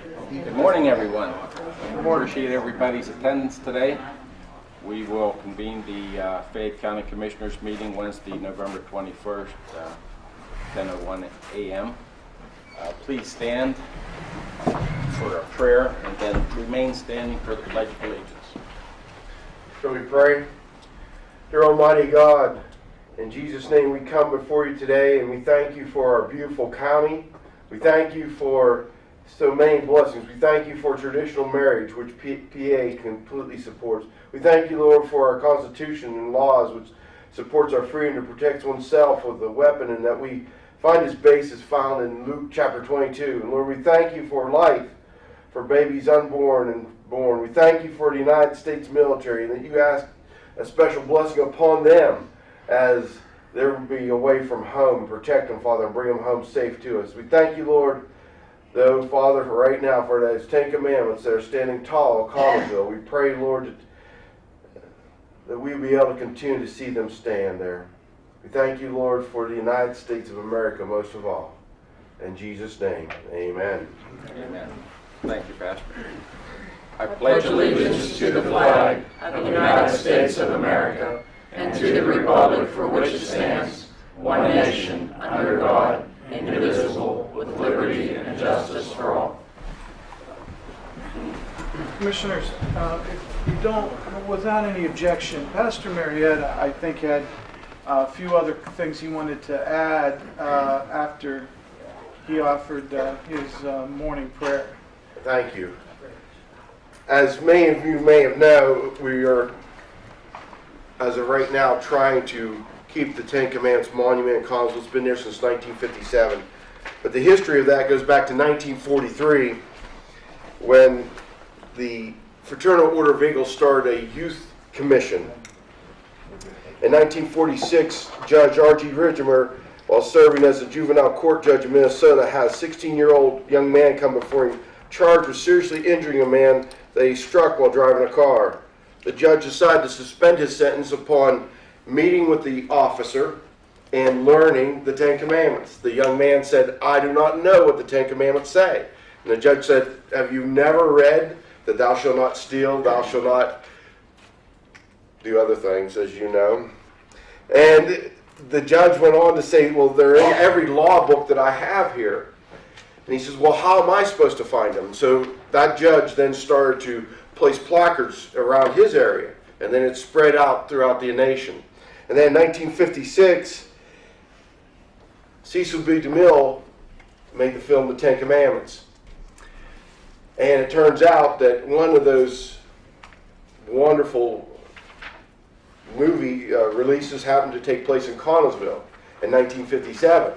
Good morning, everyone. Appreciate everybody's attendance today. We will convene the Fayette County Commissioners meeting Wednesday, November 21st, 10:01 a.m. Please stand for a prayer and then remain standing for the Pledge of Allegiance. Shall we pray? Dear Almighty God, in Jesus' name we come before you today and we thank you for our beautiful county. We thank you for so many blessings. We thank you for traditional marriage, which PA completely supports. We thank you, Lord, for our Constitution and laws, which supports our freedom to protect oneself with a weapon, and that we find its basis found in Luke chapter 22. And Lord, we thank you for life, for babies unborn and born. We thank you for the United States military, and that you ask a special blessing upon them as they will be away from home. Protect them, Father, and bring them home safe to us. We thank you, Lord, though, Father, for right now, for those 10 commandments that are standing tall at Collinsville. We pray, Lord, that we will be able to continue to see them stand there. We thank you, Lord, for the United States of America most of all. In Jesus' name, amen. Amen. Thank you, Pastor. I pledge allegiance to the flag of the United States of America and to the republic for which it stands, one nation, under God, indivisible, with liberty and justice for all. Commissioners, if you don't, without any objection, Pastor Marietta, I think, had a few other things he wanted to add after he offered his morning prayer. Thank you. As many of you may have known, we are, as of right now, trying to keep the Ten Commandments Monument in Collinsville. It's been there since 1957. But the history of that goes back to 1943, when the Fraternal Order of Eagles started a youth commission. In 1946, Judge R.G. Ridgemer, while serving as a juvenile court judge in Minnesota, had a 16-year-old young man come before him charged with seriously injuring a man that he struck while driving a car. The judge decided to suspend his sentence upon meeting with the officer and learning the Ten Commandments. The young man said, "I do not know what the Ten Commandments say." And the judge said, "Have you never read that thou shalt not steal, thou shalt not do other things, as you know?" And the judge went on to say, "Well, they're in every law book that I have here." And he says, "Well, how am I supposed to find them?" So that judge then started to place placards around his area, and then it spread out throughout the nation. And then in 1956, Cecil B. DeMille made the film The Ten Commandments. And it turns out that one of those wonderful movie releases happened to take place in Collinsville in 1957,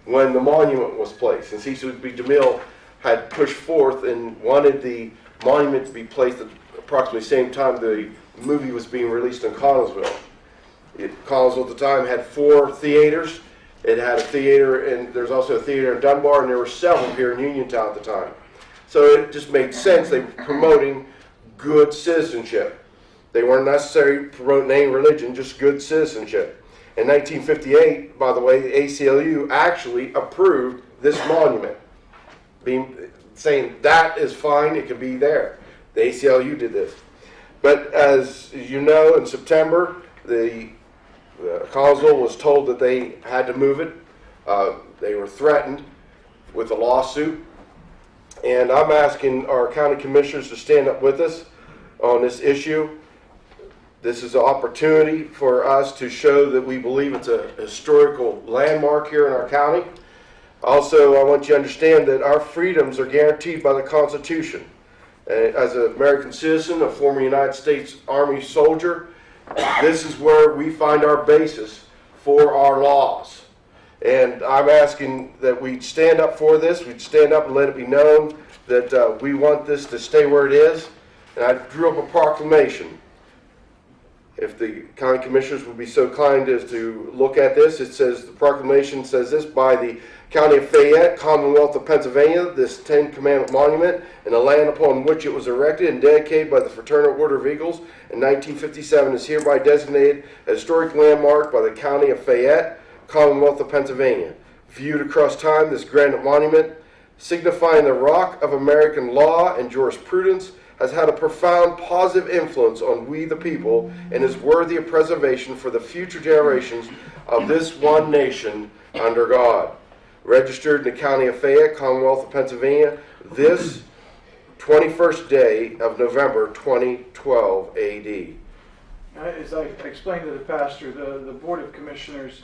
when the monument was placed. And Cecil B. DeMille had pushed forth and wanted the monument to be placed at approximately the same time the movie was being released in Collinsville. Collinsville at the time had 4 theaters. It had a theater, and there's also a theater in Dunbar, and there were several here in Uniontown at the time. So it just made sense. They were promoting good citizenship. They weren't necessarily promoting any religion, just good citizenship. In 1958, by the way, the ACLU actually approved this monument, saying that is fine, it can be there. The ACLU did this. But as you know, in September, the Collinsville was told that they had to move it. They were threatened with a lawsuit. And I'm asking our county commissioners to stand up with us on this issue. This is an opportunity for us to show that we believe it's a historical landmark here in our county. Also, I want you to understand that our freedoms are guaranteed by the Constitution. As an American citizen, a former United States Army soldier, this is where we find our basis for our laws. And I'm asking that we stand up for this. We'd stand up and let it be known that we want this to stay where it is. And I drew up a proclamation. If the county commissioners would be so kind as to look at this, it says, the proclamation says this: by the County of Fayette, Commonwealth of Pennsylvania, this Ten Commandment monument and the land upon which it was erected and dedicated by the Fraternal Order of Eagles in 1957 is hereby designated a historic landmark by the County of Fayette, Commonwealth of Pennsylvania. Viewed across time, this granite monument signifying the rock of American law and jurisprudence, has had a profound positive influence on we the people and is worthy of preservation for the future generations of this one nation under God. Registered in the County of Fayette, Commonwealth of Pennsylvania, this 21st day of November 2012 AD. As I explained to the pastor, the Board of Commissioners,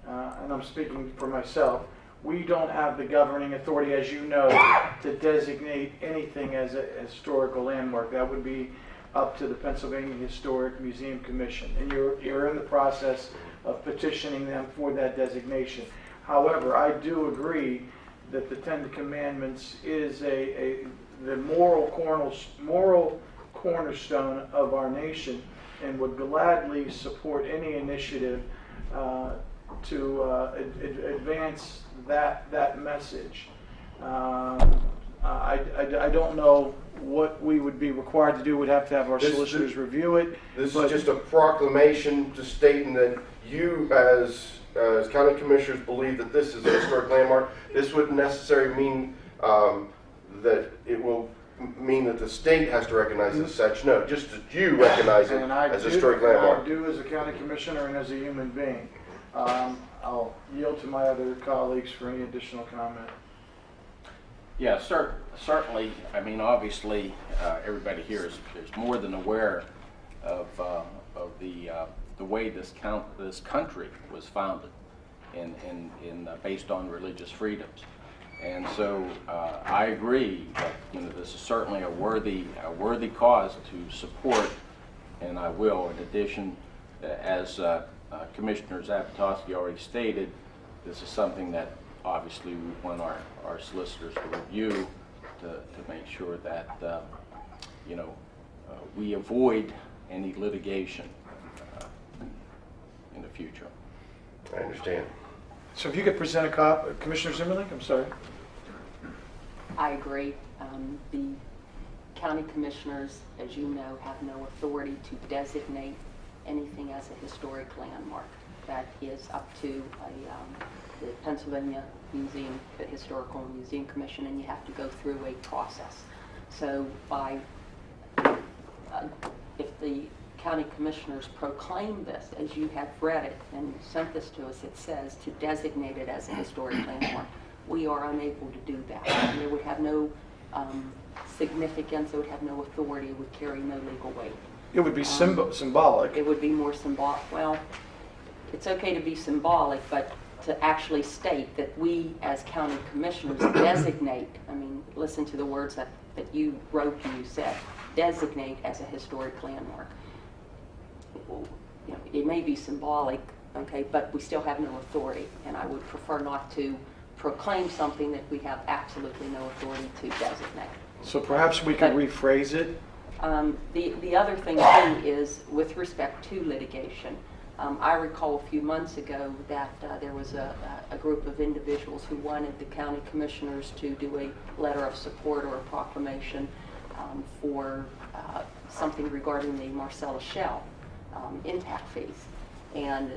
and I'm speaking for myself, we don't have the governing authority, as you know, to designate anything as a historical landmark. That would be up to the Pennsylvania Historic Museum Commission, and you're in the process of petitioning them for that designation. However, I do agree that the Ten Commandments is the moral cornerstone of our nation, and would gladly support any initiative to advance that message. I don't know what we would be required to do. We'd have to have our solicitors review it. This is just a proclamation just stating that you, as county commissioners, believe that this is a historic landmark. This wouldn't necessarily mean that it will mean that the state has to recognize it as such. No, just that you recognize it as a historic landmark. I do as a county commissioner and as a human being. I'll yield to my other colleagues for any additional comment. Yeah, certainly. I mean, obviously, everybody here is more than aware of the way this country was founded, based on religious freedoms. And so I agree that this is certainly a worthy cause to support, and I will. In addition, as Commissioner Zapatoski already stated, this is something that obviously we want our solicitors to review to make sure that we avoid any litigation in the future. I understand. So if you could present a copy, Commissioner Zimmerling, I'm sorry. I agree. The county commissioners, as you know, have no authority to designate anything as a historic landmark. That is up to the Pennsylvania Museum, the Historical Museum Commission, and you have to go through a process. So if the county commissioners proclaim this, as you have read it and sent this to us, it says to designate it as a historic landmark. We are unable to do that. And it would have no significance, it would have no authority, it would carry no legal weight. It would be symbolic. It would be more symbolic. Well, it's okay to be symbolic, but to actually state that we as county commissioners designate, I mean, listen to the words that you wrote and you said, designate as a historic landmark. It may be symbolic, okay, but we still have no authority, and I would prefer not to proclaim something that we have absolutely no authority to designate. So perhaps we could rephrase it. The other thing too is with respect to litigation. I recall a few months ago that there was a group of individuals who wanted the county commissioners to do a letter of support or a proclamation for something regarding the Marcellus Shell impact fees. And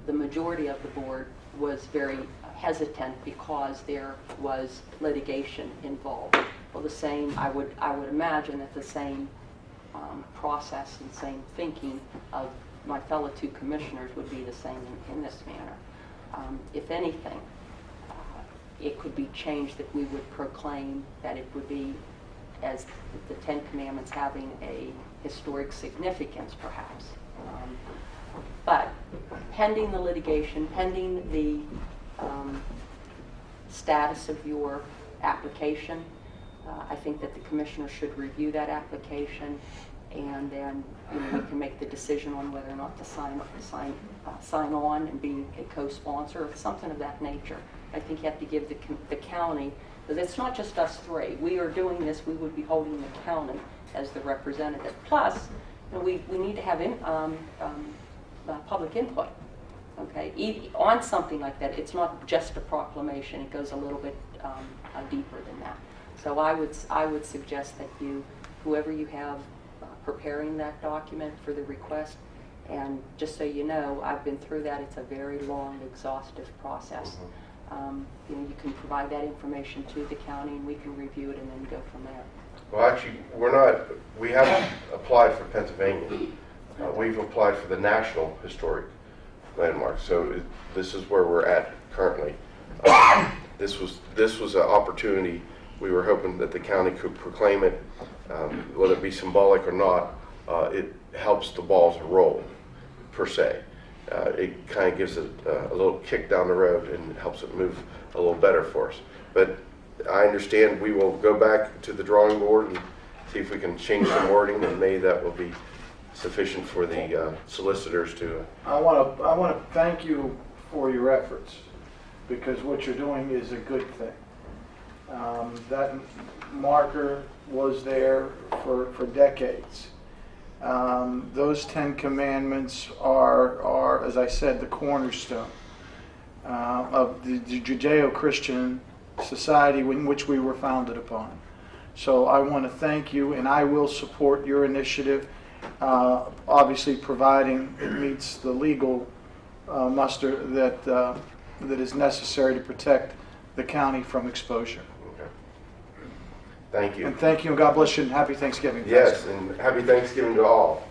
the majority of the board was very hesitant because there was litigation involved. Well, the same, I would imagine that the same process and same thinking of my fellow two commissioners would be the same in this manner. If anything, it could be changed that we would proclaim that it would be as the Ten Commandments having a historic significance, perhaps. But pending the litigation, pending the status of your application, I think that the commissioner should review that application, and then we can make the decision on whether or not to sign on and be a co-sponsor or something of that nature. I think you have to give the county, because it's not just us three. We are doing this. We would be holding the county as the representative. Plus, we need to have public input. Okay, on something like that, it's not just a proclamation. It goes a little bit deeper than that. So I would suggest that whoever you have preparing that document for the request, And just so you know, I've been through that. It's a very long, exhaustive process. You can provide that information to the county, and we can review it and then go from there. Well, actually, we haven't applied for Pennsylvania. We've applied for the National Historic Landmark, so this is where we're at currently. This was an opportunity. We were hoping that the county could proclaim it, whether it be symbolic or not. It helps the balls roll, per se. It kind of gives it a little kick down the road and helps it move a little better for us. But I understand we will go back to the drawing board and see if we can change some wording, and maybe that will be sufficient for the solicitors to. I want to thank you for your efforts, because what you're doing is a good thing. That marker was there for decades. Those 10 commandments are, as I said, the cornerstone of the Judeo-Christian society in which we were founded upon. So I want to thank you, and I will support your initiative, obviously providing it meets the legal muster that is necessary to protect the county from exposure. Okay. Thank you. And thank you, and God bless you, and happy Thanksgiving. Yes, and happy Thanksgiving to all.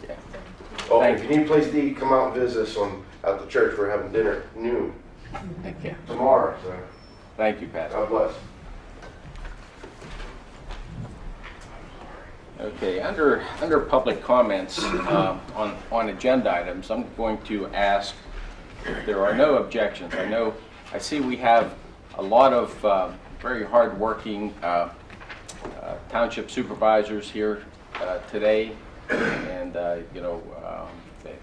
Yeah. Oh, Thank if you need a place to eat, come out and visit us at the church. We're having dinner at noon Thank you. tomorrow. So Thank you, Pat. God bless. Okay, under public comments on agenda items, I'm going to ask if there are no objections. I see we have a lot of very hard-working township supervisors here today, and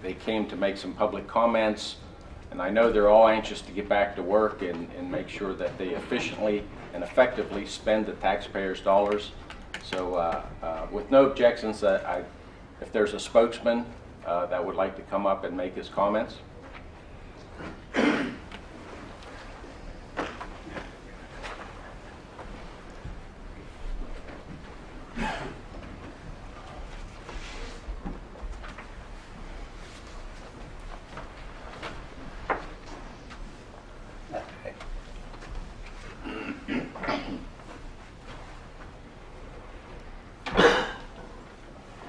they came to make some public comments, and I know they're all anxious to get back to work and make sure that they efficiently and effectively spend the taxpayers' dollars. So with no objections, if there's a spokesman that would like to come up and make his comments.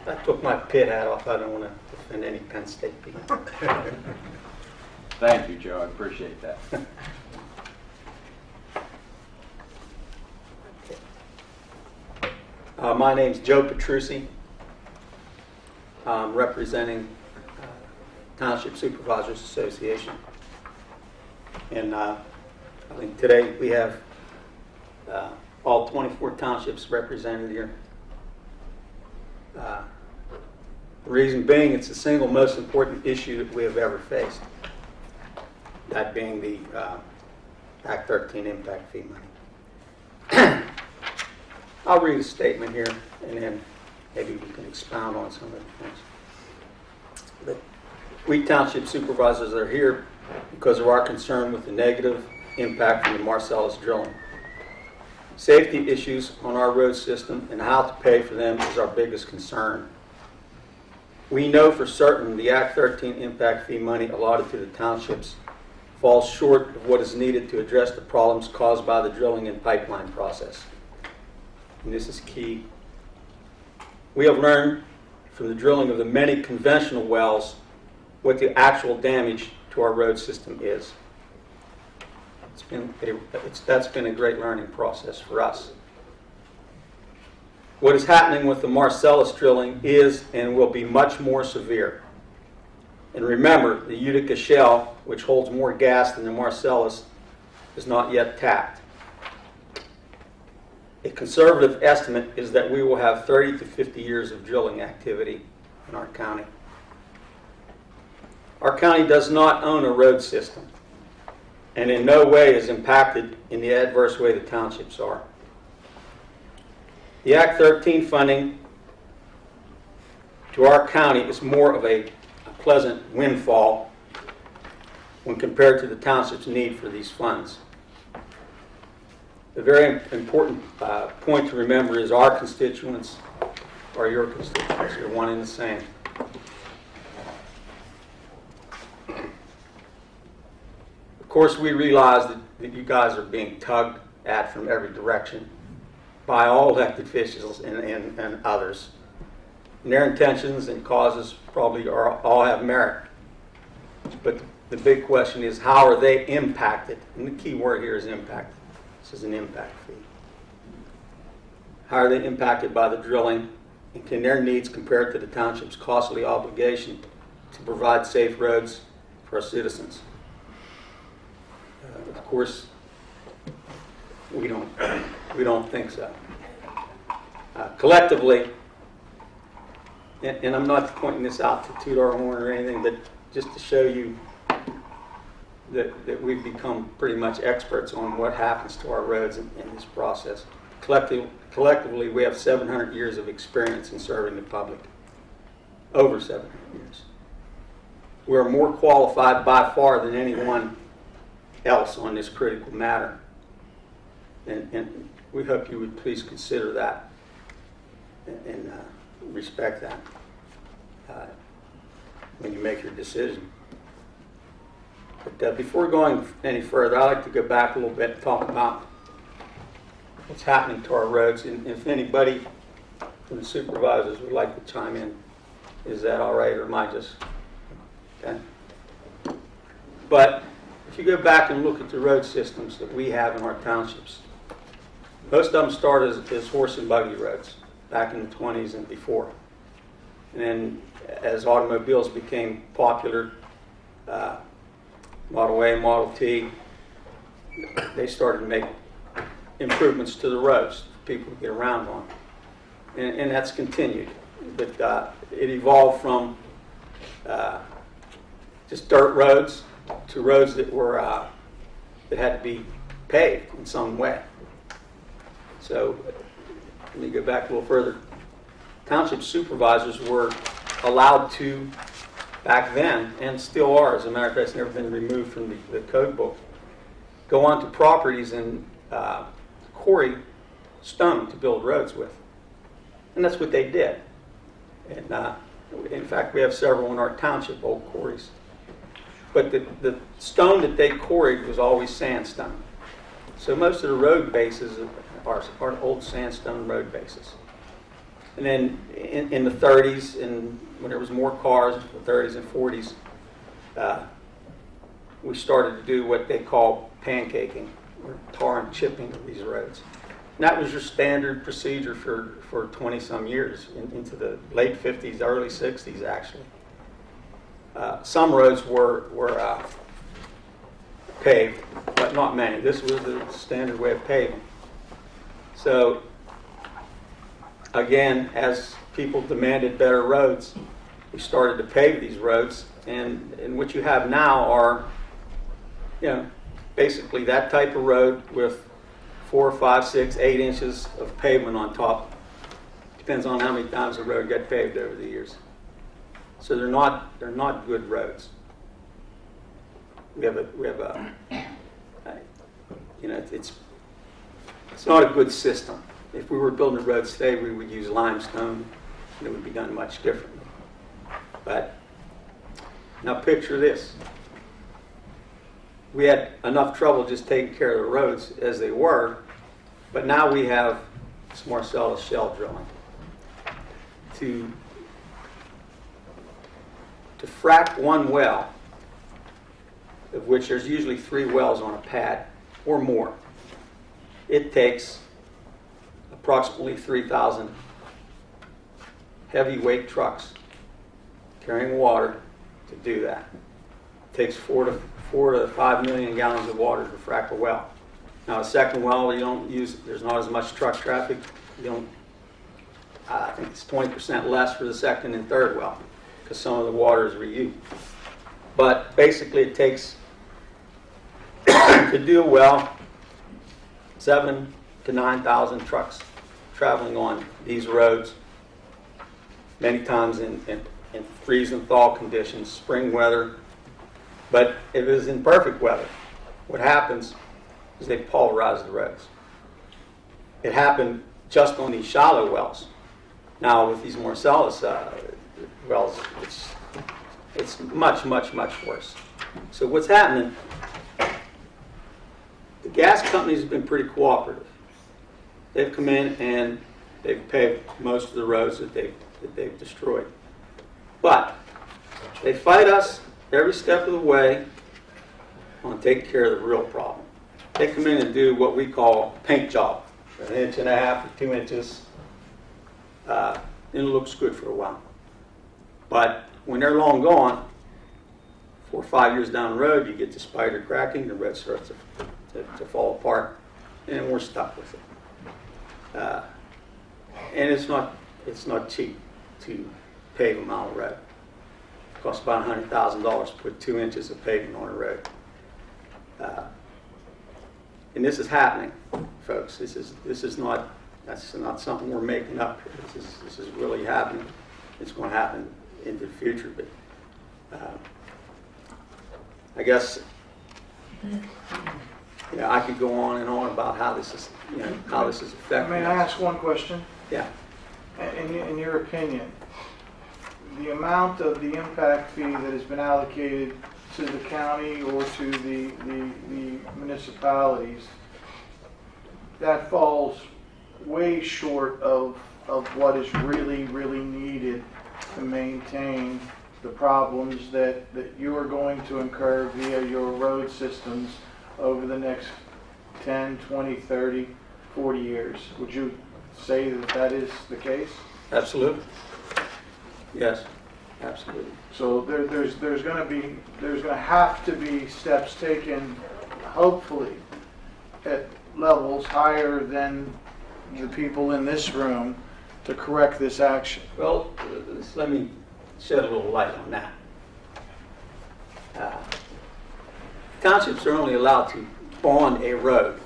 I took my pit hat off. I don't want to offend any Penn State people. Thank you, Joe. I appreciate that. My name's Joe Petrucci. I'm representing Township Supervisors Association. And I think today we have all 24 townships represented here. The reason being, it's the single most important issue that we have ever faced. That being the Act 13 impact fee money. I'll read a statement here, and then maybe we can expound on some of the things. But we township supervisors are here because of our concern with the negative impact from the Marcellus drilling. Safety issues on our road system and how to pay for them is our biggest concern. We know for certain the Act 13 impact fee money allotted to the townships falls short of what is needed to address the problems caused by the drilling and pipeline process. And this is key. We have learned from the drilling of the many conventional wells what the actual damage to our road system is. That's been a great learning process for us. What is happening with the Marcellus drilling is and will be much more severe. And remember, the Utica Shale, which holds more gas than the Marcellus, is not yet tapped. A conservative estimate is that we will have 30 to 50 years of drilling activity in our county. Our county does not own a road system, and in no way is impacted in the adverse way the townships are. The Act 13 funding to our county is more of a pleasant windfall when compared to the township's need for these funds. A very important point to remember is our constituents are your constituents. You're one and the same. course, we realize that you guys are being tugged at from every direction by all elected officials and others. And their intentions and causes probably all have merit. But the big question is, how are they impacted? And the key word here is impacted. This is an impact fee. How are they impacted by the drilling? And can their needs compare to the township's costly obligation to provide safe roads for our citizens? Of course, we don't think so. Collectively, and I'm not pointing this out to toot our horn or anything, but just to show you that we've become pretty much experts on what happens to our roads in this process. Collectively, we have 700 years of experience in serving the public. Over 700 years. We're more qualified by far than anyone else on this critical matter. And we hope you would please consider that and respect that when you make your decision. But before going any further, I'd like to go back a little bit and talk about what's happening to our roads. And if anybody from the supervisors would like to chime in, is that all right, or am I just... Okay. But if you go back and look at the road systems that we have in our townships, most of them started as horse and buggy roads back in the 20s and before. And then as automobiles became popular, Model A, Model T, they started to make improvements to the roads for people to get around on. And that's continued. But it evolved from just dirt roads to roads that were that had to be paved in some way. So let me go back a little further. Township supervisors were allowed to, back then, and still are, as a matter of fact, it's never been removed from the code book, go onto properties and quarry stone to build roads with. And that's what they did. And in fact, we have several in our township, old quarries. But the stone that they quarried was always sandstone. So most of the road bases are old sandstone road bases. And then in the 30s, and when there was more cars, the 30s and 40s, we started to do what they call pancaking, or tar and chipping of these roads. And that was your standard procedure for 20-some years, into the late 50s, early 60s, actually. Some roads were paved, but not many. This was the standard way of paving. So, again, as people demanded better roads, we started to pave these roads, and what you have now are, basically that type of road with 4, 5, 6, 8 inches of pavement on top. Depends on how many times the road got paved over the years. So they're not good roads. We have a it's not a good system. If we were building roads today, we would use limestone, and it would be done much differently. But now picture this. We had enough trouble just taking care of the roads as they were, but now we have this Marcellus shale drilling. To frack one well, of which there's usually 3 wells on a pad or more, it takes approximately 3,000 heavyweight trucks carrying water to do that. It takes 4 to 5 million gallons of water to frack a well. Now, a second well, there's not as much truck traffic. I think it's 20% less for the second and third well, because some of the water is reused. But basically it takes, to do a well, 7,000 to 9,000 trucks traveling on these roads, many times in freeze and thaw conditions, spring weather. But if it was in perfect weather, what happens is they pulverize the roads. It happened just on these shallow wells. Now with these Marcellus wells, it's much, much, much worse. So what's happening gas companies have been pretty cooperative. They've come in and they've paved most of the roads that they've destroyed. But they fight us every step of the way on taking care of the real problem. They come in and do what we call paint job, 1.5 inches or 2 inches, and it looks good for a while. But when they're long gone, 4 or 5 years down the road, you get the spider cracking, the road starts to fall apart, and we're stuck with it. And it's not cheap to pave a mile of road. It costs about $100,000 to put 2 inches of pavement on a road. And this is happening, folks. That's not something we're making up here. This is really happening. It's going to happen into the future. But I guess I could go on and on about how this is affecting. May I ask one question? Yeah. In your opinion, the amount of the impact fee that has been allocated to the county or to the municipalities, that falls way short of what is really, really needed to maintain the problems that you are going to incur via your road systems over the next 10, 20, 30, 40 years. Would you say that is the case? Absolutely. Yes, absolutely. So there's going to have to be steps taken, hopefully, at levels higher than the people in this room to correct this action. Well, let me shed a little light on that. Townships are only allowed to bond a road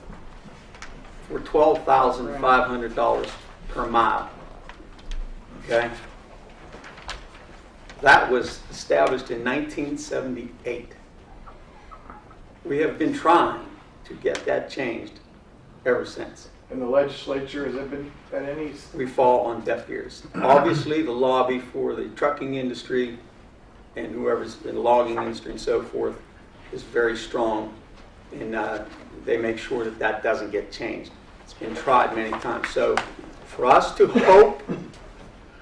for $12,500 per mile. Okay? That was established in 1978. We have been trying to get that changed ever since. In the legislature, has it been at any? We fall on deaf ears. Obviously, the lobby for the trucking industry and whoever's in the logging industry and so forth is very strong, and they make sure that doesn't get changed. It's been tried many times. So for us to hope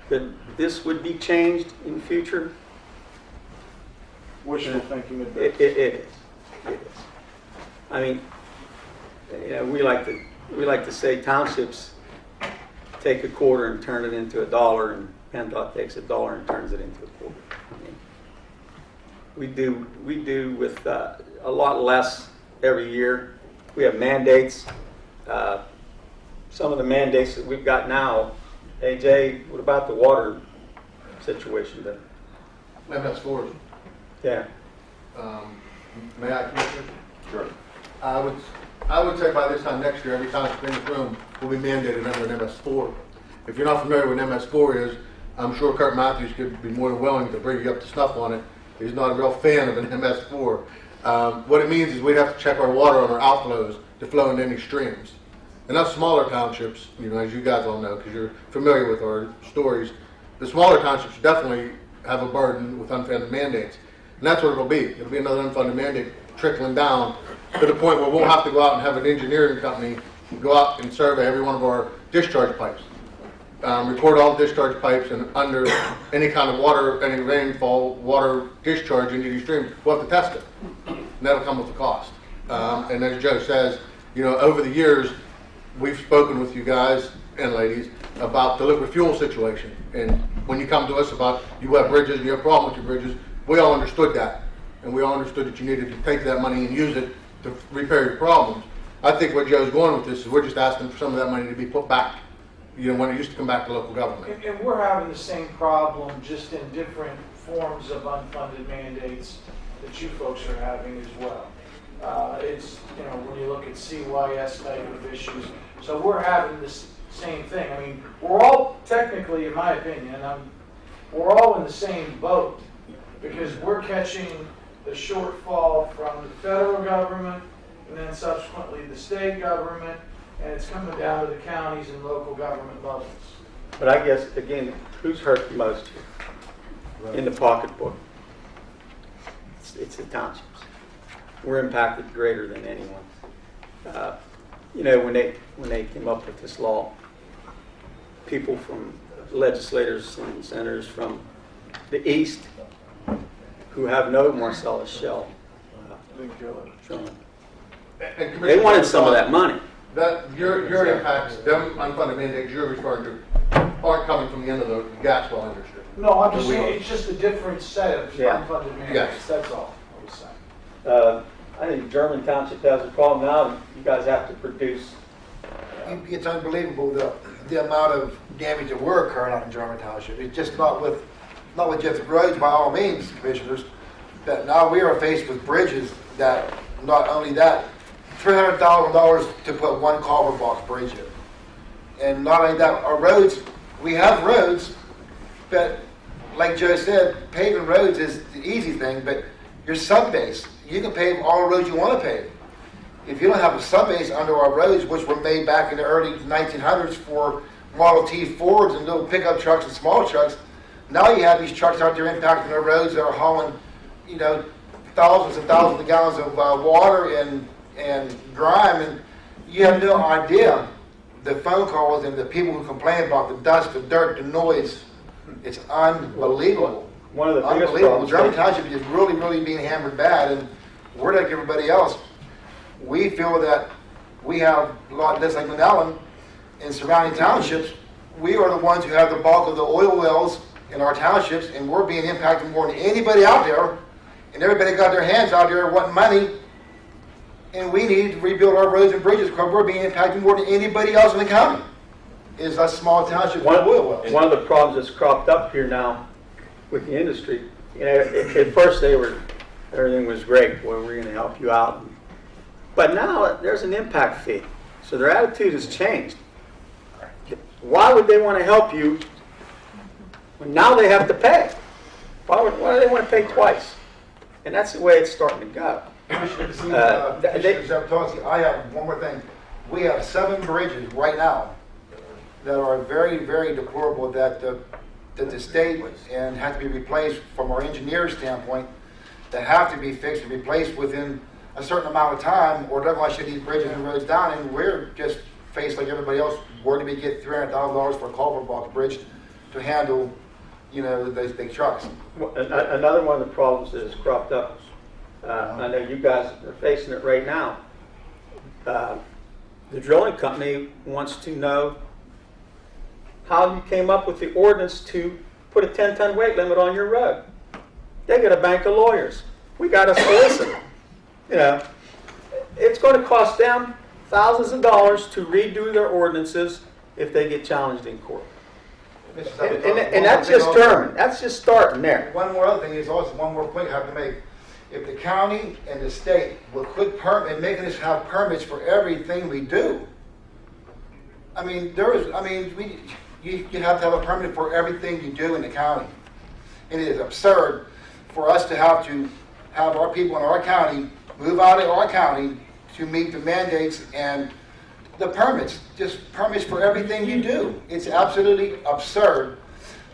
that this would be changed in the future, Wishful thinking of this. it is. It is. I mean, we like to say townships take a quarter and turn it into $1, and PennDOT takes $1 and turns it into a quarter. I mean, we do with a lot less every year. We have mandates. Some of the mandates that we've got now. AJ, what about the water situation then? MS4. Yeah. May I, Commissioner? Sure. I would say by this time next year, every township in this room will be mandated under an MS4. If you're not familiar with what an MS4 is, I'm sure Kurt Matthews could be more than willing to bring you up to snuff on it. He's not a real fan of an MS4. What it means is we'd have to check our water on our outflows to flow into any streams. And us smaller townships, as you guys all know, because you're familiar with our stories, the smaller townships definitely have a burden with unfunded mandates. And that's what it'll be. It'll be another unfunded mandate trickling down to the point where we'll have to go out and have an engineering company go out and survey every one of our discharge pipes. Record all the discharge pipes, and under any kind of water, any rainfall, water discharge into these streams, we'll have to test it. And that'll come with a cost. And as Joe says, over the years, we've spoken with you guys and ladies about the liquid fuel situation. And when you come to us about you have bridges and you have a problem with your bridges, we all understood that. And we all understood that you needed to take that money and use it to repair your problems. I think what Joe's going with this is we're just asking for some of that money to be put back, when it used to come back to local government. And we're having the same problem, just in different forms of unfunded mandates that you folks are having as well. It's, when you look at CYS type of issues. So we're having this same thing. I mean, we're all technically, in my opinion, we're all in the same boat, because we're catching the shortfall from the federal government and then subsequently the state government, and it's coming down to the counties and local government levels. But I guess, again, who's hurt the most here in the pocketbook? It's the townships. We're impacted greater than anyone. You know, when they came up with this law, people from legislators and senators from the east who have no Marcellus shell, And they Commissioner wanted some of Johnson, that money. That, your impacts, them unfunded mandates you're referring to aren't coming from the end of the gas well industry. No, I'm just saying, it's just a different set of Yeah. unfunded mandates, Yes. that's all I was saying. I think German Township has a problem now. You guys have to produce. It's unbelievable the amount of damage that we're occurring out in German Township. It's just not with just roads by all means, commissioners, that now we are faced with bridges that, not only that, $300,000 to put one culvert box bridge in. And not only that, our roads, we have roads, but like Joe said, paving roads is the easy thing, but your sub-base, you can pave all the roads you want to pave. If you don't have a sub-base under our roads, which were made back in the early 1900s for Model T Fords and little pickup trucks and small trucks, now you have these trucks out there impacting the roads that are hauling, you know, thousands and thousands of gallons of water and grime, and you have no idea the phone calls and the people who complain about the dust, the dirt, the noise. It's unbelievable. One of the biggest Unbelievable. problems. German Township is really being hammered bad, and we're like everybody else. We feel that we have a lot less like Manhattan and surrounding townships. We are the ones who have the bulk of the oil wells in our townships, and we're being impacted more than anybody out there. And everybody got their hands out there wanting money, and we need to rebuild our roads and bridges because we're being impacted more than anybody else in the county. Is us small townships with oil wells. One of the problems that's cropped up here now with the industry, you know, at first everything was great. Well, we're going to help you out. But now there's an impact fee. So their attitude has changed. Why would they want to help you when now they have to pay? Why do they want to pay twice? And that's the way it's starting to go. Commissioner Zeptowski, I have one more thing. We have 7 bridges right now that are very deplorable that the state and have to be replaced from our engineer's standpoint, that have to be fixed and replaced within a certain amount of time, or they're going to shut these bridges and roads down, and we're just faced like everybody else. Where do we get $300,000 for a culvert box bridge to handle, you know, those big trucks? Another one of the problems that has cropped up, I know you guys are facing it right now. The drilling company wants to know how you came up with the ordinance to put a 10-ton weight limit on your road. They got a bank of lawyers. We got a solicitor. You know, it's going to cost them thousands of dollars to redo their ordinances if they get challenged in court. And that's just German. That's just starting there. One more other thing is also one more point I have to make. If the county and the state will quit making us have permits for everything we do, I mean, you have to have a permit for everything you do in the county. It is absurd for us to have our people in our county move out of our county to meet the mandates and the permits, just permits for everything you do. It's absolutely absurd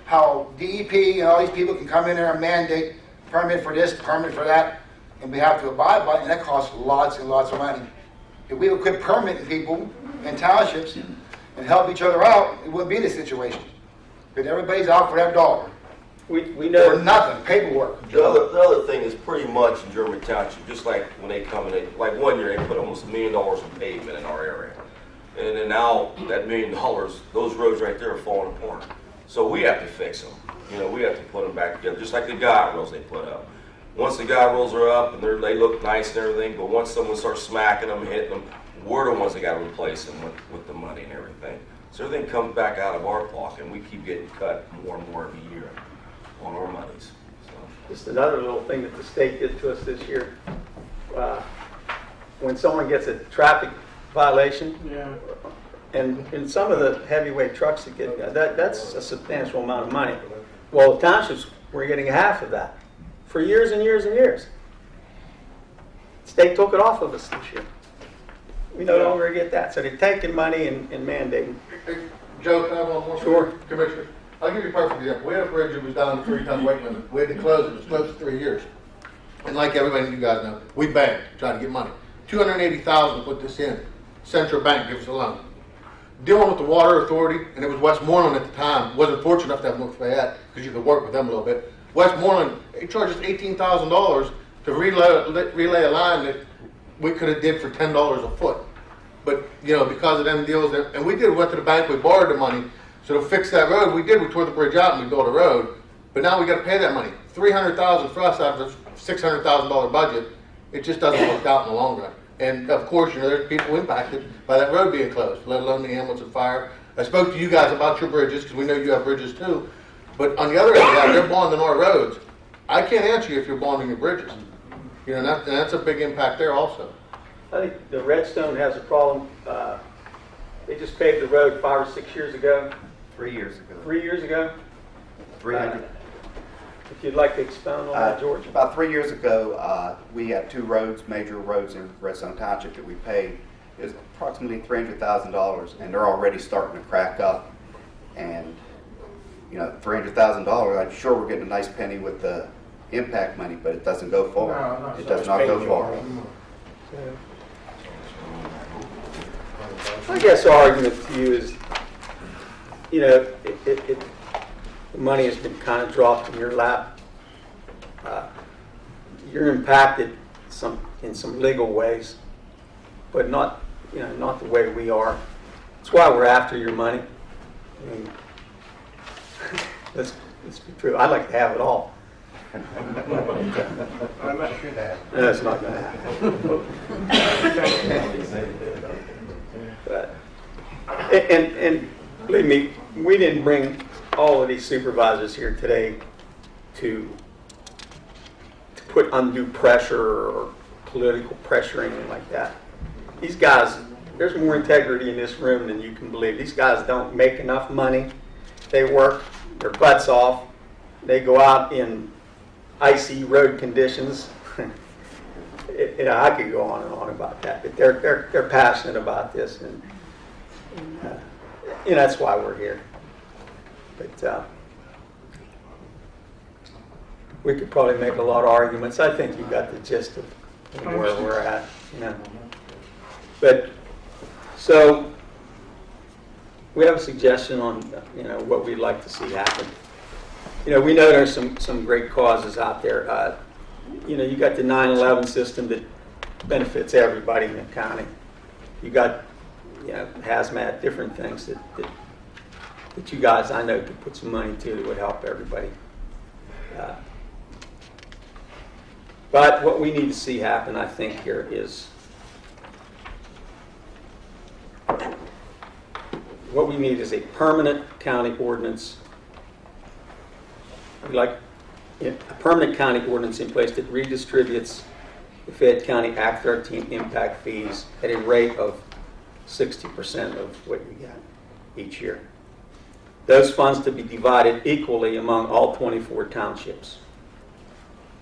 how DEP and all these people can come in there and mandate permit for this, permit for that, and we have to abide by it, and that costs lots and lots of money. If we would quit permitting people in townships and help each other out, it wouldn't be this situation. But everybody's out for that dollar. We know For nothing, paperwork. The other thing is pretty much in German Township, just like when they come in, like one year they put almost $1 million in pavement in our area. And then now that $1 million, those roads right there are falling apart. So we have to fix them. You know, we have to put them back together, just like the guide rails they put up. Once the guide rails are up and they look nice and everything, but once someone starts smacking them, hitting them, we're the ones that got to replace them with the money and everything. So everything comes back out of our pocket, and we keep getting cut more and more every year on our monies. So. just another little thing that the state did to us this year. When someone gets a traffic violation, Yeah. and some of the heavyweight trucks that get that's a substantial amount of money. Well, the townships were getting half of that for years and years and years. State took it off of us this year. We no longer get that. So they're taking money and mandating. Hey, Joe, can I have one more? Sure. Commissioner, I'll give you a perfect example. We had a bridge that was down to 3-ton weight limit. We had to close it. It was closed for 3 years. And like everybody, you guys know, we begged, tried to get money. $280,000 to put this in. Central Bank gives us a loan. Dealing with the water authority, and it was Westmoreland at the time, wasn't fortunate enough to have North Fayette, because you could work with them a little bit. Westmoreland, they charged us $18,000 to relay a line that we could have did for $10 a foot. But, you know, because of them deals, and we went to the bank, we borrowed the money, so to fix that road, we tore the bridge out and we built a road. But now we got to pay that money. $300,000 for us out of a $600,000 budget. It just doesn't work out in the long run. And of course, you know, there's people impacted by that road being closed, let alone the ambulance and fire. I spoke to you guys about your bridges because we know you have bridges too. But on the other end of that, they're bonding our roads. I can't answer you if you're bonding your bridges. You know, and that's a big impact there also. I think the Redstone has a problem. They just paved the road 5 or 6 years ago. 3 years ago. 3 years ago? 300. If you'd like to expound on that, George. About 3 years ago, we had 2 roads, major roads in Redstone Township that we paid. It was approximately $300,000, and they're already starting to crack up. And, you know, $300,000, I'm sure we're getting a nice penny with the impact money, but it doesn't go far. No, It does not go far. I guess our argument to you is, you know, the money has been kind of dropped in your lap. You're impacted in some legal ways, but not, you know, not the way we are. That's why we're after your money. I mean, let's be true. I'd like to have it all. I'm not sure that. No, it's not going to happen. But, and believe me, we didn't bring all of these supervisors here today to put undue pressure or political pressure or anything like that. These guys, there's more integrity in this room than you can believe. These guys don't make enough money. They work their butts off. They go out in icy road conditions. You know, I could go on and on about that, but they're passionate about this, and you know, that's why we're here. But we could probably make a lot of arguments. I think you got the gist of where we're at, you know. But so we have a suggestion on, you know, what we'd like to see happen. You know, we know there's some great causes out there. You know, you got the 9/11 system that benefits everybody in the county. You got, you know, hazmat, different things that you guys, I know, could put some money to that would help everybody. But what we need to see happen, I think, here is what we need is a permanent county ordinance. We'd like a permanent county ordinance in place that redistributes the Fayette County Act 13 impact fees at a rate of 60% of what you get each year. Those funds to be divided equally among all 24 townships.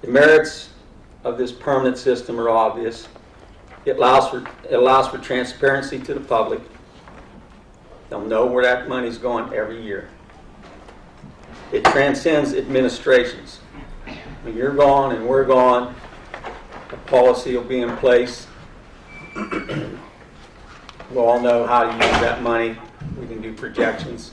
The merits of this permanent system are obvious. It allows for transparency to the public. They'll know where that money's going every year. It transcends administrations. When you're gone and we're gone, the policy will be in place. We'll all know how to use that money. We can do projections.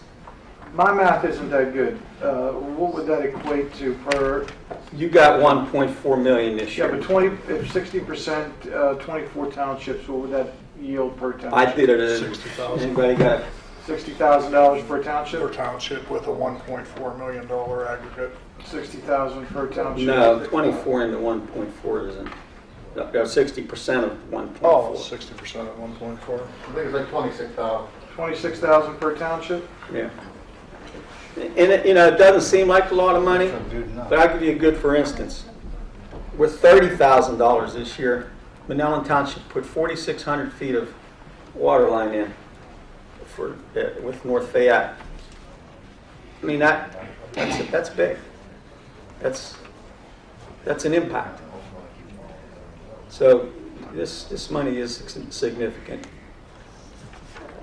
My math isn't that good. What would that equate to per? You got 1.4 million this Yeah, year. but if 60%, 24 townships, what would that yield per township? I did it at 60,000 anybody got $60,000 per township? per township with a $1.4 million aggregate. 60,000 per township? no 24 into 1.4 isn't. 60% of 1.4. Oh, 60% at 1.4. I think it's like 26,000. 26,000 per township? Yeah. And it, you know, it doesn't seem like a lot of money, but I'll give you a good for instance. With $30,000 this year, Manellan Township put 4,600 feet of water line in for with North Fayette. I mean that's big. That's an impact. So this money is significant.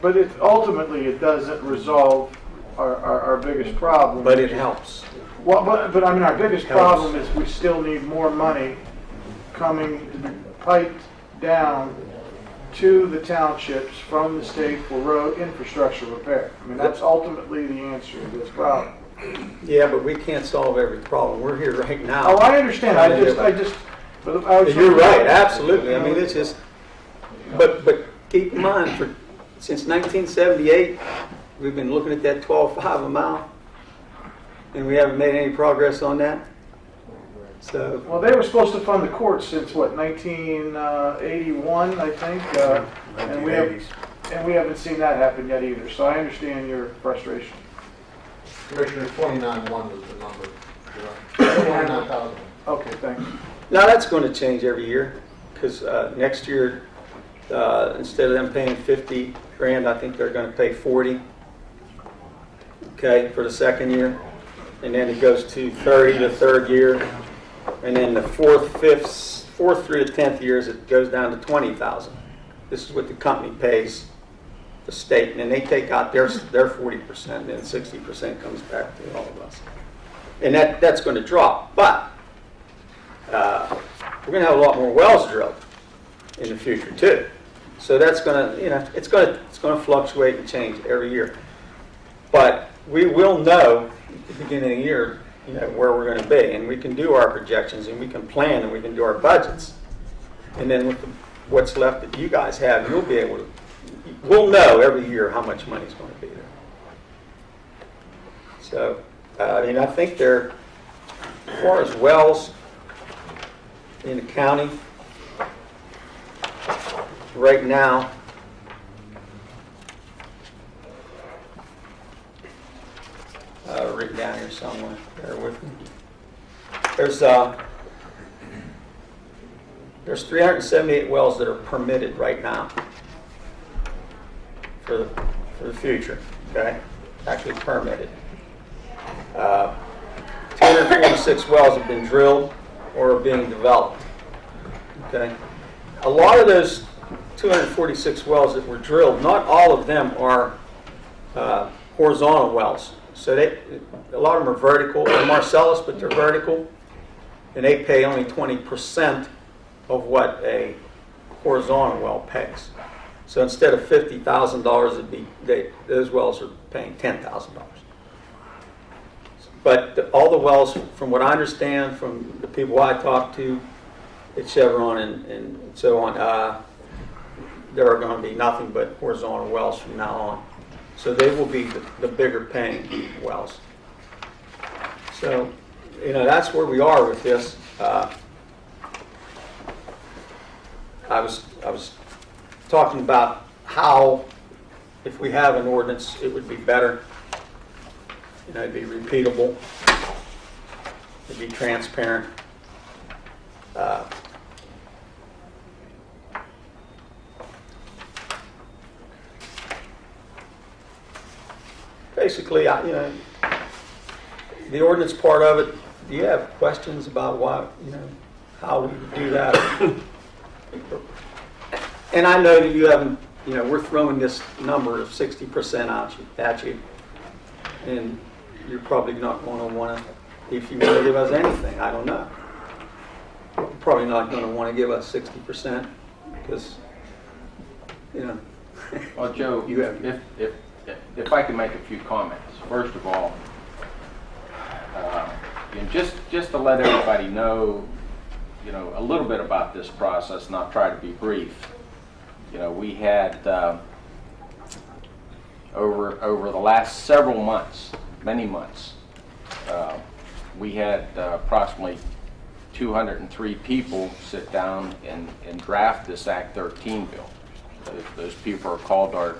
But ultimately, it doesn't resolve our biggest problem. But it helps. Well, but I mean, our biggest Helps. problem is we still need more money coming to be piped down to the townships from the state for road infrastructure repair. I mean, that's ultimately the answer to this problem. Yeah, but we can't solve every problem. We're here right now. Oh, I understand. I just. But I was You're right, absolutely. I mean, it's just, but keep in mind, since 1978, we've been looking at that 12.5 a mile, and we haven't made any progress on that. So, Well, they were supposed to fund the courts since what, 1981, I think, and we haven't seen that happen yet either. So I understand your frustration. Commissioner, 29.1 was the number. 29,000. Okay, thanks. now that's going to change every year, because next year, instead of them paying 50 grand, I think they're going to pay 40, okay, for the second year. And then it goes to 30 the third year. And then the fourth through the 10th years, it goes down to 20,000. This is what the company pays the state, and then they take out their 40%, and then 60% comes back to all of us. And that's going to drop. But we're going to have a lot more wells drilled in the future too. So that's going to, it's going to fluctuate and change every year. But we will know at the beginning of the year, where we're going to be, and we can do our projections, and we can plan, and we can do our budgets. And then with what's left that you guys have, you'll be able to. We'll know every year how much money's going to be there. So, I think as far as wells in the county, right now, written down here somewhere. Bear with me. There's 378 wells that are permitted right now for the future. Okay, actually permitted. 246 wells have been drilled or are being developed. Okay, a lot of those 246 wells that were drilled, not all of them are horizontal wells. So a lot of them are vertical. They're Marcellus, but they're vertical, and they pay only 20% of what a horizontal well pays. So instead of $50,000, those wells are paying $10,000. But all the wells, from what I understand from the people I talked to at Chevron and so on, there are going to be nothing but horizontal wells from now on. So they will be the bigger paying wells. So, that's where we are with this. I was talking about how, if we have an ordinance, it would be better. It'd be repeatable. It'd be transparent. Basically, the ordinance part of it, do you have questions about why, how we would do that? And I know that you haven't, we're throwing this number of 60% at you, and you're probably not going to want to, if you want to give us anything, I don't know. You're probably not going to want to give us 60% because, Well, Joe, You have- if I can make a few comments. First of all, just to let everybody know, a little bit about this process, and I'll try to be brief. We had over the last several months, many months, we had approximately 203 people sit down and draft this Act 13 bill. Those people are called our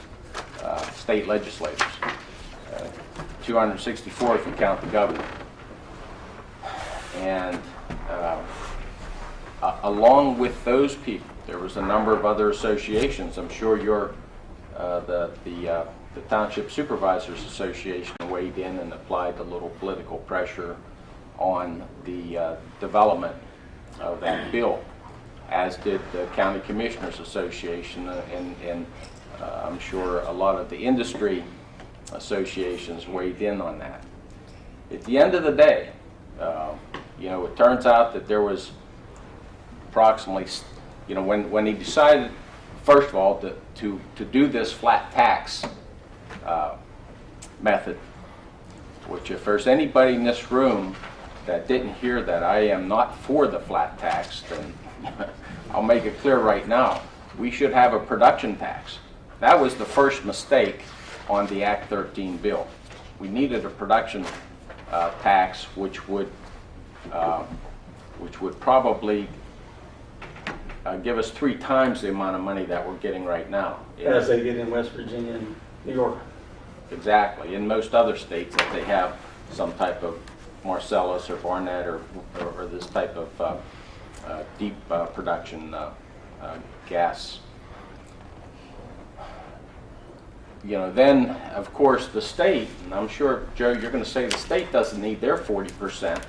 state legislators. 264 if you count the governor. And along with those people, there was a number of other associations. I'm sure the Township Supervisors Association weighed in and applied a little political pressure on the development of that bill, as did the County Commissioners Association, and I'm sure a lot of the industry associations weighed in on that. At the end of the day, it turns out that there was approximately 7 you know, when he decided, first of all, to do this flat tax method, which if there's anybody in this room that didn't hear that I am not for the flat tax, then I'll make it clear right now. We should have a production tax. That was the first mistake on the Act 13 bill. We needed a production tax, which would probably give us 3 times the amount of money that we're getting right now. As they get in West Virginia and New York. Exactly. In most other states, that they have some type of Marcellus or Barnett or this type of deep production gas. You know, then of course the state, and I'm sure, Joe, you're going to say the state doesn't need their 40%.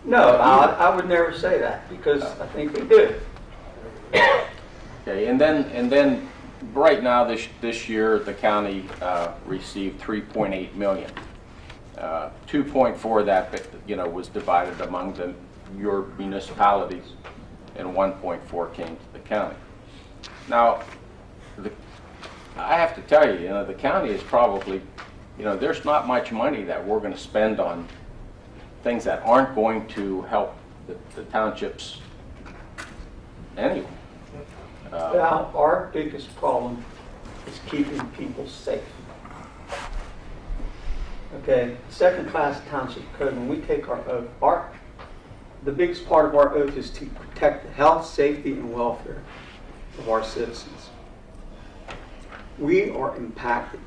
No, I would never say that, because I think they do. Okay, and then right now this year the county received $3.8 million. 2.4 of that, you know, was divided among your municipalities, and 1.4 came to the county. Now, I have to tell you, you know, the county is probably, you know, there's not much money that we're going to spend on things that aren't going to help the townships anyway. Now, our biggest problem is keeping people safe. Okay, second-class township code, when we take our oath, the biggest part of our oath is to protect the health, safety, and welfare of our citizens. We are impacted.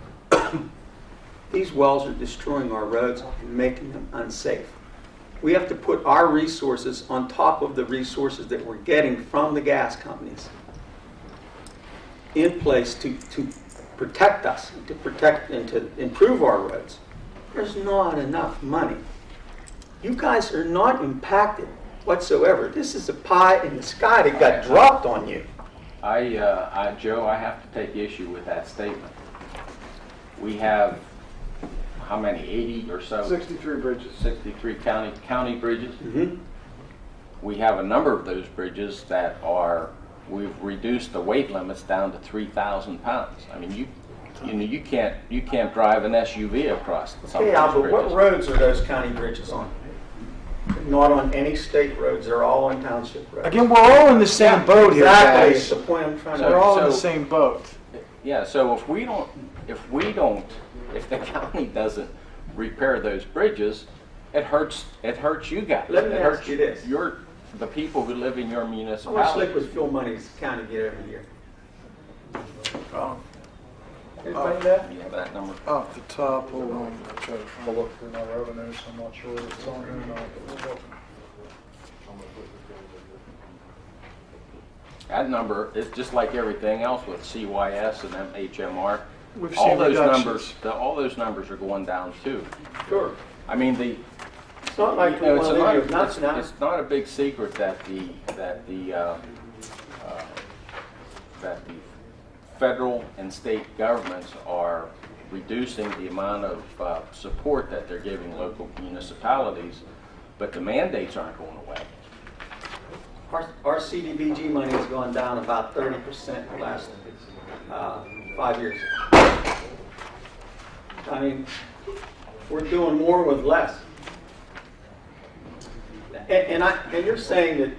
These wells are destroying our roads and making them unsafe. We have to put our resources on top of the resources that we're getting from the gas companies in place to protect us, to protect and to improve our roads. There's not enough money. You guys are not impacted whatsoever. This is a pie in the sky that got dropped on you. Joe, I have to take issue with that statement. We have, how many, 80 or so? 63 bridges. 63 county bridges. Mm-hmm. We have a number of those bridges that we've reduced the weight limits down to 3,000 pounds. I mean, you can't drive an SUV across some of Yeah, those but bridges. what roads are those county bridges on? Not on any state roads. They're all on township roads. Again, we're all in the same boat here, Exactly. guys. That's the point I'm trying to We're all in the So- same boat. Yeah, so if the county doesn't repair those bridges, it hurts you guys. Let me It ask hurts you this. the people who live in your How much municipality. liquid fuel money does the county get every year? Anybody know? You have that number? Off the top, hold on, I'm trying to find a look through my revenues, I'm not sure if it's on here or not, but we'll look. That number is just like everything else with CYS and HMR. We've All seen those reductions. all those numbers are going down too. Sure. I mean, It's not like you know, we it's, want to not, leave nothing out. it's not a big secret that the federal and state governments are reducing the amount of support that they're giving local municipalities, but the mandates aren't going away. Our CDBG money has gone down about 30% in the last 5 years. I mean, we're doing more with less. And you're saying that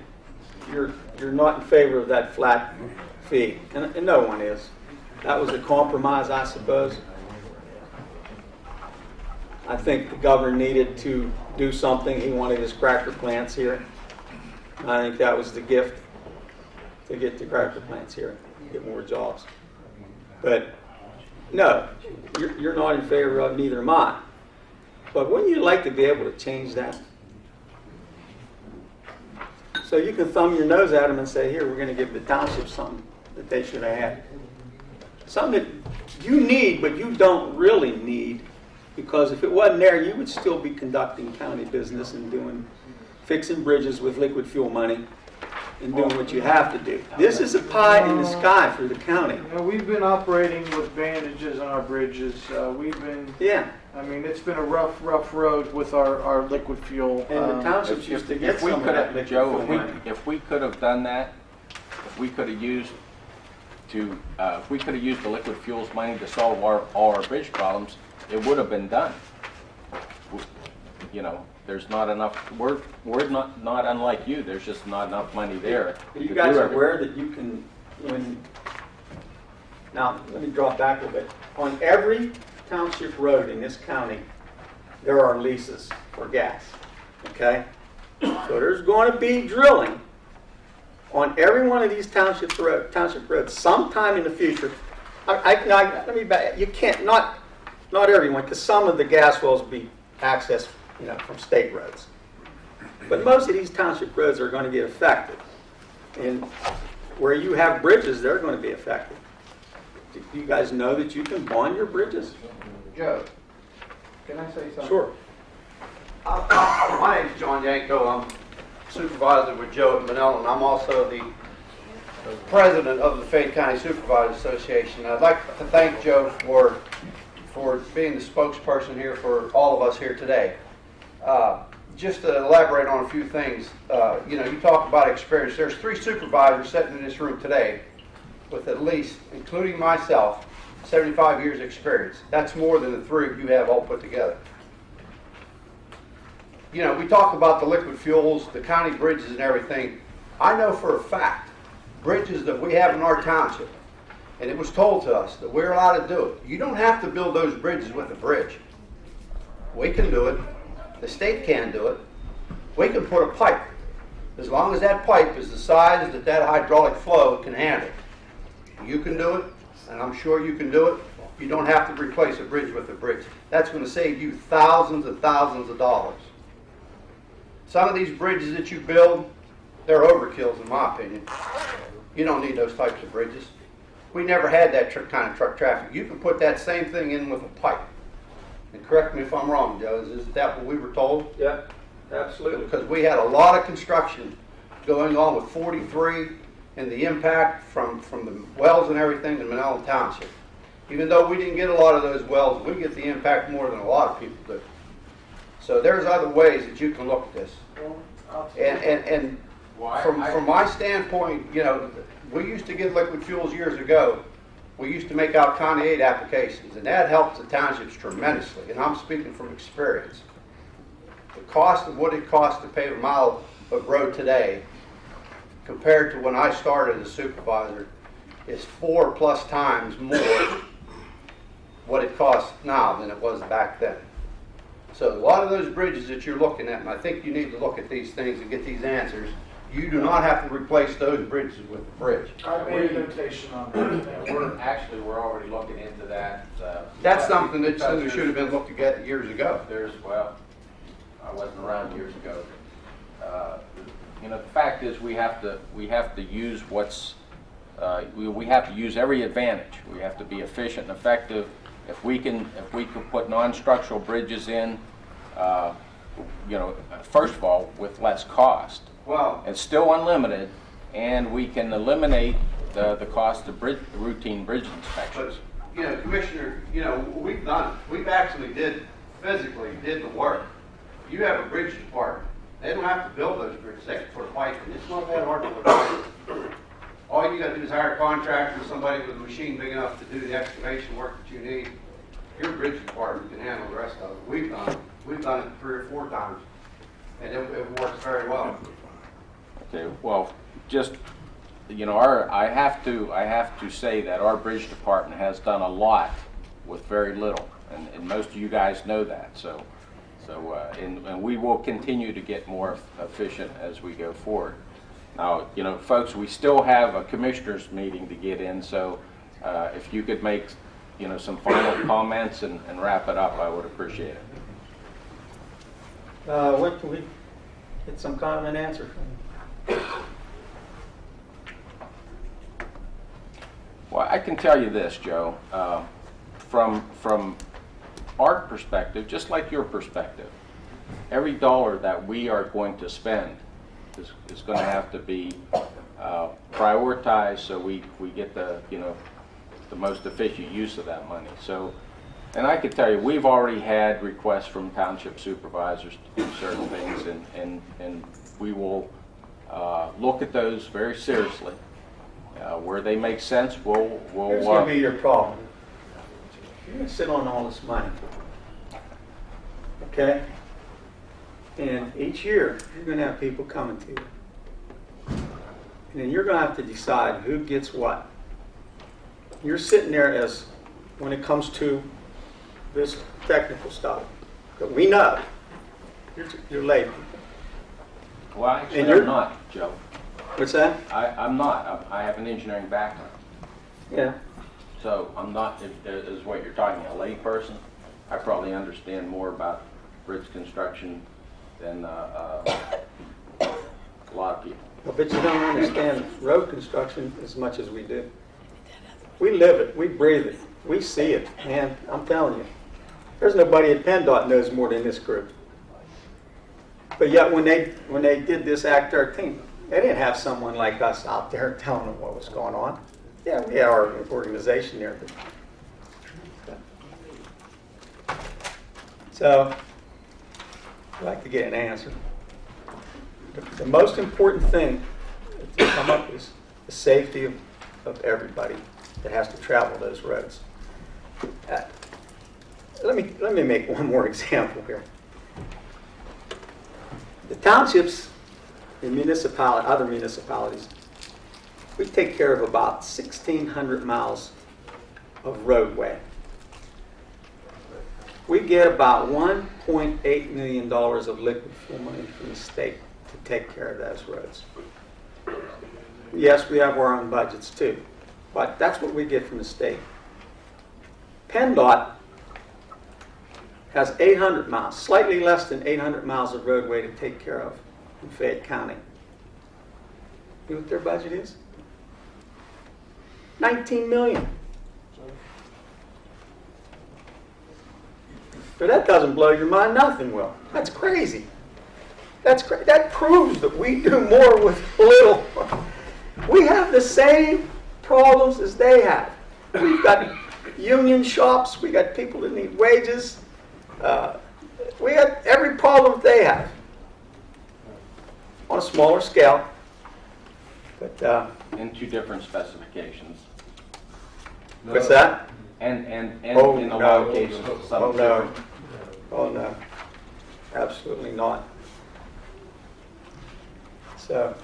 you're not in favor of that flat fee, and no one is. That was a compromise, I suppose. I think the governor needed to do something. He wanted his cracker plants here. I think that was the gift, to get the cracker plants here, get more jobs. But no, you're not in favor of, neither am I. But wouldn't you like to be able to change that? So you can thumb your nose at them and say, here, we're going to give the township something that they should have had. Something that you need, but you don't really need, because if it wasn't there, you would still be conducting county business and fixing bridges with liquid fuel money and doing what you have to do. This is a pie in the sky for the county. You know, we've been operating with bandages on our bridges. Yeah, I mean, it's been a rough road with our liquid fuel. and the townships used to get some of that liquid fuel money. If we could have done that, we could have used if we could have used the liquid fuels money to solve all our bridge problems, it would have been done. You know, there's not enough, we're not unlike you, there's just not enough money there. You to guys do are everything. aware that you can, now, let me draw back a little bit. On every township road in this county, there are leases for gas, okay? So there's going to be drilling on every one of these township roads sometime in the future. Let me back. You can't, not everyone, because some of the gas wells will be accessed, from state roads. But most of these township roads are going to get affected. And where you have bridges, they're going to be affected. Do you guys know that you can bond your bridges? Joe, can I say something? Sure. My name's John Yanko. I'm supervisor with Joe at Manila, and I'm also the president of the Fayette County Supervisors Association. I'd like to thank Joe for being the spokesperson here for all of us here today. Just to elaborate on a few things, you talk about experience. There's 3 supervisors sitting in this room today with at least, including myself, 75 years experience. That's more than the 3 of you have all put together. We talk about the liquid fuels, the county bridges and everything. I know for a fact, bridges that we have in our township, and it was told to us that we're allowed to do it. You don't have to build those bridges with a bridge. We can do it. The state can do it. We can put a pipe. As long as that pipe is the size that hydraulic flow can handle. You can do it, and I'm sure you can do it. You don't have to replace a bridge with a bridge. That's going to save you thousands and thousands of dollars. Some of these bridges that you build, they're overkills in my opinion. You don't need those types of bridges. We never had that kind of truck traffic. You can put that same thing in with a pipe. And correct me if I'm wrong, Joe, is that what we were told? Yeah, absolutely. Because we had a lot of construction going on with 43 and the impact from the wells and everything in Manila Township. Even though we didn't get a lot of those wells, we get the impact more than a lot of people do. So there's other ways that you can look at this. And from my standpoint, we used to get liquid fuels years ago. We used to make out County aid applications, and that helped the townships tremendously, and I'm speaking from experience. The cost of what it costs to pave a mile of road today compared to when I started as supervisor is 4+ times more what it costs now than it was back then. So a lot of those bridges that you're looking at, and I think you need to look at these things and get these answers, you do not have to replace those bridges with a bridge. I made a notation on that. We're already looking into that. That's something that should have been looked at years ago. I wasn't around years ago. The fact is we have to use we have to use every advantage. We have to be efficient and effective. If we can put non-structural bridges in, first of all, with less cost. Well, it's still unlimited, and we can eliminate the cost of routine bridge inspections. but Commissioner, we've done it. We've actually physically did the work. You have a bridge department. They don't have to build those bridges. They can put a pipe in. It's not that hard to put a pipe in. All you got to do is hire a contractor, somebody with a machine big enough to do the excavation work that you need. Your bridge department can handle the rest of it. We've done it. We've done it 3 or 4 times, and it works very well. Okay, well, just I have to say that our bridge department has done a lot with very little, and most of you guys know that. So and we will continue to get more efficient as we go forward. Now, folks, we still have a commissioners meeting to get in, so if you could make some final comments and wrap it up, I would appreciate it. What can we get some kind of an answer from you? Well, I can tell you this, Joe. From our perspective, just like your perspective, every dollar that we are going to spend is going to have to be prioritized so we get the most efficient use of that money. So, and I can tell you, we've already had requests from township supervisors to do certain things, and we will look at those very seriously Where they make sense, Here's going to be your problem. You're going to sit on all this money. Okay? And each year, you're going to have people coming to you. And then you're going to have to decide who gets what. You're sitting there as, when it comes to this technical stuff, that we know, you're lay people. Well, actually, And you're I'm not, Joe. What's that? I'm not. I have an engineering background. Yeah. So I'm not, is what you're talking, a lay person. I probably understand more about bridge construction than a lot of people. Well, but you don't understand road construction as much as we do. We live it. We breathe it. We see it. Man, I'm telling you. There's nobody at PennDOT knows more than this group. But yet when they did this Act 13, they didn't have someone like us out there telling them what was going on. Yeah, we had our organization there. So, I'd like to get an answer. The most important thing to come up is the safety of everybody that has to travel those roads. Let me make one more example here. The townships and other municipalities, we take care of about 1,600 miles of roadway. We get about $1.8 million of liquid fuel money from the state to take care of those roads. Yes, we have our own budgets too, but that's what we get from the state. PennDOT has 800 miles, slightly less than 800 miles of roadway to take care of in Fayette County. You know what their budget is? $19 million. If that doesn't blow your mind, nothing will. That's crazy. That proves that we do more with little. We have the same problems as they have. We've got union shops. We got people that need wages. We got every problem they have on a smaller scale. But In two different specifications. what's that? And in a lot of cases, some Oh no. different. Oh no. Absolutely not. So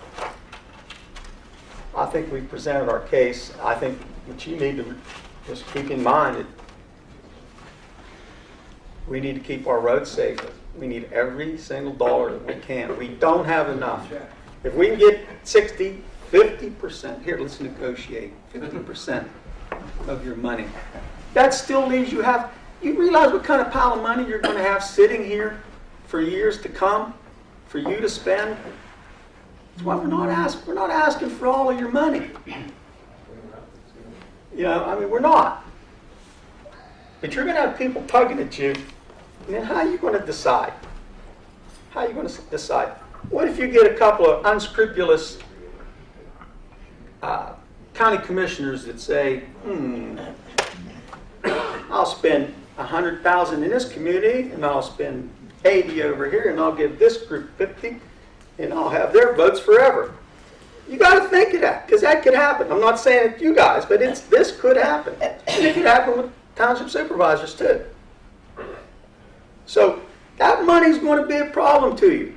I think we presented our case. I think what you need to just keep in mind that we need to keep our roads safe. We need every single dollar that we can. We don't have enough. If we can get 60, 50%, here, let's negotiate 50% of your money. That still leaves you realize what kind of pile of money you're going to have sitting here for years to come for you to spend? That's why we're not asking for all of your money. We're not. But you're going to have people tugging at you. And then how are you going to decide? How are you going to decide? What if you get a couple of unscrupulous county commissioners that say, I'll spend $100,000 in this community, and I'll spend 80 over here, and I'll give this group 50, and I'll have their votes forever. You got to think of that, because that could happen. I'm not saying it's you guys, but this could happen. And it could happen with township supervisors too. So that money's going to be a problem to you.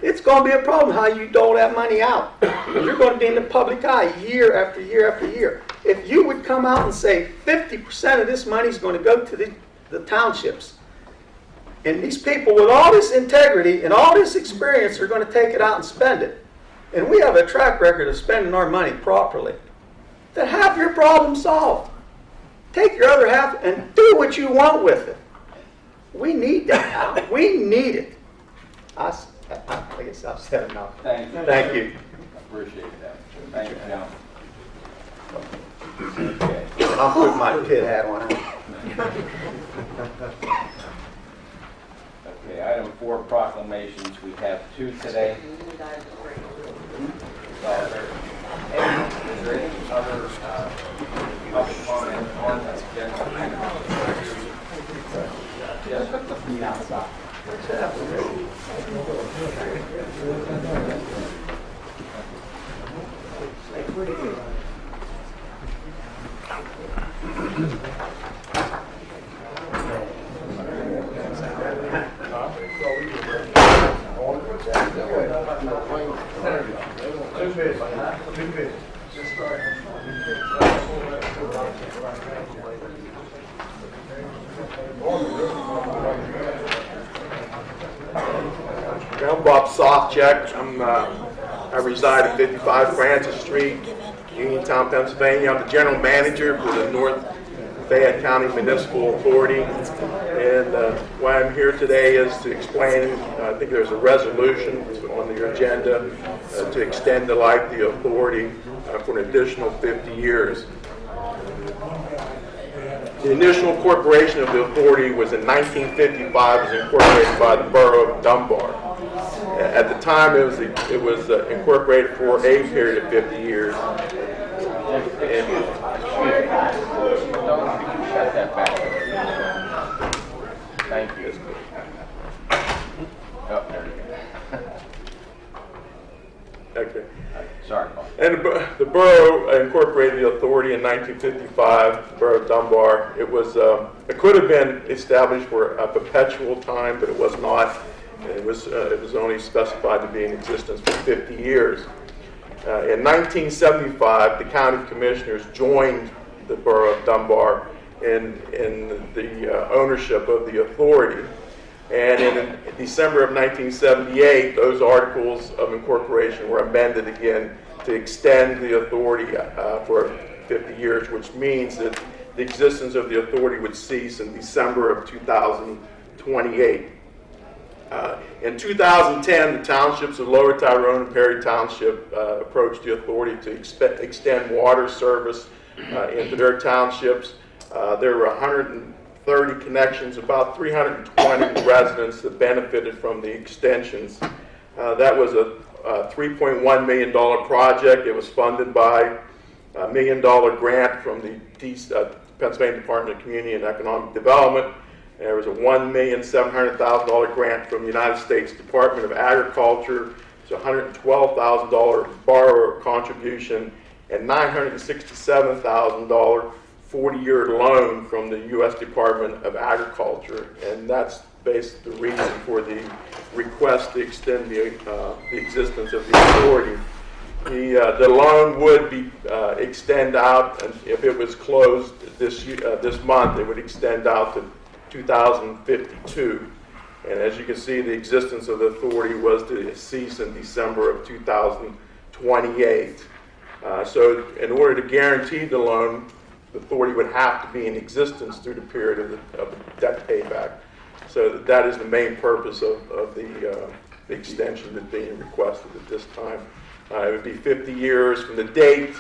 It's going to be a problem how you dole that money out. You're going to be in the public eye year after year after year. If you would come out and say 50% of this money is going to go to the townships, and these people with all this integrity and all this experience are going to take it out and spend it, and we have a track record of spending our money properly, then have your problem solved. Take your other half and do what you want with it. We need that now. We need it. I guess I've said enough. Thank you. Thank you. Appreciate that. Thank you, John. Okay. I'll put my pit hat on. Okay, item 4, proclamations. We have 2 today. Is there any other public comment on this agenda? Yes. I'm Bob Softcheck. I reside at 55 Francis Street, Uniontown, Pennsylvania. I'm the general manager for the North Fayette County Municipal Authority. And why I'm here today is to explain, I think there's a resolution on the agenda to extend the life of the authority for an additional 50 years. The initial incorporation of the authority was in 1955. It was incorporated by the Borough of Dunbar. At the time, it was incorporated for a period of 50 years. And Shut that back. Thank you. Oh, there you go. okay. Sorry, Paul. And the borough incorporated the authority in 1955, the Borough of Dunbar. It could have been established for a perpetual time, but it was not. It was only specified to be in existence for 50 years. In 1975, the County Commissioners joined the Borough of Dunbar in the ownership of the authority. And in December of 1978, those articles of incorporation were amended again to extend the authority for 50 years, which means that the existence of the authority would cease in December of 2028. In 2010, the townships of Lower Tyrone and Perry Township approached the authority to extend water service into their townships. There were 130 connections, about 320 residents that benefited from the extensions. That was a $3.1 million project. It was funded by a $1 million grant from the Pennsylvania Department of Community and Economic Development. And there was a $1,700,000 grant from the United States Department of Agriculture. It's a $112,000 borrower contribution and $967,000 40-year loan from the U.S. Department of Agriculture, and that's basically the reason for the request to extend the existence of the authority. The loan would be extend out, and if it was closed this month, it would extend out to 2052. And as you can see, the existence of the authority was to cease in December of 2028. So in order to guarantee the loan, the authority would have to be in existence through the period of the debt payback. So that is the main purpose of the extension that's being requested at this time. It would be 50 years from the date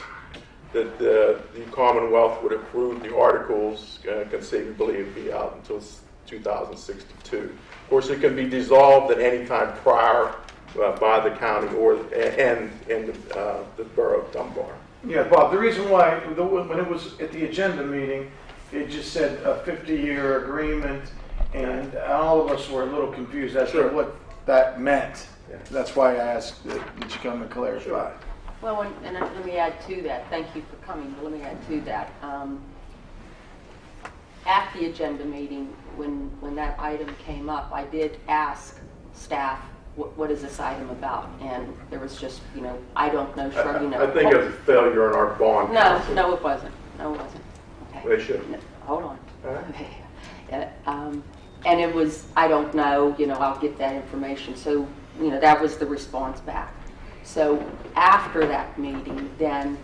that the Commonwealth would approve the articles. Conceivably, it would be out until 2062. Of course, it can be dissolved at any time prior by the county and the Borough of Dunbar. Yeah, Bob, the reason why, when it was at the agenda meeting, it just said a 50-year agreement, and all of us were a little confused as to what that meant. Yeah. That's why I asked that you come and clarify. Well, and let me add to that. Thank you for coming. But let me add to that. At the agenda meeting, when that item came up, I did ask staff, what is this item about? And there was just, I don't know, shrugging. I think it was a failure in our bond. No, it wasn't. No, it wasn't. Okay. They should. No, hold on. All right. Okay. And it was, I don't know, I'll get that information. So, that was the response back. So after that meeting, then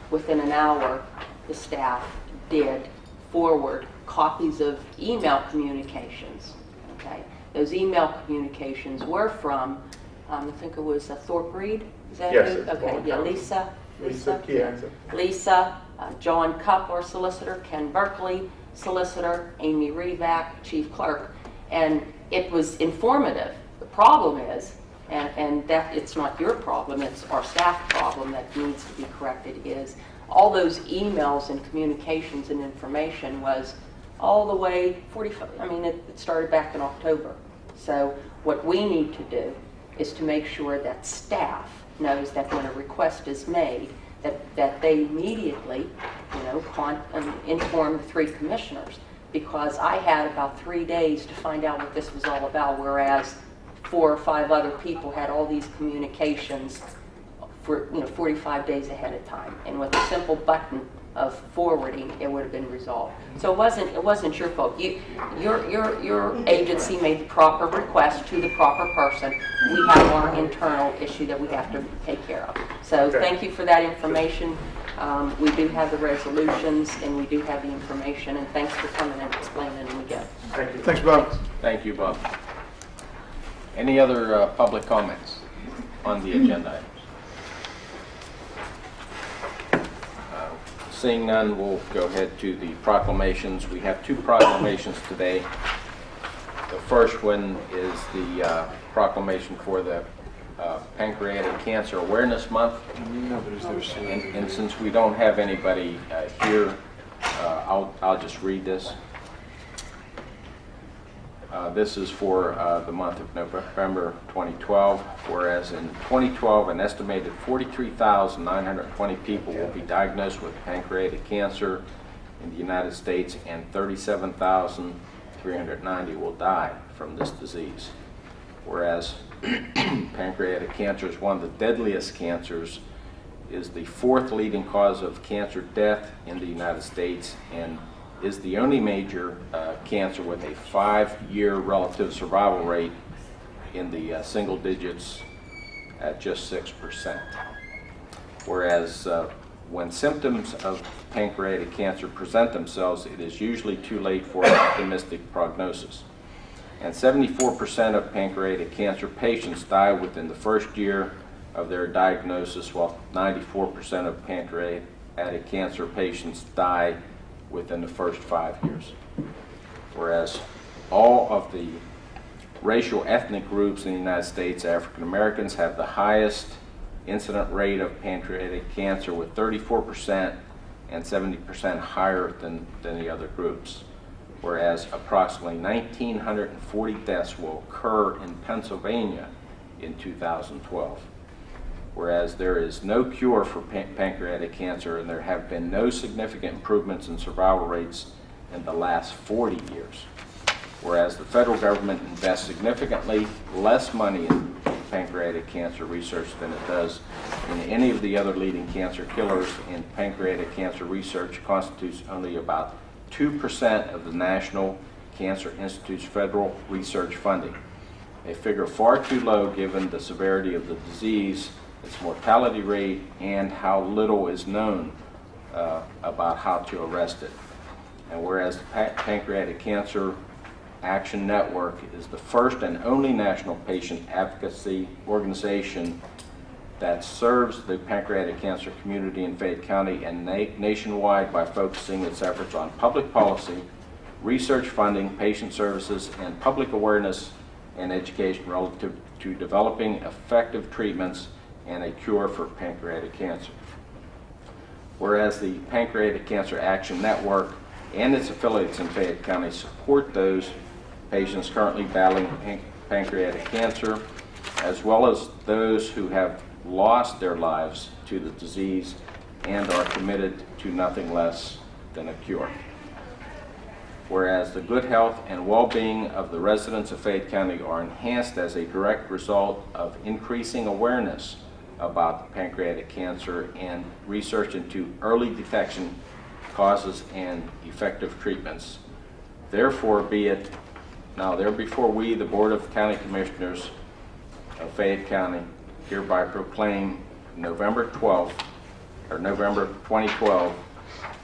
within an hour, the staff did forward copies of email communications. Okay, those email communications were from, I think it was Thorpe Reed. Is that Yes, who? it's Okay, yeah, Lisa, Chianza. John Cupp, our solicitor, Ken Berkeley, solicitor, Amy Revac, chief clerk, and it was informative. The problem is, and that it's not your problem, it's our staff problem that needs to be corrected, is all those emails and communications and information was all the way 45, it started back in October. So what we need to do is to make sure that staff knows that when a request is made, that they immediately, inform the 3 commissioners, because I had about 3 days to find out what this was all about, whereas 4 or 5 other people had all these communications for 45 days ahead of time, and with a simple button of forwarding, it would have been resolved. So it wasn't your fault. Your agency made the proper request to the proper person. We have our internal issue that we have to take care of. So thank you for that information. We do have the resolutions and we do have the information, and thanks for coming and explaining them again. Thank you. Thanks, Bob. Thank you, Bob. Any other public comments on the agenda items? Seeing none, we'll go ahead to the proclamations. We have 2 proclamations today. The first one is the proclamation for the Pancreatic Cancer Awareness Month. And since we don't have anybody here, I'll just read this. This is for the month of November 2012, whereas in 2012 an estimated 43,920 people will be diagnosed with pancreatic cancer in the United States, and 37,390 will die from this disease. Whereas pancreatic cancer is one of the deadliest cancers, is the 4th leading cause of cancer death in the United States, and is the only major cancer with a 5-year relative survival rate in the single digits at just 6%. Whereas when symptoms of pancreatic cancer present themselves, it is usually too late for an optimistic prognosis. And 74% of pancreatic cancer patients die within the first year of their diagnosis, while 94% of pancreatic cancer patients die within the first 5 years. Whereas all of the racial ethnic groups in the United States, African Americans have the highest incident rate of pancreatic cancer, with 34% and 70% higher than the other groups. Whereas approximately 1,940 deaths will occur in Pennsylvania in 2012. Whereas there is no cure for pancreatic cancer, and there have been no significant improvements in survival rates in the last 40 years. Whereas the federal government invests significantly less money in pancreatic cancer research than it does in any of the other leading cancer killers, and pancreatic cancer research constitutes only about 2% of the National Cancer Institute's federal research funding, a figure far too low given the severity of the disease, its mortality rate, and how little is known about how to arrest it. And whereas the Pancreatic Cancer Action Network is the first and only national patient advocacy organization that serves the pancreatic cancer community in Fayette County and nationwide by focusing its efforts on public policy, research funding, patient services, and public awareness and education relative to developing effective treatments and a cure for pancreatic cancer. Whereas the Pancreatic Cancer Action Network and its affiliates in Fayette County support those patients currently battling pancreatic cancer, as well as those who have lost their lives to the disease and are committed to nothing less than a cure. Whereas the good health and well-being of the residents of Fayette County are enhanced as a direct result of increasing awareness about pancreatic cancer and research into early detection, causes, and effective treatments. Therefore, be it now therefore we, the Board of County Commissioners of Fayette County, hereby proclaim November 2012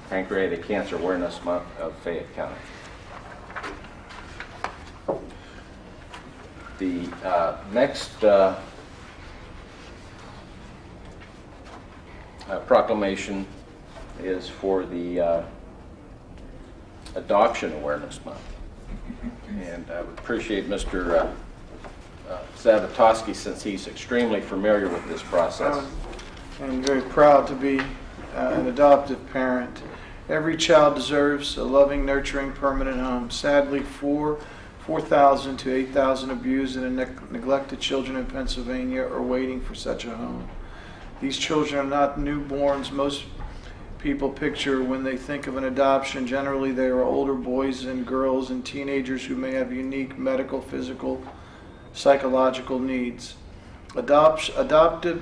Pancreatic Cancer Awareness Month of Fayette County. The next proclamation is for the Adoption Awareness Month. And I would appreciate Mr. Zavatowski, since he's extremely familiar with this process. I'm very proud to be an adoptive parent. Every child deserves a loving, nurturing, permanent home. Sadly, 4,000 to 8,000 abused and neglected children in Pennsylvania are waiting for such a home. These children are not newborns. Most people picture when they think of an adoption, generally they are older boys and girls and teenagers who may have unique medical, physical, psychological needs. Adoption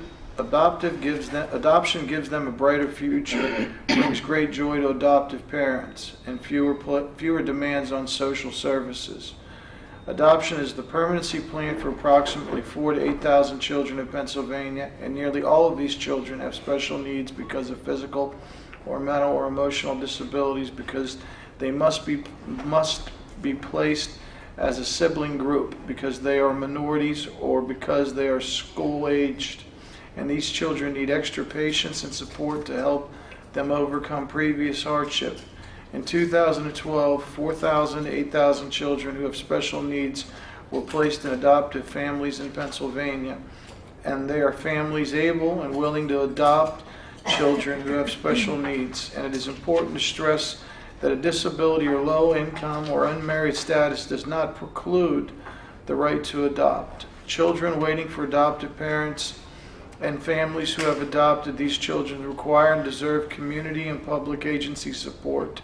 gives them a brighter future, brings great joy to adoptive parents, and fewer demands on social services. Adoption is the permanency plan for approximately 4,000 to 8,000 children in Pennsylvania, and nearly all of these children have special needs because of physical or mental or emotional disabilities, because they must be placed as a sibling group because they are minorities or because they are school-aged. And these children need extra patience and support to help them overcome previous hardship. In 2012, 4,000 to 8,000 children who have special needs were placed in adoptive families in Pennsylvania. And they are families able and willing to adopt children who have special needs. And it is important to stress that a disability or low income or unmarried status does not preclude the right to adopt. Children waiting for adoptive parents and families who have adopted these children require and deserve community and public agency support.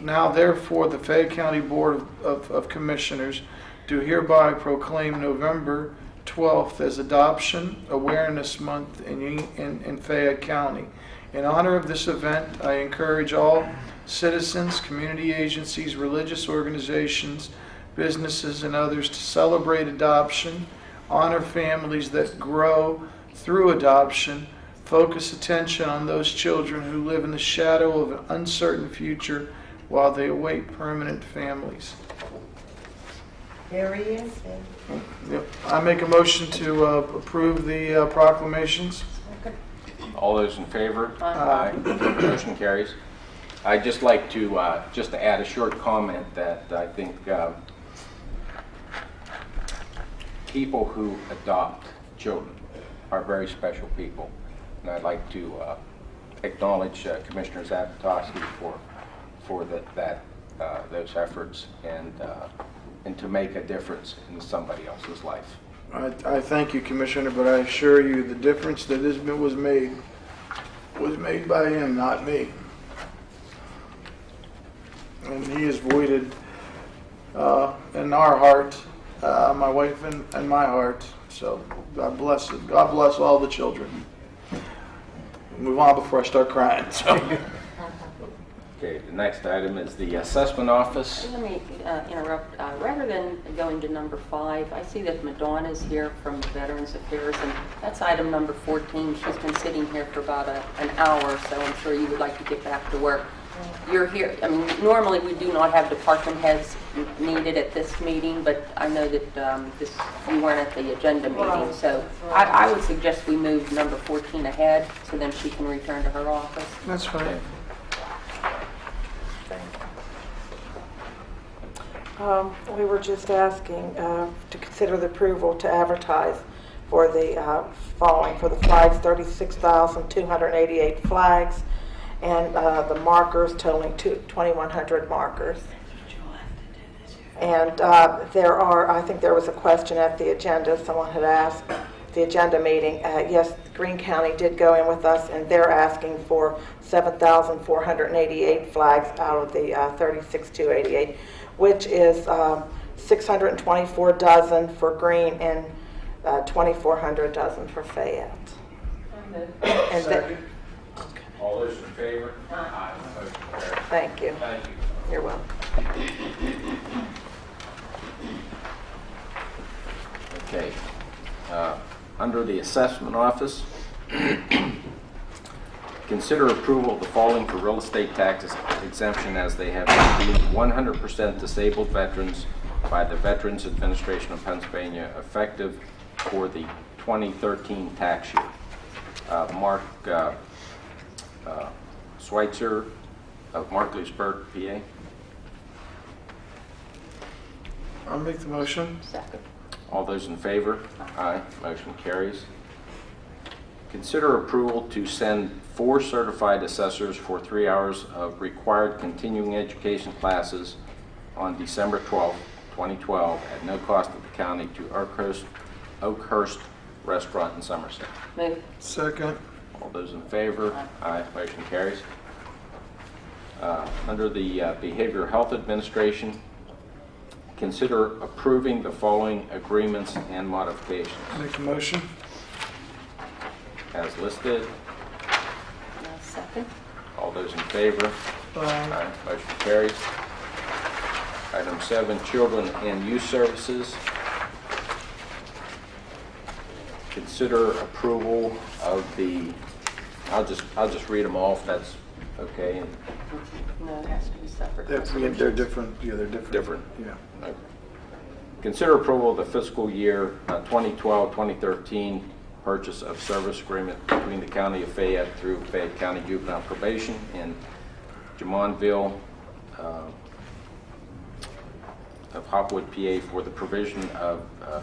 Now, therefore, the Fayette County Board of Commissioners do hereby proclaim November 12th as Adoption Awareness Month in Fayette County. In honor of this event, I encourage all citizens, community agencies, religious organizations, businesses, and others to celebrate adoption, honor families that grow through adoption, focus attention on those children who live in the shadow of an uncertain future while they await permanent families. There he is. Yep. I make a motion to approve the proclamations. All those in favor? Aye. Motion carries. I'd just like to add a short comment that I think people who adopt children are very special people. And I'd like to acknowledge Commissioner Zapatowski for those efforts and to make a difference in somebody else's life. I thank you, Commissioner, but I assure you the difference that was made by him, not me. And he is voided in our heart, my wife and my heart. So God bless it. God bless all the children. Move on before I start crying. So. Okay, the next item is the assessment office. Let me interrupt. Rather than going to number 5, I see that Madonna's here from Veterans Affairs, and that's item number 14. She's been sitting here for about an hour, so I'm sure you would like to get back to work. You're here. I mean, normally we do not have department heads needed at this meeting, but I know that you weren't at the agenda meeting, so I would suggest we move number 14 ahead, so then she can return to her office. That's fine. We were just asking to consider the approval to advertise for the following, for the flags, 36,288 flags, and the markers totaling 2,100 markers. And I think there was a question at the agenda, someone had asked, the agenda meeting. Yes, Greene County did go in with us, and they're asking for 7,488 flags out of the 36,288, which is 624 dozen for Greene and 2,400 dozen for Fayette. And Second. All those in favor? Aye. Motion carries. thank you. Thank you. You're welcome. Okay. Under the assessment office, consider approval of the following for real estate tax exemption as they have received 100% disabled veterans by the Veterans Administration of Pennsylvania effective for the 2013 tax year. Mark Schweitzer of Markleysburg, PA. I'll make the motion. Second. All those in favor? Aye. Motion carries. Consider approval to send 4 certified assessors for 3 hours of required continuing education classes on December 12, 2012, at no cost to the county to Oakhurst, Restaurant in Somerset. Move. Second. All those in favor? Aye. Motion carries. Under the Behavioral Health Administration, consider approving the following agreements and modifications Make a motion. as listed. Second. All those in favor? Aye. Motion carries. Item 7, Children and Youth Services. Consider approval of the, I'll just read them off, that's okay. No, it has to be separate. They're different. Yeah, they're different. Different. Yeah. Consider approval of the fiscal year 2012-2013 purchase of service agreement between the County of Fayette through Fayette County Juvenile Probation and Jamonville of Hopwood, PA for the provision of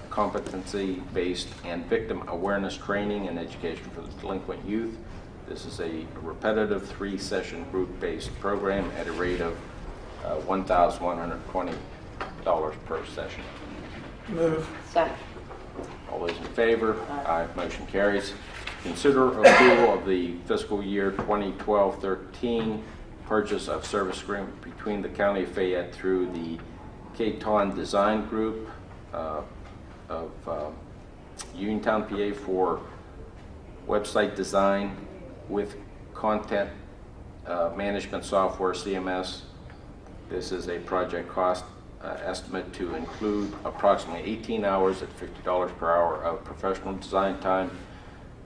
competency-based and victim awareness training and education for the delinquent youth. This is a repetitive 3-session group-based program at a rate of $1,120 per session. Move. Second. All those in favor? Aye. Motion carries. Consider approval of the fiscal year 2012-13 purchase of service agreement between the County of Fayette through the K-Ton Design Group of Uniontown, PA for website design with content management software, CMS. This is a project cost estimate to include approximately 18 hours at $50 per hour of professional design time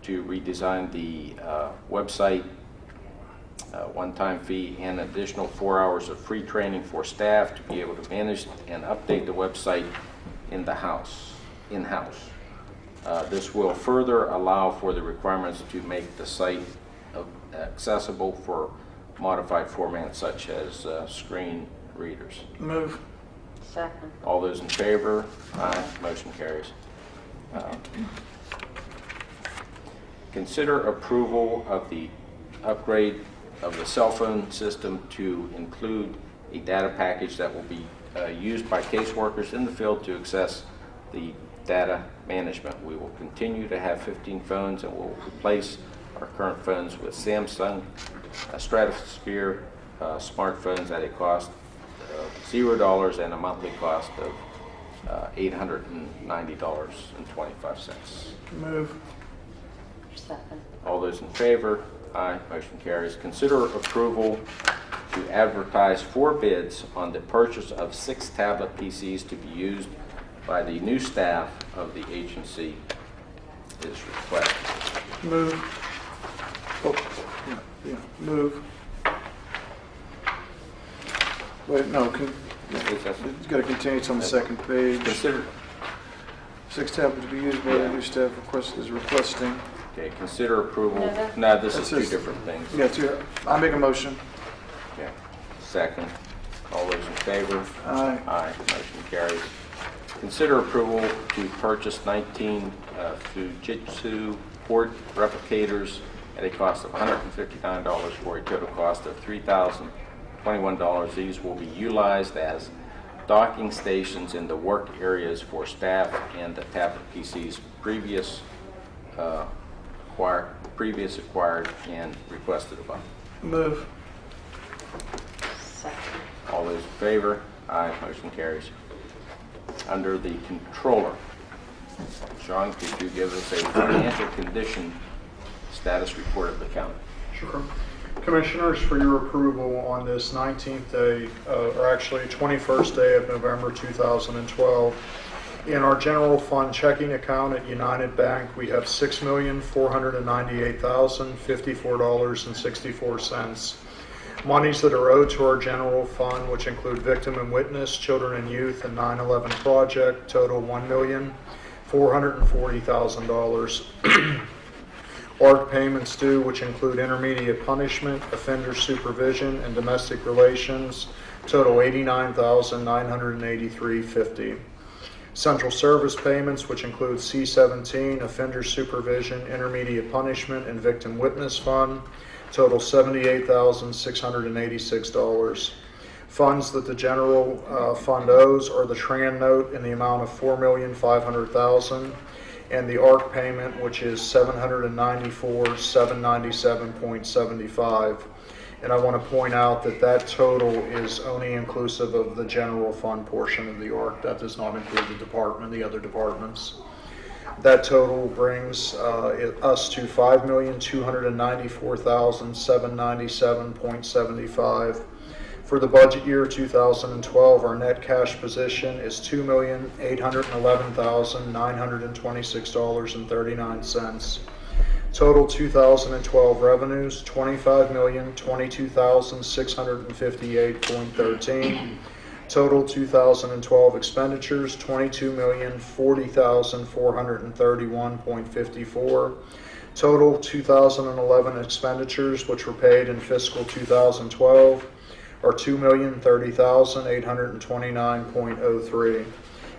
to redesign the website, one-time fee, and additional 4 hours of free training for staff to be able to manage and update the website in-house. This will further allow for the requirements to make the site accessible for modified formats such as screen readers. Move. Second. All those in favor? Aye. Motion carries. Consider approval of the upgrade of the cell phone system to include a data package that will be used by caseworkers in the field to access the data management. We will continue to have 15 phones and we'll replace our current phones with Samsung Stratosphere smartphones at a cost of $0 and a monthly cost of $890.25. Move. Second. All those in favor? Aye. Motion carries. Consider approval to advertise for bids on the purchase of 6 tablet PCs to be used by the new staff of the agency is requested. Move. Oh, yeah. Move. Wait, no. It's got to continue. It's on the second page. Consider 6 tablets to be used by the new staff is requesting. Okay, consider approval. No, This is That's 2 different things. Yeah, I make a motion. Okay. Second. All those in favor? Aye. Aye. Motion carries. Consider approval to purchase 19 Fujitsu port replicators at a cost of $159 for a total cost of $3,021. These will be utilized as docking stations in the work areas for staff and the tablet PCs previous acquired and requested above. Move. Second. All those in favor? Aye. Motion carries. Under the controller, Sean, could you give us a financial condition status report of the county? Sure. Commissioners, for your approval on this 19th day, or actually 21st day of November 2012, in our general fund checking account at United Bank, we have $6,498,054.64. Monies that are owed to our general fund, which include victim and witness, children and youth, and 9/11 project, total $1,440,000. ARC payments due, which include intermediate punishment, offender supervision, and domestic relations, total $89,983.50. Central service payments, which include C-17, offender supervision, intermediate punishment, and victim witness fund, total $78,686. Funds that the general fund owes are the Tran note in the amount of $4,500,000 and the ARC payment, which is $794,797.75. And I want to point out that that total is only inclusive of the general fund portion of the ARC. That does not include the other departments. That total brings us to $5,294,797.75. For the budget year 2012, our net cash position is $2,811,926.39. Total 2012 revenues, $25,022,658.13. Total 2012 expenditures, $22,040,431.54. Total 2011 expenditures, which were paid in fiscal 2012, are $2,030,829.03.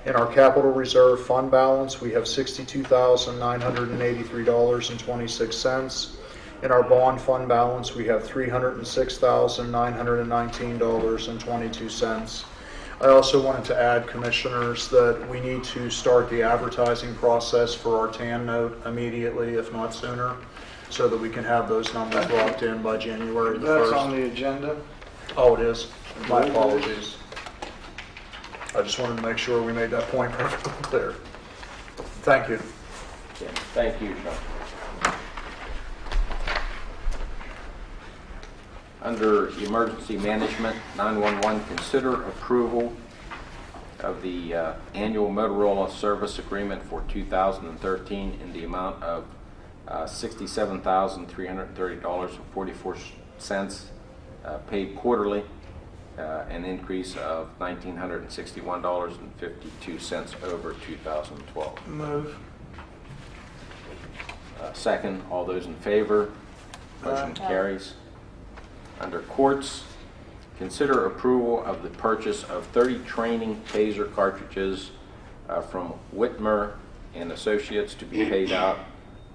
In our capital reserve fund balance, we have $62,983.26. In our bond fund balance, we have $306,919.22. I also wanted to add, Commissioners, that we need to start the advertising process for our TAN note immediately, if not sooner, so that we can have those numbers locked in by January the 1st. That's on the agenda. Oh, it is? My apologies. I just wanted to make sure we made that point perfectly clear. Thank you. Okay, thank you, Sean. Under Emergency Management, 911, consider approval of the annual Motorola service agreement for 2013 in the amount of $67,330.44 paid quarterly, an increase of $1,961.52 over 2012. Move. Second, all those in favor? Motion carries. Under Courts, consider approval of the purchase of 30 training taser cartridges from Whitmer and Associates to be paid out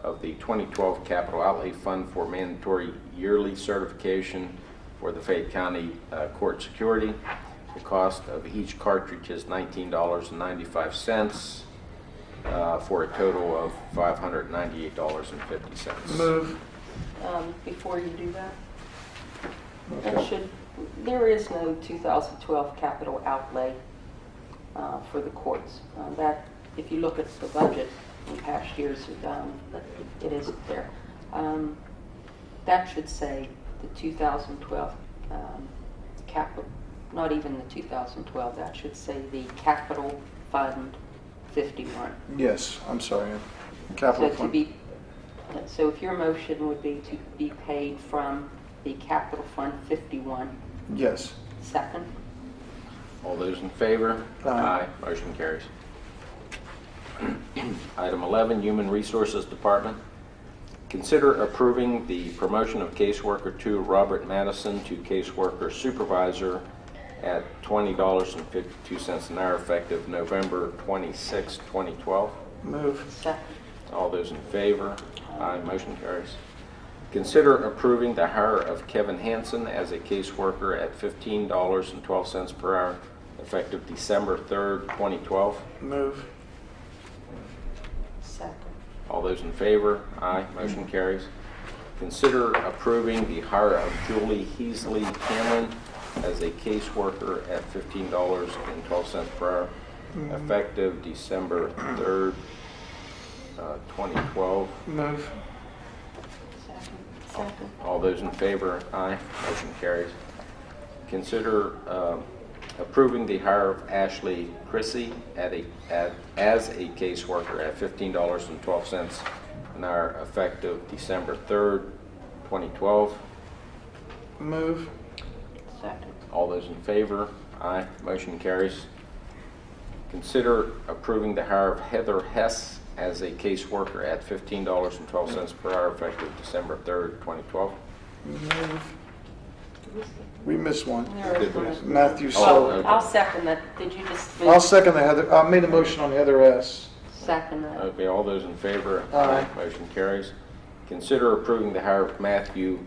of the 2012 Capital Outlay Fund for mandatory yearly certification for the Fayette County Court Security. The cost of each cartridge is $19.95 for a total of $598.50. Move. Before you do that, there is no 2012 capital outlay for the courts. That, if you look at the budget in past years, it isn't there. That should say the 2012 capital, not even the 2012, that should say the Capital Fund 51. Yes, I'm sorry. Capital Fund. So if your motion would be to be paid from the Capital Fund 51. Yes. Second. All those in favor? Aye. Motion carries. Item 11, Human Resources Department. Consider approving the promotion of caseworker 2 Robert Madison to caseworker supervisor at $20.52 an hour effective November 26, 2012. Move. Second. All those in favor? Aye. Motion carries. Consider approving the hire of Kevin Hansen as a caseworker at $15.12 per hour effective December 3rd, 2012. Move. Second. All those in favor? Aye. Motion carries. Consider approving the hire of Julie Heasley Cameron as a caseworker at $15.12 per hour effective December 3rd, 2012. Move. Second. All those in favor? Aye. Motion carries. Consider approving the hire of Ashley Chrissy as a caseworker at $15.12 an hour effective December 3rd, 2012. Move. Second. All those in favor? Aye. Motion carries. Consider approving the hire of Heather Hess as a caseworker at $15.12 per hour effective December 3rd, 2012. Move. We missed one. There is one. Matthew Oh, Sullivan. okay. I'll second that. Did you just? I'll second the Heather. I made a motion on the Heather S. Second that. Okay, all those in favor? Aye. Motion carries. Consider approving the hire of Matthew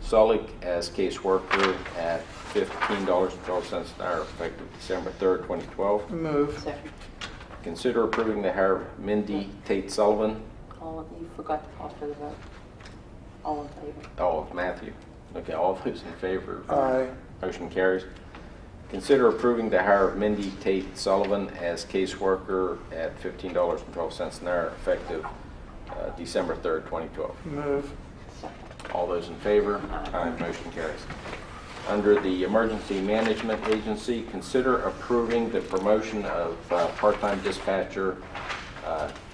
Sulick as caseworker at $15.12 an hour effective December 3rd, 2012. Move. Second. Consider approving the hire of Mindy Tate Sullivan. All of you forgot to call for the vote. All in favor? Oh, Matthew. Okay, all those in favor? Aye. Motion carries. Consider approving the hire of Mindy Tate Sullivan as caseworker at $15.12 an hour, effective December 3rd, 2012. Move. All those in favor? Aye. Motion carries. Under the Emergency Management Agency, consider approving the promotion of part-time dispatcher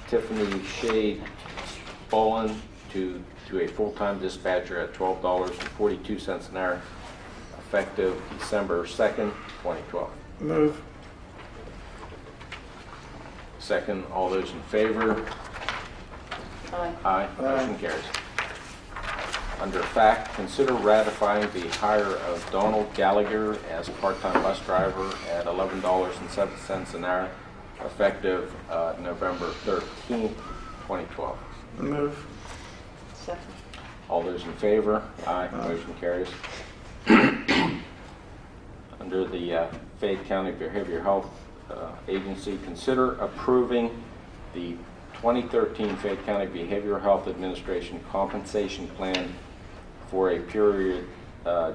Tiffany Shea Bolin to a full-time dispatcher at $12.42 an hour, effective December 2nd, 2012. Move. Second, all those in favor? Aye. Aye. Motion carries. Under fact, consider ratifying the hire of Donald Gallagher as part-time bus driver at $11.07 an hour, effective November 13th, 2012. Move. Second. All those in favor? Aye. Motion carries. Under the Fayette County Behavioral Health Agency, consider approving the 2013 Fayette County Behavioral Health Administration compensation plan for a period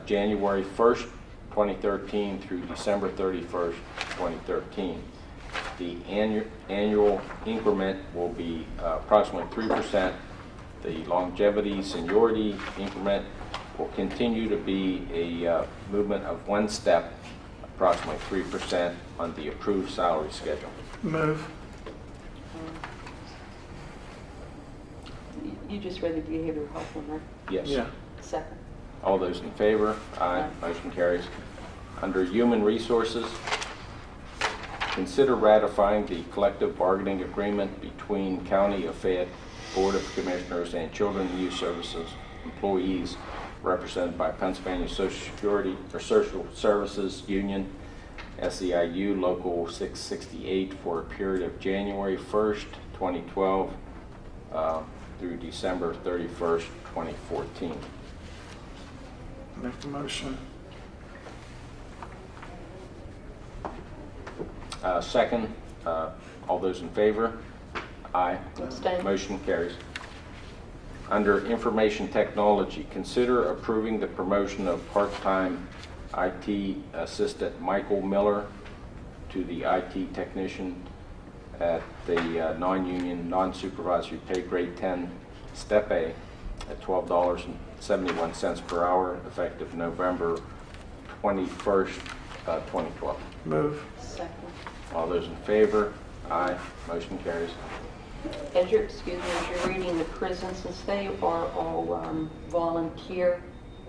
January 1st, 2013 through December 31st, 2013. The annual increment will be approximately 3%. The longevity seniority increment will continue to be a movement of one step, approximately 3% on the approved salary schedule. Move. You just read the behavioral health one, right? Yes. Yeah. Second. All those in favor? Aye. Motion carries. Under Human Resources, consider ratifying the collective bargaining agreement between County of Fayette Board of Commissioners and Children and Youth Services employees represented by Pennsylvania Social Security or Social Services Union, SEIU Local 668, for a period of January 1st, 2012 through December 31st, 2014. Make the motion. Second, all those in favor? Aye. Abstain. Motion carries. Under Information Technology, consider approving the promotion of part-time IT assistant Michael Miller to the IT technician at the non-union, non-supervisory pay grade 10, step A, at $12.71 per hour, effective November 21st, 2012. Move. Second. All those in favor? Aye. Motion carries. As you're reading the prisons, since they are all volunteer,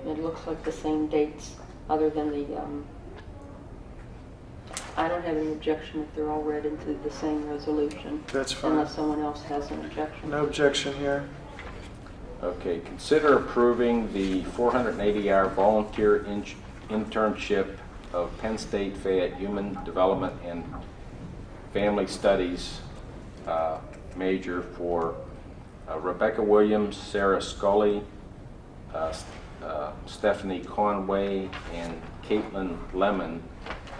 it looks like the same dates, other than the, I don't have any objection if they're all read into the same resolution. That's fine. Unless someone else has an objection. No objection here. Okay, consider approving the 480-hour volunteer internship of Penn State Fayette Human Development and Family Studies major for Rebecca Williams, Sarah Scully, Stephanie Conway, and Caitlin Lemon,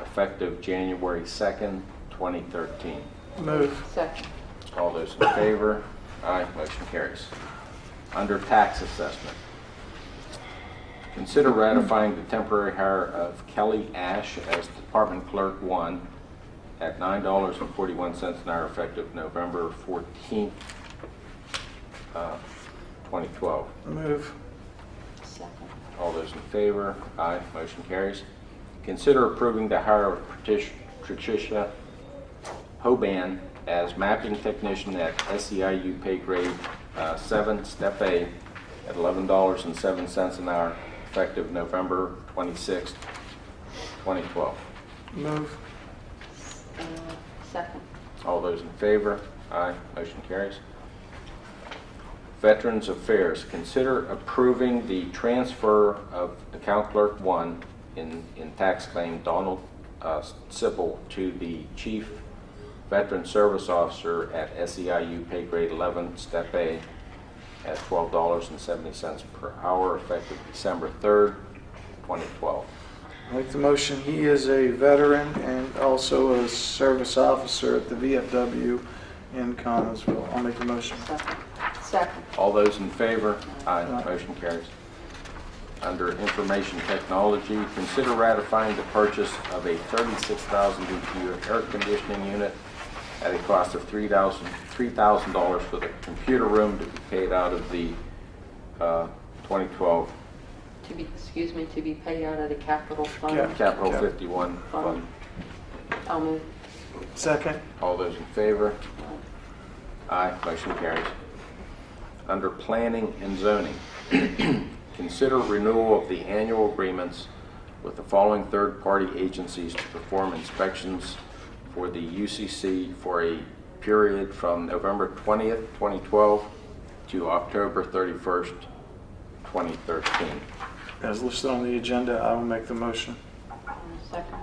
effective January 2nd, 2013. Move. Second. All those in favor? Aye. Motion carries. Under Tax Assessment, consider ratifying the temporary hire of Kelly Ash as Department Clerk 1 at $9.41 an hour, effective November 14th, 2012. Move. Second. All those in favor? Aye. Motion carries. Consider approving the hire of Patricia Hoban as mapping technician at SEIU pay grade 7, step A, at $11.07 an hour, effective November 26th, 2012. Move. Second. All those in favor? Aye. Motion carries. Veterans Affairs, consider approving the transfer of Account Clerk 1 in tax claim Donald Sippel to the Chief Veteran Service Officer at SEIU pay grade 11, step A, at $12.70 per hour, effective December 3rd, 2012. Make the motion. He is a veteran and also a service officer at the VFW in Connellsville. I'll make the motion. Second. All those in favor? Aye. Motion carries. Under Information Technology, consider ratifying the purchase of a 36,000 BTU air conditioning unit at a cost of $3,000 for the computer room to be paid out of the 2012 To be paid out of the capital fund. Capital 51 fund. I'll move. Second. All those in favor? Aye. Motion carries. Under Planning and Zoning, consider renewal of the annual agreements with the following third-party agencies to perform inspections for the UCC for a period from November 20th, 2012 to October 31st, 2013. As listed on the agenda, I will make the motion. Second.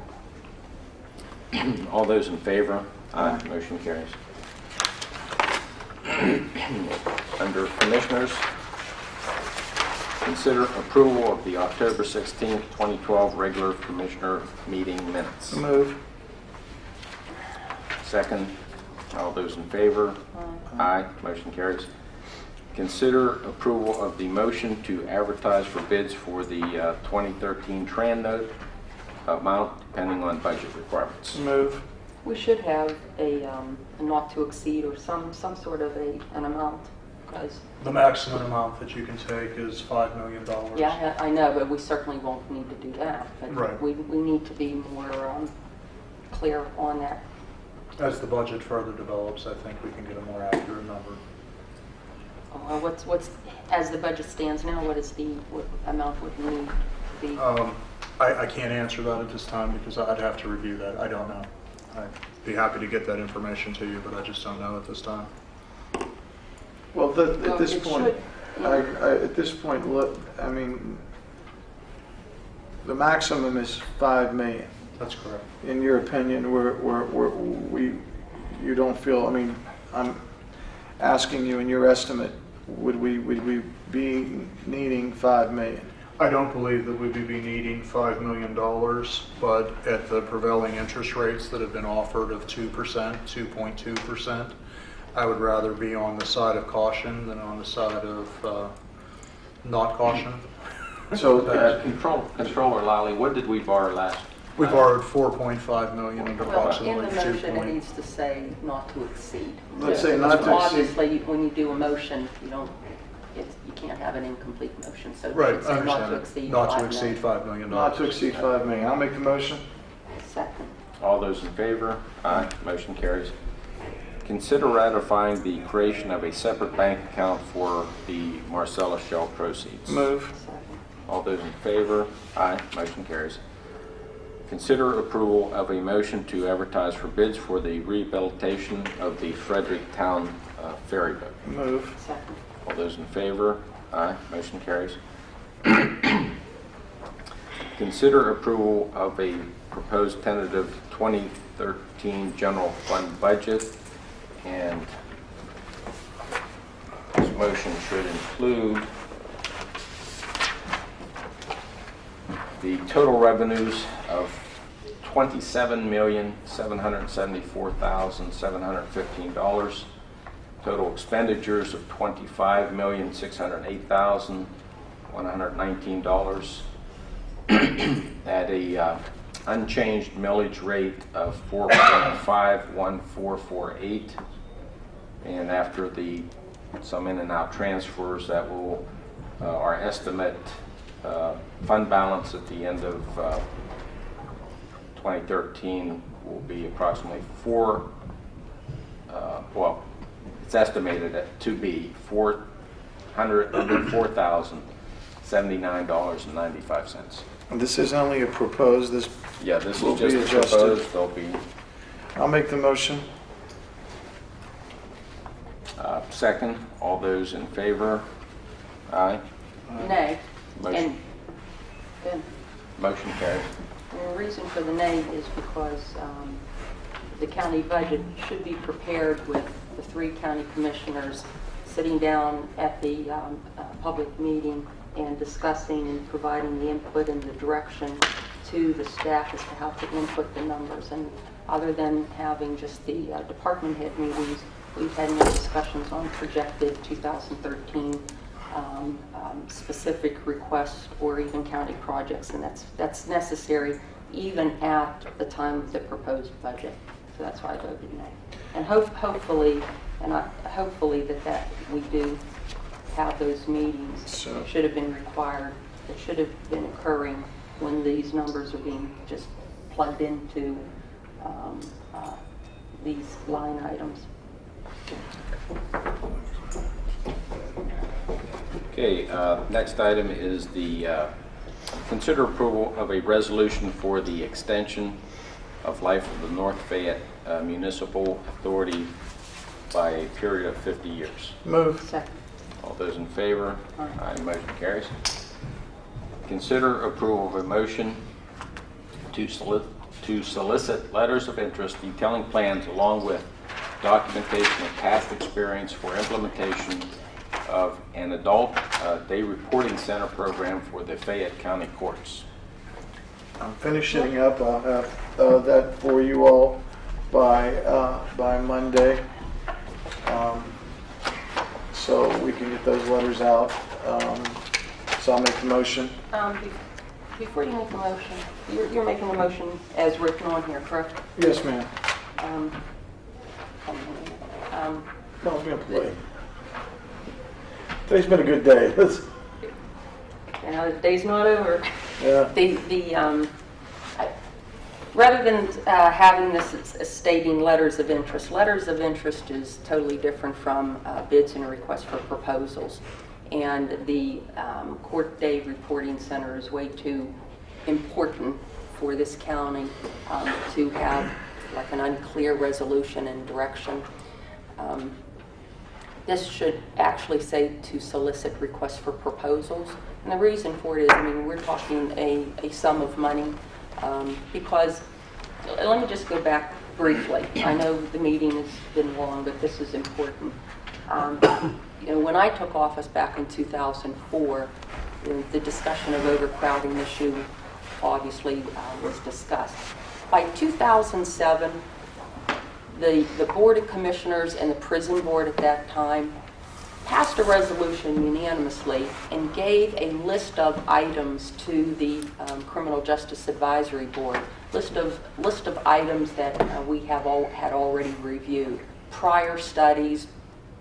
All those in favor? Aye. Motion carries. Under Commissioners, consider approval of the October 16th, 2012 regular Commissioner meeting minutes. Move. Second. All those in favor? Aye. Motion carries. Consider approval of the motion to advertise for bids for the 2013 Tran note amount depending on budget requirements. Move. We should have a not to exceed or some sort of an amount, because, The maximum amount that you can take is $5 million. yeah, I know, but we certainly won't need to do that. But Right. we need to be more clear on that. As the budget further develops, I think we can get a more accurate number. What's as the budget stands now, what amount would we need to be? I can't answer that at this time because I'd have to review that. I don't know. I'd be happy to get that information to you, but I just don't know at this time. Well, at this it point, should- at this point, look, I mean, the maximum is $5 million. That's correct. In your opinion, you don't feel, I mean, I'm asking you in your estimate, would we be needing $5 million? I don't believe that we would be needing $5 million, but at the prevailing interest rates that have been offered of 2%, 2.2%, I would rather be on the side of caution than on the side of not caution. So, Controller Lally, what did we borrow last? We borrowed $4.5 million and Well, approximately in the 2 motion, it point. needs to say not to exceed. Let's say not to exceed. Obviously, when you do a motion, you can't have an incomplete motion, so it Right, should I say not understand to it. exceed Not to $5 exceed million. $5 million. not to exceed $5 million. I'll make the motion. Second. All those in favor? Aye. Motion carries. Consider ratifying the creation of a separate bank account for the Marcellus Shell proceeds. Move. Second. All those in favor? Aye. Motion carries. Consider approval of a motion to advertise for bids for the rehabilitation of the Fredericktown ferry boat. Move. Second. All those in favor? Aye. Motion carries. Consider approval of a proposed tentative 2013 general fund budget, and this motion should include the total revenues of $27,774,715. Total expenditures of $25,608,119 at a unchanged millage rate of 4.51448, and after some in and out transfers, that will our estimate fund balance at the end of 2013 will be approximately it's estimated to be $404,079.95. And this is only a proposed, this, Yeah, this Will is just be a adjusted. proposed. There'll be I'll make the motion. second. All those in favor? Aye. Nay. Motion. And Motion carries. the reason for the nay is because the county budget should be prepared with the 3 county commissioners sitting down at the public meeting and discussing and providing the input and the direction to the staff as to how to input the numbers. And other than having just the department head meetings, we've had no discussions on projected 2013 specific requests or even county projects, and that's necessary even at the time of the proposed budget. So that's why I voted nay. And hopefully that we do have those meetings. Should have been required. That should have been occurring when these numbers are being just plugged into these line items. Okay, next item is the consider approval of a resolution for the extension of life of the North Fayette Municipal Authority by a period of 50 years. Move. Second. All those in favor? Aye. Motion carries. Consider approval of a motion to solicit letters of interest detailing plans along with documentation of past experience for implementation of an adult day reporting center program for the Fayette County courts. I'm finishing up. I'll have that for you all by Monday, so we can get those letters out. So I'll make the motion. Before you make a motion, you're making a motion as written on here, correct? Yes, ma'am. No, I'm going to play. Today's been a good day. The day's not over. Yeah. Rather than having this stating letters of interest is totally different from bids and requests for proposals. And the court day reporting center is way too important for this county to have like an unclear resolution and direction. This should actually say to solicit requests for proposals. And the reason for it is, I mean, we're talking a sum of money because, let me just go back briefly. I know the meeting has been long, but this is important. When I took office back in 2004, the discussion of overcrowding issue obviously was discussed. By 2007, the Board of Commissioners and the prison board at that time passed a resolution unanimously and gave a list of items to the Criminal Justice Advisory Board, list of items that we had already reviewed, prior studies,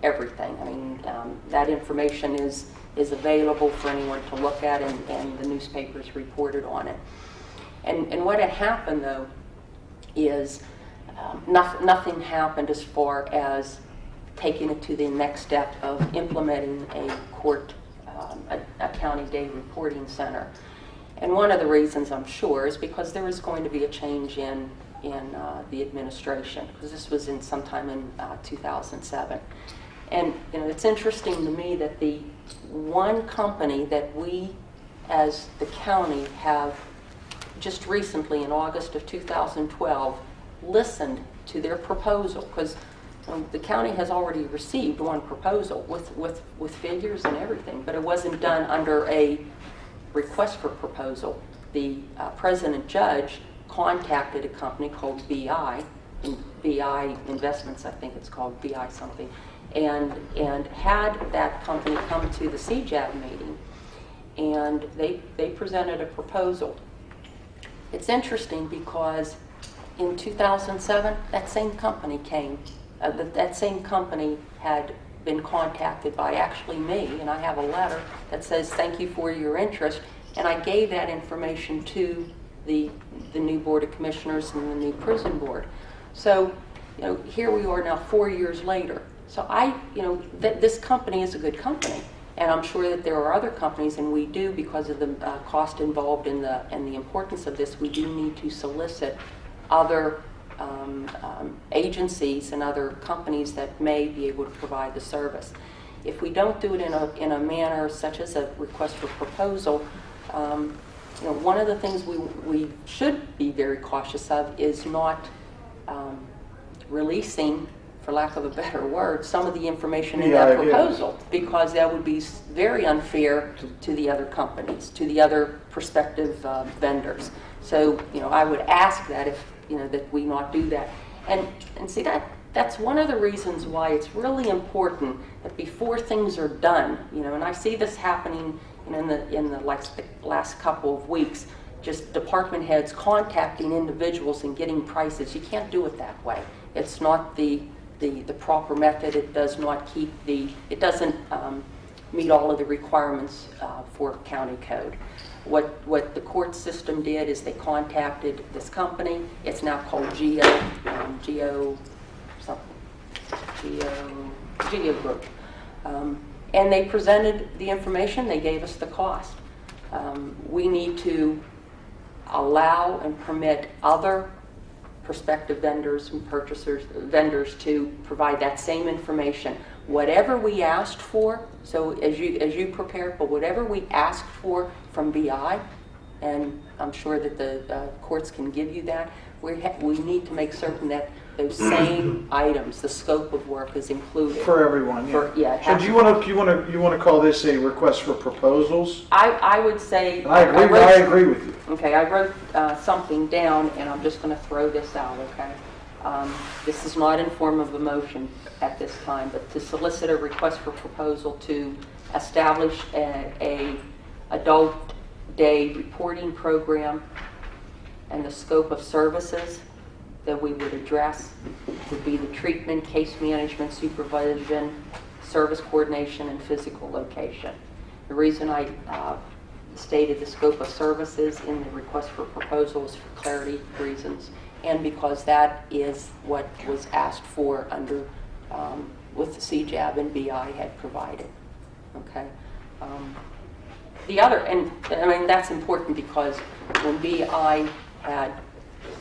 everything. I mean, that information is available for anyone to look at, and the newspapers reported on it. And what had happened, though, is nothing happened as far as taking it to the next step of implementing a county day reporting center. And one of the reasons, I'm sure, is because there was going to be a change in the administration, because this was sometime in 2007. And it's interesting to me that the one company that we as the county have just recently, in August of 2012, listened to their proposal, because the county has already received one proposal with figures and everything, but it wasn't done under a request for proposal. The president judge contacted a company called BI Investments, I think it's called, BI something, and had that company come to the CJAB meeting, and they presented a proposal. It's interesting because in 2007, that same company came. That same company had been contacted by actually me, and I have a letter that says, "Thank you for your interest," and I gave that information to the new Board of Commissioners and the new prison board. So, here we are now 4 years later. So this company is a good company, and I'm sure that there are other companies, and we do, because of the cost involved and the importance of this, we do need to solicit other agencies and other companies that may be able to provide the service. If we don't do it in a manner such as a request for proposal, one of the things we should be very cautious of is not releasing, for lack of a better word, some of the information in that proposal, because that would be very unfair to the other companies, to the other prospective vendors. So, I would ask that if, that we not do that. And see, that's one of the reasons why it's really important that before things are done, and I see this happening, in the last couple of weeks, just department heads contacting individuals and getting prices. You can't do it that way. It's not the proper method. It does not it doesn't meet all of the requirements for county code. What the court system did is they contacted this company. It's now called Geo Group. And they presented the information. They gave us the cost. We need to allow and permit other prospective vendors and vendors to provide that same information. Whatever we asked for, so as you prepare for whatever we asked for from BI, and I'm sure that the courts can give you that, we need to make certain that those same items, the scope of work, is included For everyone, yeah. it has So to- you want to call this a request for proposals? I would say. And I agree with you. Okay, I wrote something down, and I'm just going to throw this out, okay? This is not in form of a motion at this time, but to solicit a request for proposal to establish a adult day reporting program, and the scope of services that we would address would be the treatment, case management, supervision, service coordination, and physical location. The reason I stated the scope of services in the request for proposals for clarity reasons, and because that is what was asked for under with the CJAB and BI had provided. Okay. The other, and I mean that's important because when BI had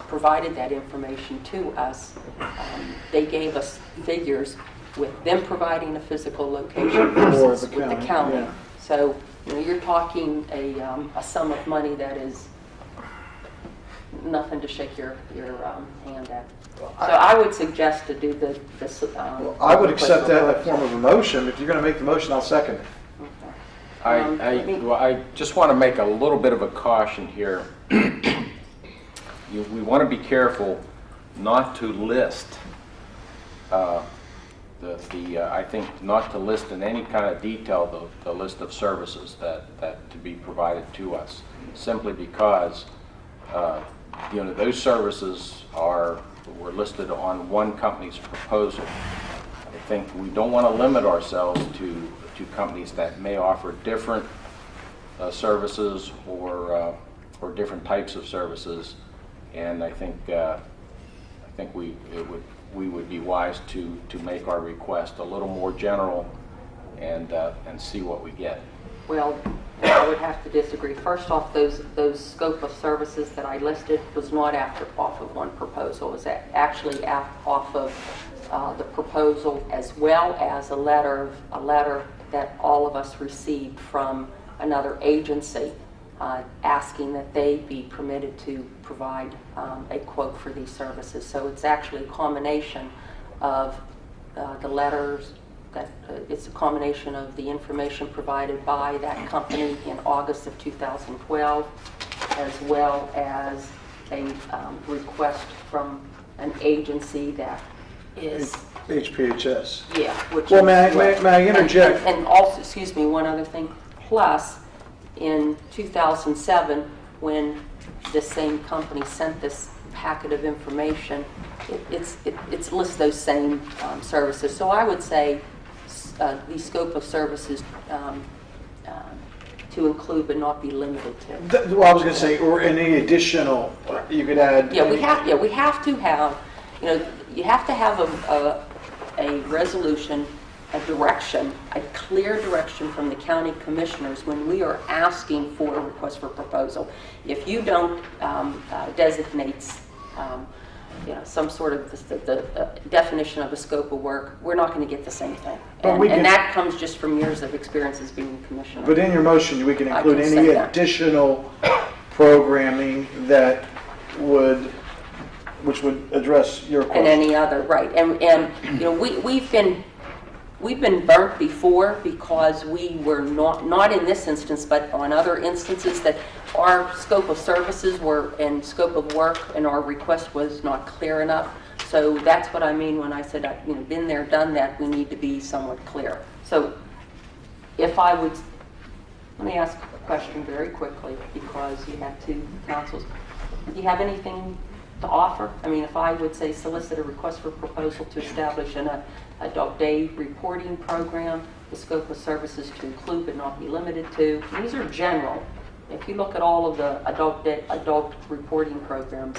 provided that information to us, they gave us figures with them providing a physical location versus with the county. Yeah. So you're talking a sum of money that is nothing to shake your hand at. So I would suggest to do the I would accept that in the form of a motion. If you're going to make the motion, I'll second it. I just want to make a little bit of a caution here. We want to be careful not to list I think not to list in any kind of detail the list of services that to be provided to us, simply because those services were listed on one company's proposal. I think we don't want to limit ourselves to companies that may offer different services or different types of services, and I think we would be wise to make our request a little more general and see what we get. Well, I would have to disagree. First off, those scope of services that I listed was not off of one proposal. It was actually off of the proposal as well as a letter that all of us received from another agency asking that they be permitted to provide a quote for these services. So it's actually a combination of the letters, it's a combination of the information provided by that company in August of 2012, as well as a request from an agency that is HPHS. yeah. Which Well, is, may I interject? And also, excuse me, one other thing. Plus, in 2007, when this same company sent this packet of information, it lists those same services. So I would say the scope of services to include but not be limited to. Well, I was going to say, or any additional, you could add. Yeah, we have to have, you have to have a resolution, a direction, a clear direction from the county commissioners when we are asking for a request for proposal. If you don't designate some sort of the definition of a scope of work, we're not going to get the same thing. And that comes just from years of experience as being a commissioner. But in your motion, we can I include can any say that. additional programming which would address your And question. any other, right. And we've been We've been burnt before because we were not in this instance, but on other instances that our scope of services were and scope of work and our request was not clear enough. So that's what I mean when I said, been there, done that, we need to be somewhat clear. So if I would, let me ask a question very quickly because you have two councils. Do you have anything to offer? I mean, if I would say solicit a request for proposal to establish an adult day reporting program, the scope of services to include but not be limited to. These are general. If you look at all of the adult reporting programs,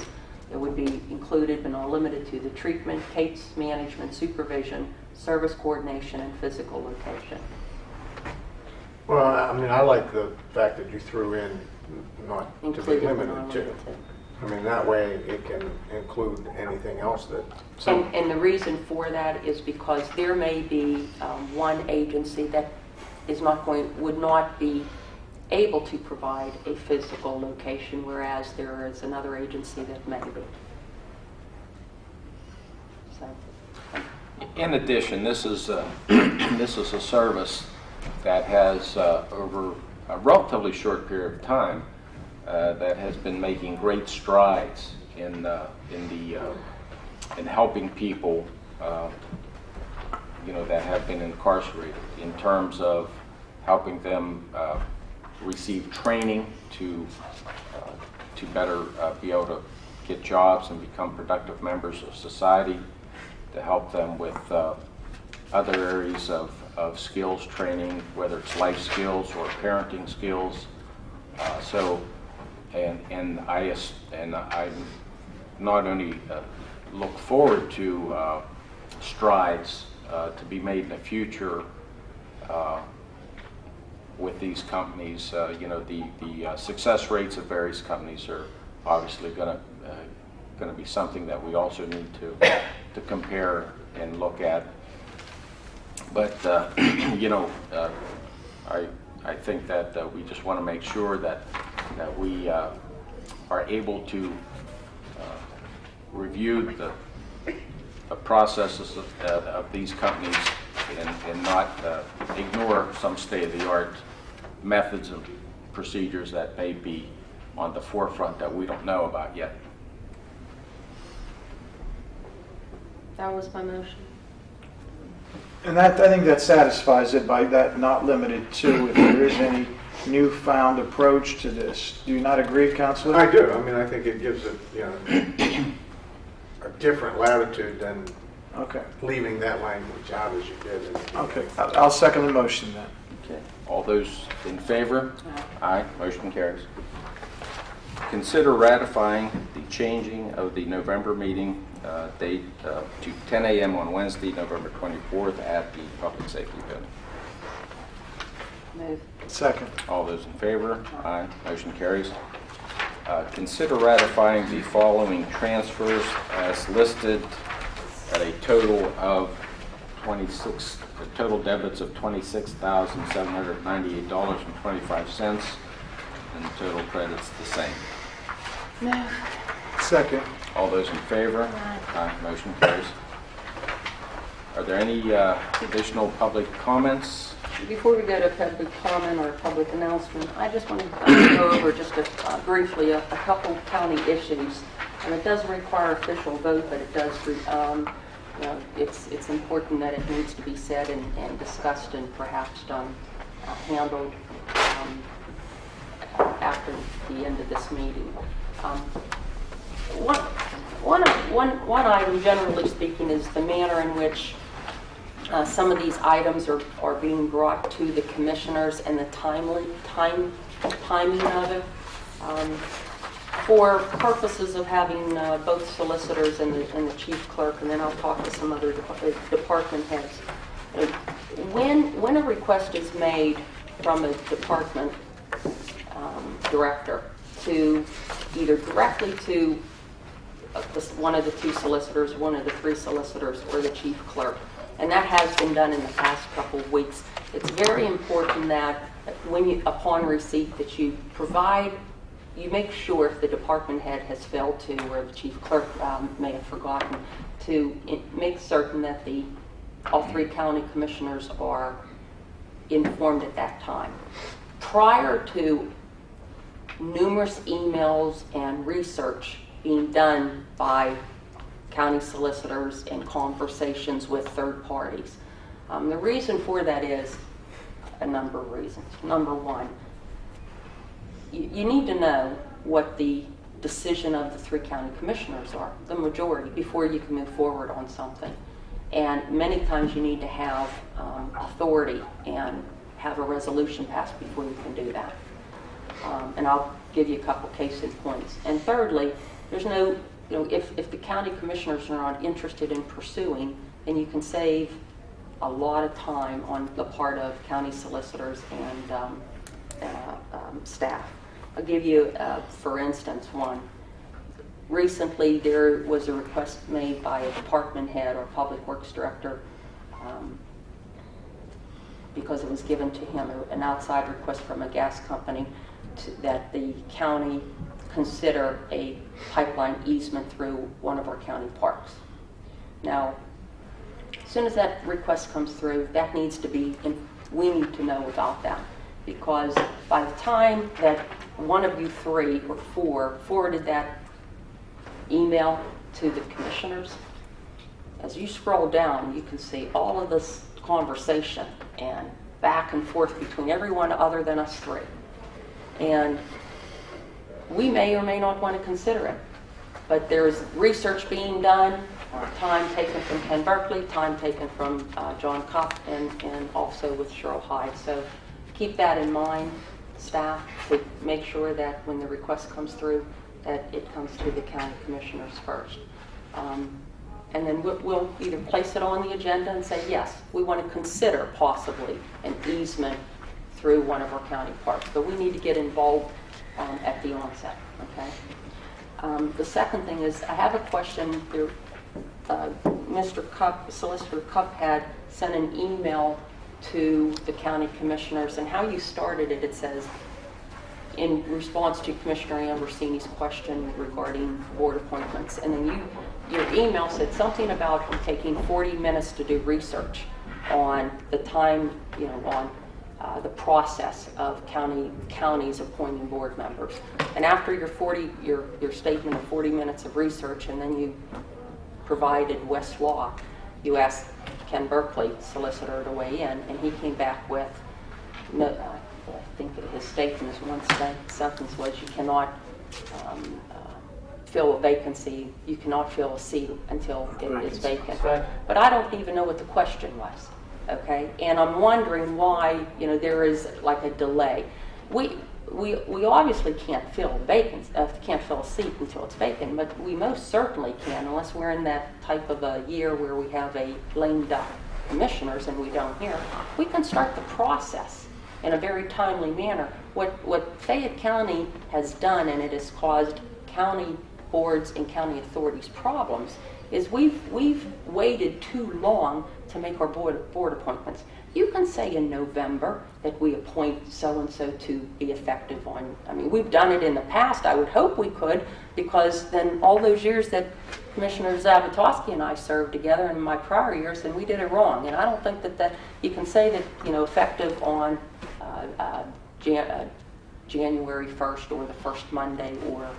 it would be included but not limited to the treatment, case management, supervision, service coordination, and physical location. Well, I mean, I like the fact that you threw in not to be Included but limited not to. limited to. I mean, that way it can include anything else that. And the reason for that is because there may be one agency that would not be able to provide a physical location, whereas there is another agency that may be. So. In addition, this is a service that has, over a relatively short period of time, that has been making great strides in helping people, that have been incarcerated, in terms of helping them receive training to better be able to get jobs and become productive members of society, to help them with other areas of skills training, whether it's life skills or parenting skills. And I not only look forward to strides to be made in the future with these companies. The success rates of various companies are obviously going to be something that we also need to compare and look at. But I think that we just want to make sure that we are able to review the processes of these companies and not ignore some state-of-the-art methods and procedures that may be on the forefront that we don't know about yet. That was my motion. And I think that satisfies it by that not limited to, if there is any newfound approach to this. Do you not agree, Councilor? I do. I mean, I think it gives it, a different latitude than Okay. leaving that language out as you did. Okay. I'll second the motion then. Okay. All those in favor? Aye. Motion carries. Consider ratifying the changing of the November meeting date to 10 a.m. on Wednesday, November 24th at the Public Safety Building. Move. Second. All those in favor? Aye. Motion carries. Consider ratifying the following transfers as listed at a total of total debits of $26,798.25, and total credits the same. Move. Second. All those in favor? Aye. Motion carries. Are there any additional public comments? Before we go to public comment or public announcement, I just want to go over just briefly a couple county issues. And it doesn't require official vote, but it does, it's important that it needs to be said and discussed and perhaps handled after the end of this meeting. One item, generally speaking, is the manner in which some of these items are being brought to the commissioners and the timing of it. For purposes of having both solicitors and the chief clerk, and then I'll talk to some other department heads. When a request is made from a department director to either directly to one of the two solicitors, one of the three solicitors, or the chief clerk, and that has been done in the past couple of weeks, it's very important that upon receipt that you make sure if the department head has failed to, or the chief clerk may have forgotten, to make certain that the all 3 county commissioners are informed at that time. Prior to numerous emails and research being done by county solicitors and conversations with third parties. The reason for that is a number of reasons. Number one, you need to know what the decision of the 3 county commissioners are, the majority, before you can move forward on something. And many times you need to have authority and have a resolution passed before you can do that. And I'll give you a couple case in points. And thirdly, there's no, if the county commissioners are not interested in pursuing, then you can save a lot of time on the part of county solicitors and staff. I'll give you, for instance, one. Recently, there was a request made by a department head or public works director because it was given to him, an outside request from a gas company that the county consider a pipeline easement through one of our county parks. Now, as soon as that request comes through, that needs to be, we need to know about that, because by the time that one of you 3 or 4 forwarded that email to the commissioners, as you scroll down, you can see all of this conversation and back and forth between everyone other than us 3. And we may or may not want to consider it, but there's research being done, time taken from Ken Berkeley, time taken from John Kopp, and also with Cheryl Hyde. So keep that in mind, staff, to make sure that when the request comes through, that it comes to the county commissioners first. And then we'll either place it on the agenda and say, yes, we want to consider possibly an easement through one of our county parks, but we need to get involved at the onset, okay? The second thing is, I have a question. Mr. Cupp, Solicitor Cupp, had sent an email to the county commissioners, and how you started it, it says, in response to Commissioner Ambrosini's question regarding board appointments, and then your email said something about taking 40 minutes to do research on the time, on the process of counties appointing board members. And after your statement of 40 minutes of research, and then you provided West Law, you asked Ken Berkeley, solicitor, to weigh in, and he came back with, no, I think his statement is one sentence was, you cannot fill a vacancy, you cannot fill a seat until it is vacant. But I don't even know what the question was, okay? And I'm wondering why, there is like a delay. We obviously can't fill a seat until it's vacant, but we most certainly can, unless we're in that type of a year where we have a lame duck commissioners and we don't hear. We can start the process in a very timely manner. What Fayette County has done, and it has caused county boards and county authorities problems, is we've waited too long to make our board appointments. You can say in November that we appoint so-and-so to be effective on, we've done it in the past. I would hope we could, because then all those years that Commissioner Zabatowski and I served together in my prior years, and we did it wrong. And I don't think that you can say that, effective on January 1st or the first Monday or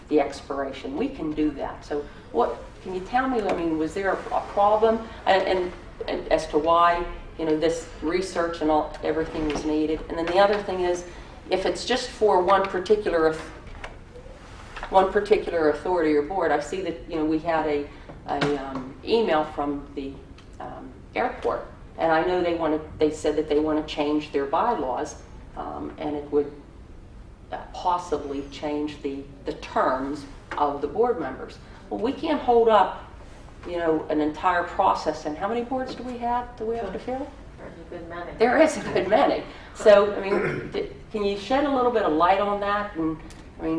the expiration. We can do that. So can you tell me, was there a problem and as to why, this research and everything was needed? And then the other thing is, if it's just for one particular authority or board, I see that, we had a email from the airport, and I know they said that they want to change their bylaws, and it would possibly change the terms of the board members. Well, we can't hold up, an entire process. And how many boards do we have to fill? There's a good many. There is a good many. So, can you shed a little bit of light on that? And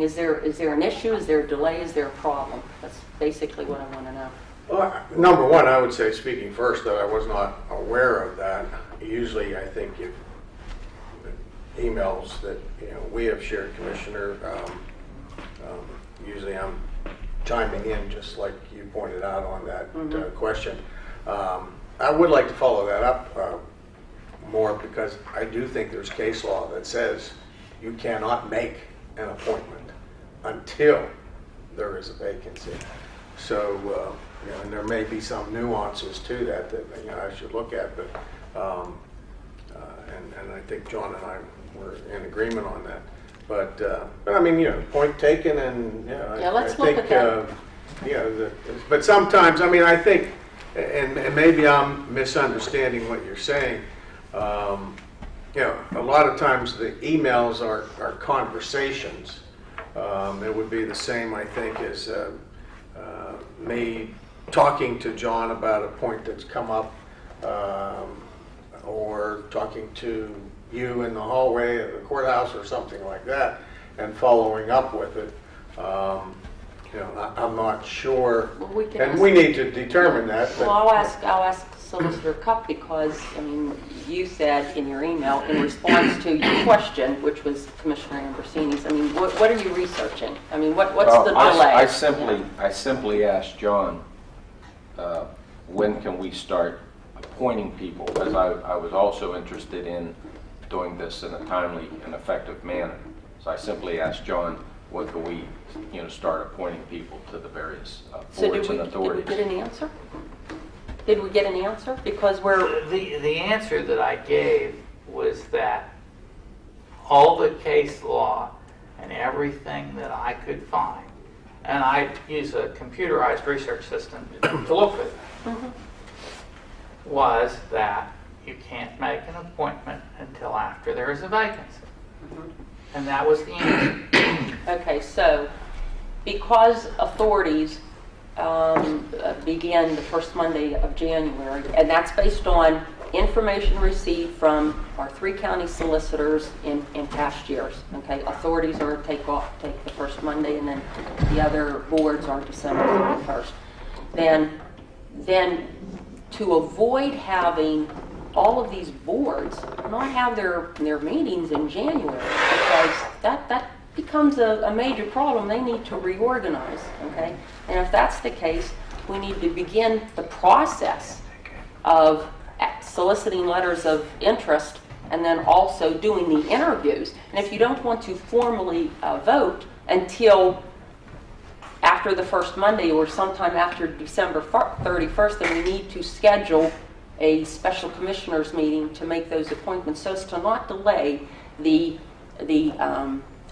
is there an issue? Is there a delay? Is there a problem? That's basically what I want to know. Well, number one, I would say, speaking first, that I was not aware of that. Usually, I think if emails that we have shared, Commissioner, usually I'm chiming in, just like you pointed out on that question. I would like to follow that up more, because I do think there's case law that says you cannot make an appointment until there is a vacancy. So, you know, and there may be some nuances to that that, you know, I should look at, but and I think John and I were in agreement on that. But I mean, you know, point taken, and Yeah, let's I look think, at that. you know, but sometimes, I mean, I think, and maybe I'm misunderstanding what you're saying. You know, a lot of times the emails are conversations. It would be the same, I think, as me talking to John about a point that's come up, or talking to you in the hallway at the courthouse or something like that, and following up with it. You know, I'm not sure, Well, we can and ask- we need to determine that. But Well, I'll ask Solicitor Cup, because, I mean, you said in your email, in response to your question, which was Commissioner Ambrosini's, I mean, what are you researching? I mean, what's Well, the delay? I simply asked John, when can we start appointing people? Because I was also interested in doing this in a timely and effective manner. So I simply asked John, when can we, you know, start appointing people to the various So boards and did authorities? we get an answer? Did we get an answer? Because we're, The answer that I gave was that all the case law and everything that I could find, and I use a computerized research system to look for that, was that you can't make an appointment until after there is a vacancy. And that was the answer. okay, so because authorities begin the first Monday of January, and that's based on information received from our 3 county solicitors in past years. Okay, authorities are take the first Monday, and then the other boards are December 31st. Then to avoid having all of these boards not have their meetings in January, because that becomes a major problem. They need to reorganize, okay? And if that's the case, we need to begin the process of soliciting letters of interest and then also doing the interviews. And if you don't want to formally vote until after the first Monday or sometime after December 31st, then we need to schedule a special commissioners meeting to make those appointments so as to not delay the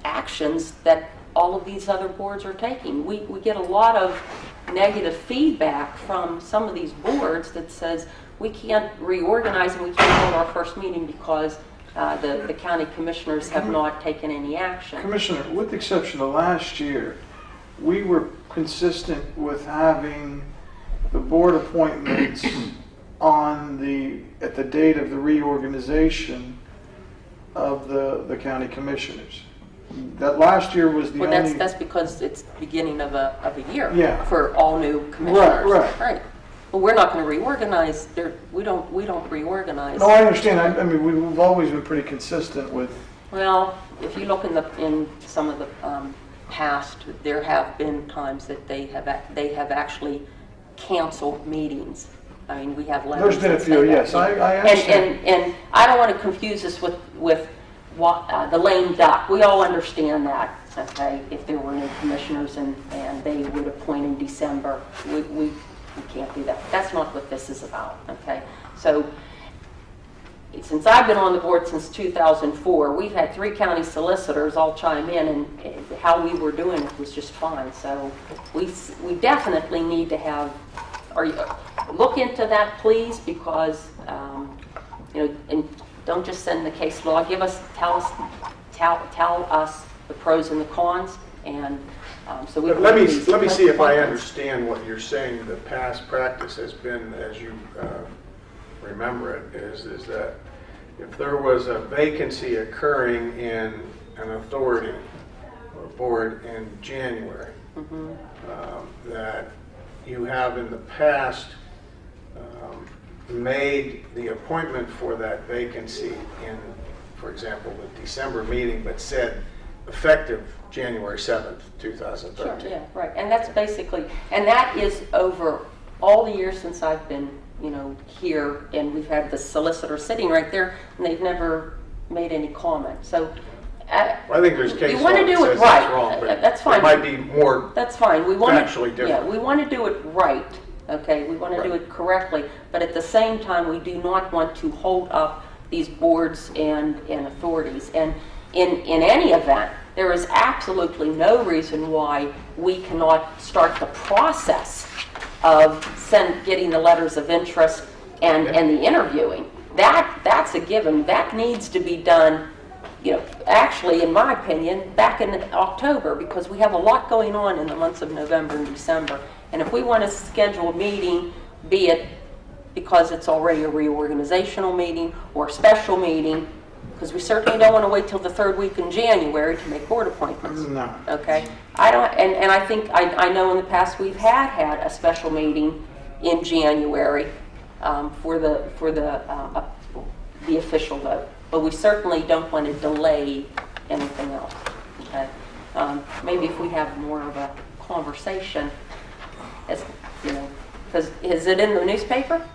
actions that all of these other boards are taking. We get a lot of negative feedback from some of these boards that says we can't reorganize and we can't hold our first meeting because the county commissioners have not taken any action. Commissioner, with the exception of last year, we were consistent with having the board appointments at the date of the reorganization of the county commissioners. That last year was the Well, only... that's because it's beginning of a year Yeah. for all new commissioners. Right. But we're not going to reorganize. We don't reorganize. No, I understand. I mean, we've always been pretty consistent with... Well, if you look in some of the past, there have been times that they have actually canceled meetings. I mean, we have letters. There's been a that few, say that. yes. I understand. And I don't want to confuse this with the lame duck. We all understand that, okay? If there were new commissioners and they would appoint in December, we can't do that. That's not what this is about, okay? So since I've been on the board since 2004, we've had 3 county solicitors all chime in, and how we were doing it was just fine. So we definitely need to have, look into that, please, because and don't just send the case law. Tell us the pros and the cons, and so we. Let me see if I understand what you're saying. The past practice has been, as you remember it, is that if there was a vacancy occurring in an authority or board in January, that you have in the past made the appointment for that vacancy in, for example, the December meeting, but said effective January 7th, 2013. Sure, yeah, right. And that's basically, and that is over all the years since I've been here, and we've had the solicitor sitting right there, and they've never made any comment. So I think there's case you law want to that do it says right. that's wrong, but That's fine. it might be more That's fine. We want factually to, different. we want to do it right. Okay, we want to do it correctly, but at the same time, we do not want to hold up these boards and authorities. And in any event, there is absolutely no reason why we cannot start the process of getting the letters of interest and the interviewing. That's a given. That needs to be done, actually, in my opinion, back in October, because we have a lot going on in the months of November and December. And if we want to schedule a meeting, be it because it's already a reorganizational meeting or a special meeting, because we certainly don't want to wait till the third week in January to make board appointments. No. Okay? I don't, and I think, I know in the past we've had a special meeting in January for the official vote. But we certainly don't want to delay anything else. Okay? Maybe if we have more of a conversation, because is it in the newspaper?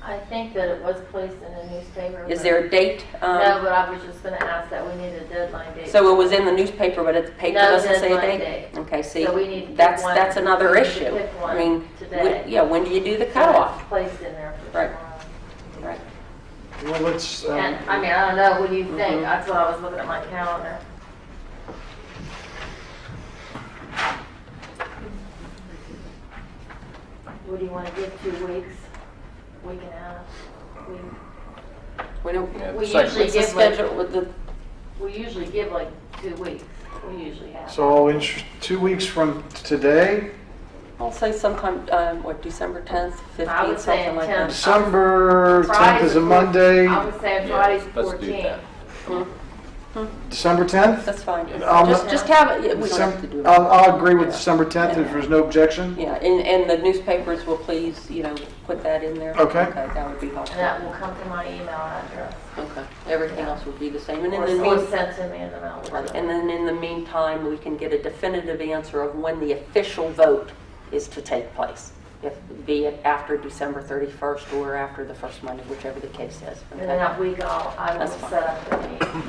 I think that it was placed in a newspaper. Is there a date? No, but I was just going to ask that we need a deadline date. So it was in the newspaper, but the paper No doesn't say a deadline date? date. Okay, see, So we need to pick that's one. another We need to issue. pick one I mean, today. when do you do the So cutoff? it's placed in there for Right. tomorrow. Right. Well, let's, And, I mean, I don't know, what do you think? That's what I was looking at my calendar. What do you want to give, 2 weeks? Week and a half? We don't, Yeah, We second- usually what's the give like, schedule with the, we usually give like 2 weeks. We usually have. so in 2 weeks from today, I'll say sometime, December 10th, I would 15th, say something like 10th. that. December 10th Friday's is a the four- Monday. I would say Yeah, Friday's let's do 14th. that. December 10th? That's fine. Um, Just have it, we don't have to do it. I'll agree with December 10th if there's no objection. Yeah, and the newspapers will please, put that in there. Okay. That would be And helpful. that will come to my email address. Okay, everything else will be the same. And in Or the or meantime, sent to me in the mail. right, and then in the meantime, we can get a definitive answer of when the official vote is to take place. Be it after December 31st or after the first Monday, whichever the case is. And then that week I will That's fine. set up the meeting.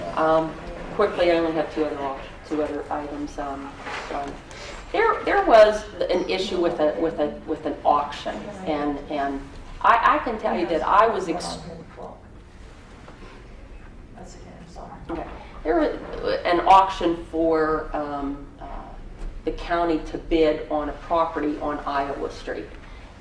Quickly, I only have two other items. There was an issue with an auction, and I can tell you that I was That's okay, I'm sorry. okay. There was an auction for the county to bid on a property on Iowa Street.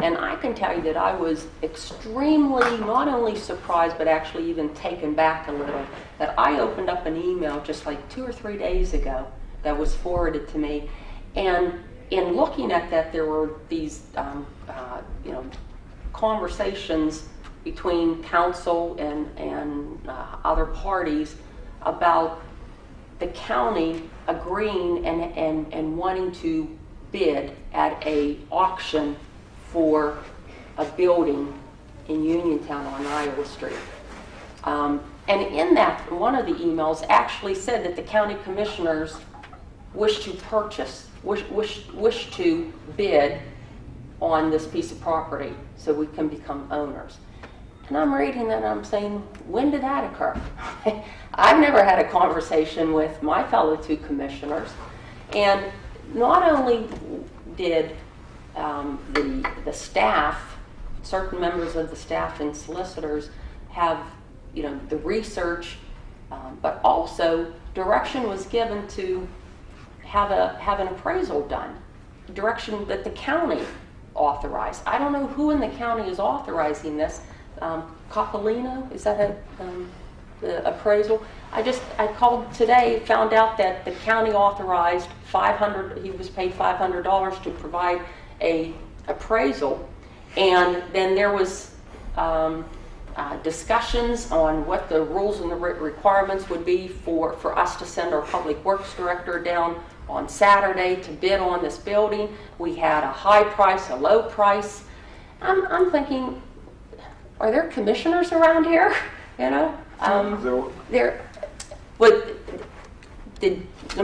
And I can tell you that I was extremely, not only surprised, but actually even taken back a little, that I opened up an email just like 2 or 3 days ago that was forwarded to me. And in looking at that, there were these, conversations between council and other parties about the county agreeing and wanting to bid at a auction for a building in Uniontown on Iowa Street. And in that, one of the emails actually said that the county commissioners wish to bid on this piece of property so we can become owners. And I'm reading that and I'm saying, when did that occur? I've never had a conversation with my fellow 2 commissioners. And not only did the staff, certain members of the staff and solicitors have, the research, but also direction was given to have an appraisal done. Direction that the county authorized. I don't know who in the county is authorizing this. Coppolino, is that the appraisal? I called today, found out that the county authorized he was paid $500 to provide a appraisal, and then there was discussions on what the rules and the requirements would be for us to send our public works director down on Saturday to bid on this building. We had a high price, a low price. I'm thinking, are there commissioners around here? Let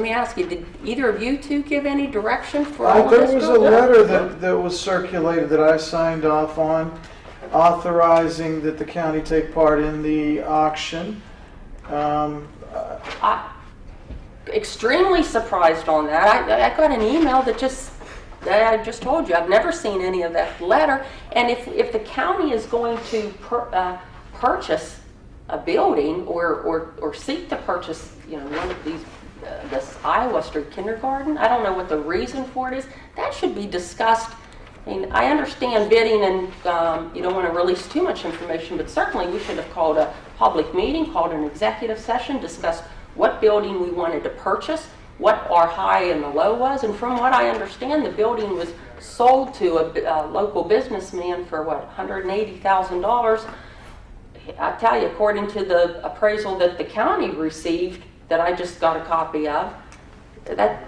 me ask you, did either of you 2 give any direction for all of There this? was a letter that was circulated that I signed off on. authorizing that the county take part in the auction. Extremely surprised on that. I got an email that I just told you, I've never seen any of that letter. And if the county is going to purchase a building or seek to purchase, one of these, this Iowa Street kindergarten, I don't know what the reason for it is. That should be discussed. I mean, I understand bidding and you don't want to release too much information, but certainly we should have called a public meeting, called an executive session, discussed what building we wanted to purchase, what our high and the low was, and from what I understand, the building was sold to a local businessman for $180,000. I tell you, according to the appraisal that the county received, that I just got a copy of, that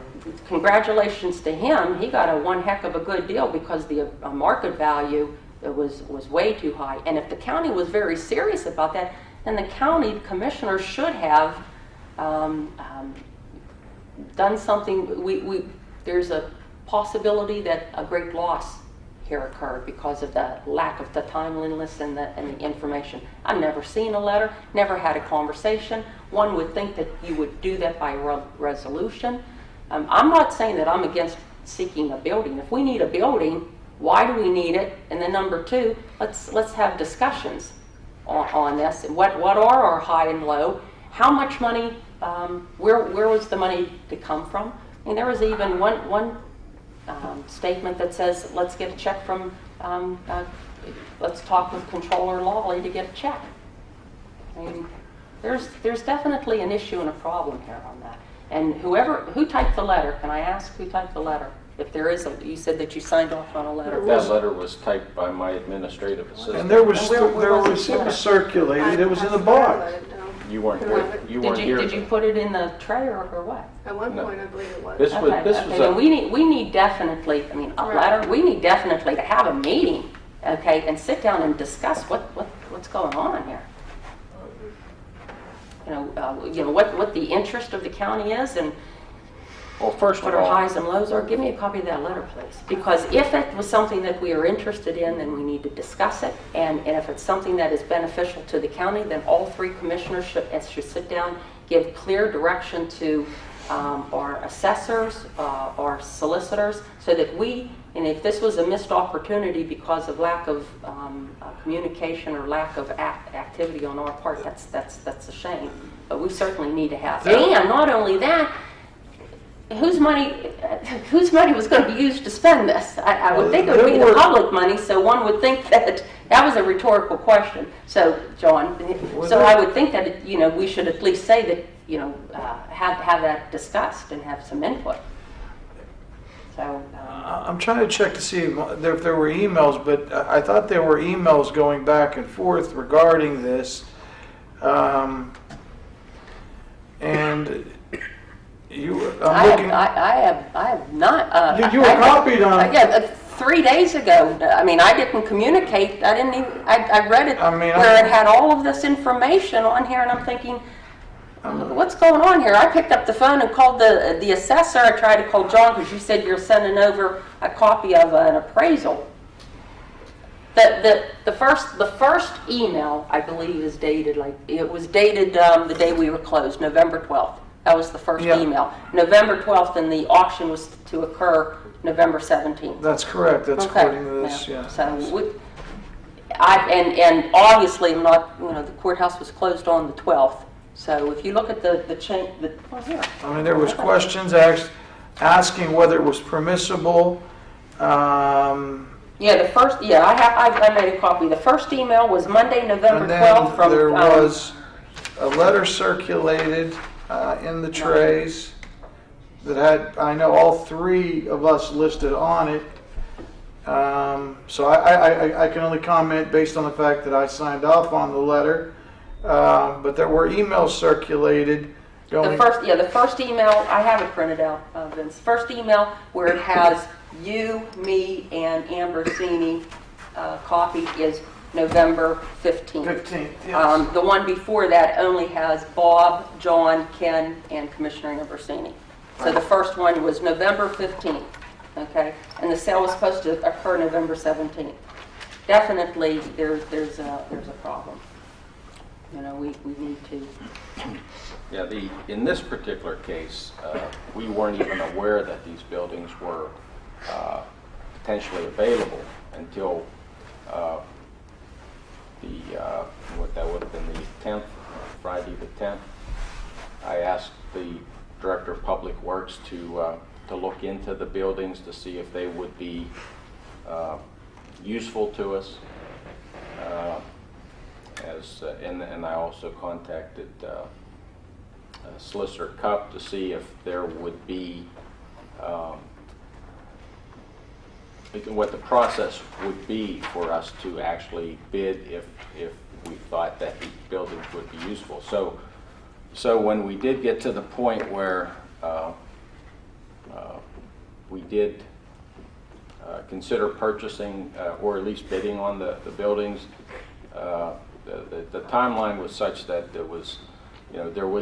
congratulations to him. He got a one heck of a good deal because the market value was way too high. And if the county was very serious about that, then the county commissioners should have done something. There's a possibility that a great loss here occurred because of the lack of the timeliness and the information. I've never seen a letter, never had a conversation. One would think that you would do that by resolution. I'm not saying that I'm against seeking a building. If we need a building, why do we need it? And then number two, let's have discussions on this. And what are our high and low? How much money? Where was the money to come from? I mean, there was even one statement that says, let's get a check from, let's talk with Controller Lawley to get a check. I mean, there's definitely an issue and a problem here on that. And who typed the letter? Can I ask who typed the letter? If there is you said that you signed off on a letter. That letter was typed by my administrative assistant. And it was circulated. It was in the box. You weren't here. You weren't here. Did you put it in the tray or what? At one point, I believe it was. This was Then we need definitely, a letter. We need definitely to have a meeting, okay, and sit down and discuss what's going on here. What the interest of the county is, and well, first what of our all, highs and lows are. Give me a copy of that letter, please. Because if it was something that we are interested in, then we need to discuss it. And if it's something that is beneficial to the county, then all three commissioners should sit down, give clear direction to our assessors, our solicitors, so that and if this was a missed opportunity because of lack of communication or lack of activity on our part, that's a shame. But we certainly need to have. And not only that, whose money was going to be used to spend this? I would think it would be the public money, so one would think that was a rhetorical question. So, John, I would think that we should at least say that have that discussed and have some input. So I'm trying to check to see if there were emails, but I thought there were emails going back and forth regarding this, and. I have not. You were copied on. Yeah, 3 days ago. I mean, I didn't communicate. I didn't even. I read it where it had all of this information on here, and I'm thinking, what's going on here? I picked up the phone and called the assessor. I tried to call John because you said you're sending over a copy of an appraisal. The first email, I believe, is dated it was dated the day we were closed, November 12th. That was the first email. November 12th, and the auction was to occur November 17th. That's correct. That's according to this, yeah. So, and obviously, I'm not. The courthouse was closed on the 12th. So, if you look at the chain, here. I mean, there was questions asking whether it was permissible. Yeah, the first. Yeah, I made a copy. The first email was Monday, November 12th. From there was a letter circulated. In the trays that had, I know all three of us listed on it. So I can only comment based on the fact that I signed off on the letter. But there were emails circulated. The first email, I have it printed out, Vince. First email where it has you, me, and Ambrosini copied is November 15th. 15th, yes. The one before that only has Bob, John, Ken, and Commissioner Ambrosini. So the first one was November 15th, okay? And the sale was supposed to occur November 17th. definitely there's a problem. You know, we need to. Yeah, in this particular case, we weren't even aware that these buildings were potentially available until what that would have been the 10th, Friday the 10th. I asked the Director of Public Works to look into the buildings to see if they would be useful to us. And I also contacted Solicitor Cup to see if there would be what the process would be for us to actually bid if we thought that the buildings would be useful. So when we did get to the point where we did consider purchasing or at least bidding on the buildings, the timeline was such that there was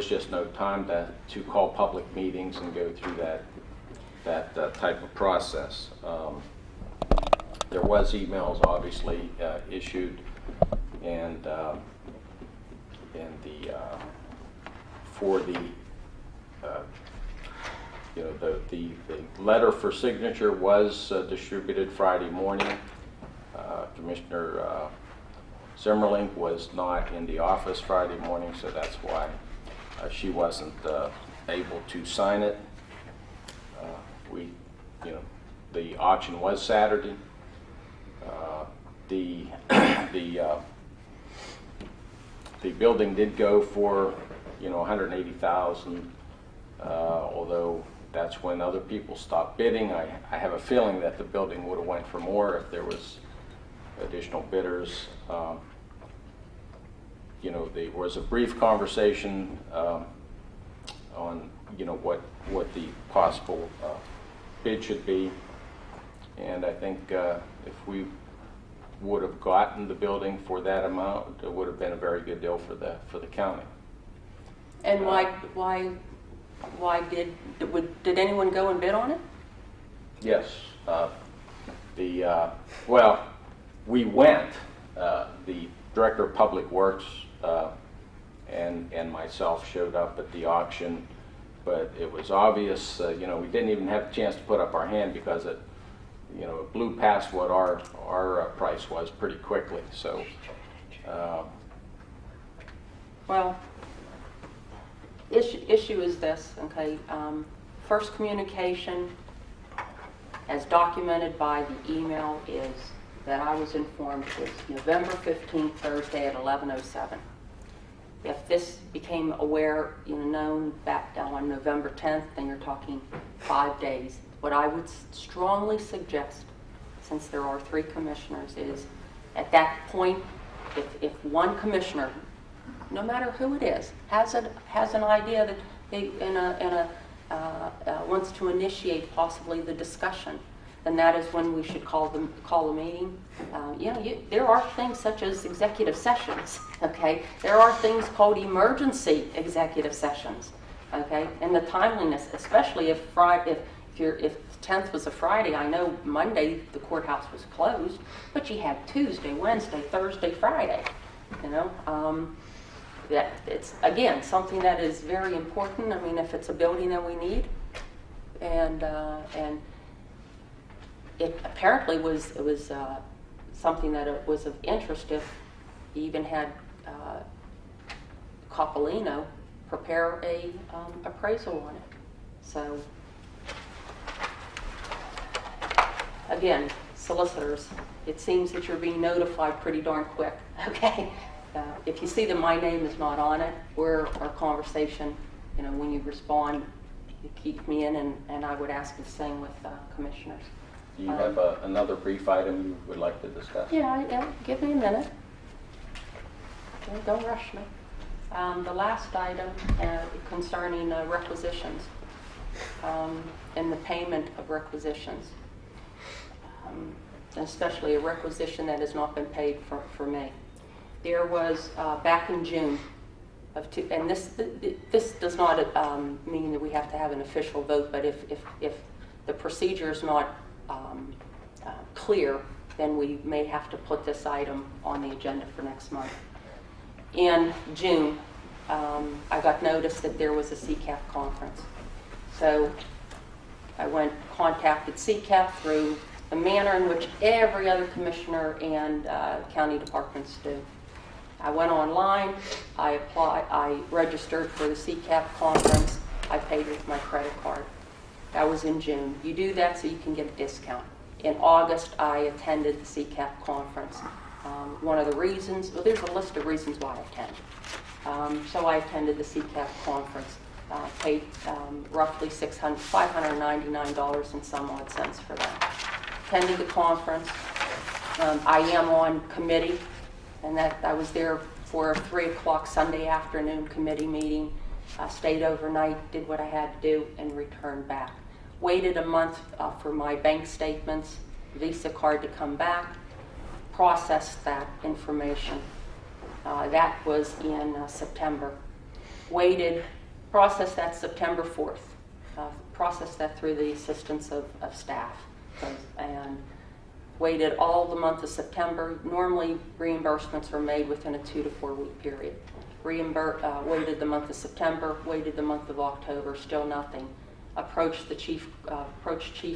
just no time to call public meetings and go through that type of process. There was emails obviously issued, and for the the letter for signature was distributed Friday morning. Commissioner Zimmerling was not in the office Friday morning, so that's why she wasn't able to sign it. The auction was Saturday. The building did go for $180,000, although that's when other people stopped bidding. I have a feeling that the building would have went for more if there was additional bidders. There was a brief conversation on what the possible bid should be, and I think if we would have gotten the building for that amount, it would have been a very good deal for the county. And why did anyone go and bid on it? Yes. Well, we went. The Director of Public Works and myself showed up at the auction, but it was obvious. We didn't even have a chance to put up our hand because it blew past what our price was pretty quickly. So. Well, issue is this, okay? First communication, as documented by the email, is that I was informed was November 15th, Thursday at 11:07. If this became known back on November 10th, then you're talking 5 days. What I would strongly suggest, since there are 3 commissioners, is at that point, if one commissioner, no matter who it is, has an idea that they wants to initiate possibly the discussion, then that is when we should call a meeting. There are things such as executive sessions. Okay, there are things called emergency executive sessions. Okay, and the timeliness, especially if the 10th was a Friday. I know Monday the courthouse was closed, but you had Tuesday, Wednesday, Thursday, Friday. That it's again something that is very important. I mean, if it's a building that we need, and it apparently was something that was of interest. If you even had Coppolino prepare a appraisal on it. So again, solicitors, it seems that you're being notified pretty darn quick. Okay. If you see that my name is not on it, or our conversation, when you respond, you keep me in, and I would ask the same with commissioners. Do you have another brief item you would like to discuss? Yeah, give me a minute. Okay, don't rush me. The last item concerning requisitions and the payment of requisitions, especially a requisition that has not been paid for me. There was back in June and this does not mean that we have to have an official vote, but if the procedure is not clear, then we may have to put this item on the agenda for next month. In June, I got notice that there was a CCAP conference. So I contacted CCAP through the manner in which every other commissioner and county departments do. I went online, I registered for the CCAP conference, I paid with my credit card. That was in June. You do that so you can get a discount. In August, I attended the CCAP conference. One of the reasons, well, there's a list of reasons why I attend. So I attended the CCAP conference, paid roughly $599 and some odd cents for that. Attended the conference. I am on committee, and that I was there for a 3 o'clock Sunday afternoon committee meeting. Stayed overnight, did what I had to do, and returned back. Waited a month for my bank statements, Visa card to come back, processed that information. That was in September. Processed that September 4th. Processed that through the assistance of staff. And waited all the month of September. Normally, reimbursements are made within a 2 to 4 week period. Waited the month of September, waited the month of October, still nothing. Approached chief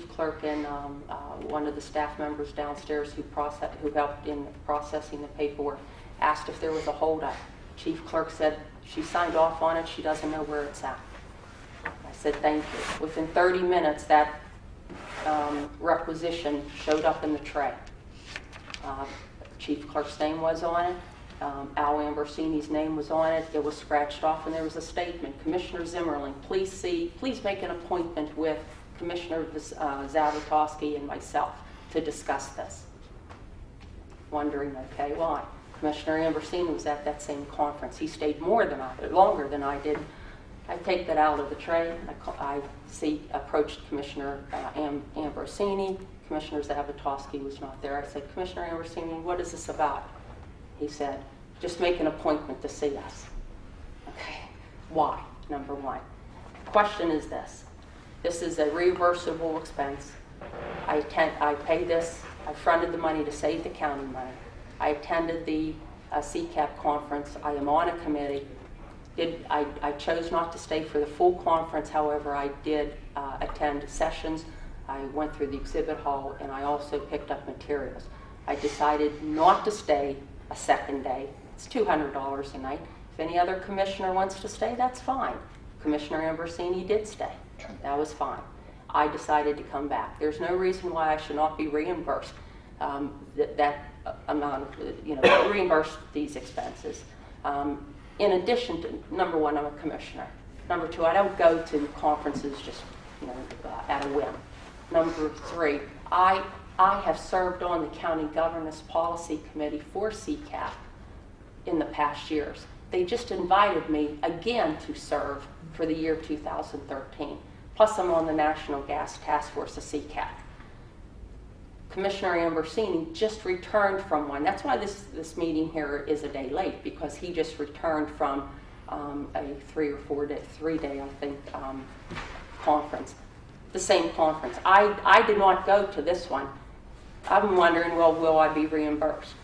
clerk and one of the staff members downstairs who helped in processing the paperwork, asked if there was a holdup. Chief clerk said she signed off on it, she doesn't know where it's at. I said thank you. Within 30 minutes, that requisition showed up in the tray. Chief clerk's name was on it. Al Ambrosini's name was on it. It was scratched off, and there was a statement. Commissioner Zimmerling, please make an appointment with Commissioner Zavatowski and myself to discuss this. Wondering, okay, why? Commissioner Ambrosini was at that same conference. He stayed longer than I did. I take that out of the tray. I approached Commissioner Ambrosini. Commissioner Zavatowski was not there. I said, Commissioner Ambrosini, what is this about? He said, just make an appointment to see us. Okay, why? Number one. Question is this. This is a reimbursable expense. I pay this. I fronted the money to save the county money. I attended the CCAP conference. I am on a committee. I chose not to stay for the full conference. However, I did attend sessions. I went through the exhibit hall, and I also picked up materials. I decided not to stay a second day. It's $200 a night. If any other commissioner wants to stay, that's fine. Commissioner Ambrosini did stay. That was fine. I decided to come back. There's no reason why I should not be reimbursed that amount of, reimburse these expenses. In addition to, number one, I'm a commissioner. Number two, I don't go to conferences just, at a whim. Number three, I have served on the County Governance Policy Committee for CCAP in the past years. They just invited me again to serve for the year 2013. Plus, I'm on the National Gas Task Force of CCAP. Commissioner Ambrosini just returned from one. That's why this meeting here is a day late, because he just returned from a 3-day, I think, conference. The same conference. I did not go to this one. I'm wondering, well, will I be reimbursed,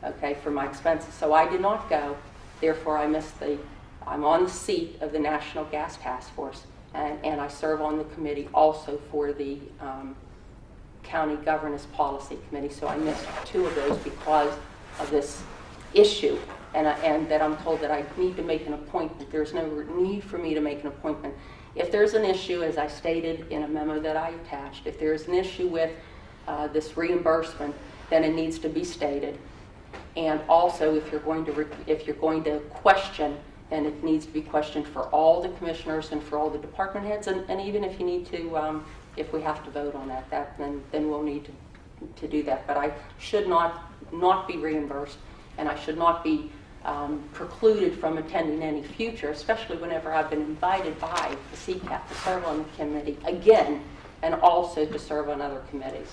okay, for my expenses? So I did not go. Therefore, I'm on the seat of the National Gas Task Force, and I serve on the committee also for the County Governance Policy Committee. So I missed 2 of those because of this issue, and that I'm told that I need to make an appointment. There's no need for me to make an appointment. If there's an issue, as I stated in a memo that I attached, if there's an issue with this reimbursement, then it needs to be stated. And also, if you're going to question, then it needs to be questioned for all the commissioners and for all the department heads. And even if you need to, if we have to vote on that, then we'll need to do that. But I should not be reimbursed, and I should not be precluded from attending any future, especially whenever I've been invited by the CCAP to serve on the committee again, and also to serve on other committees.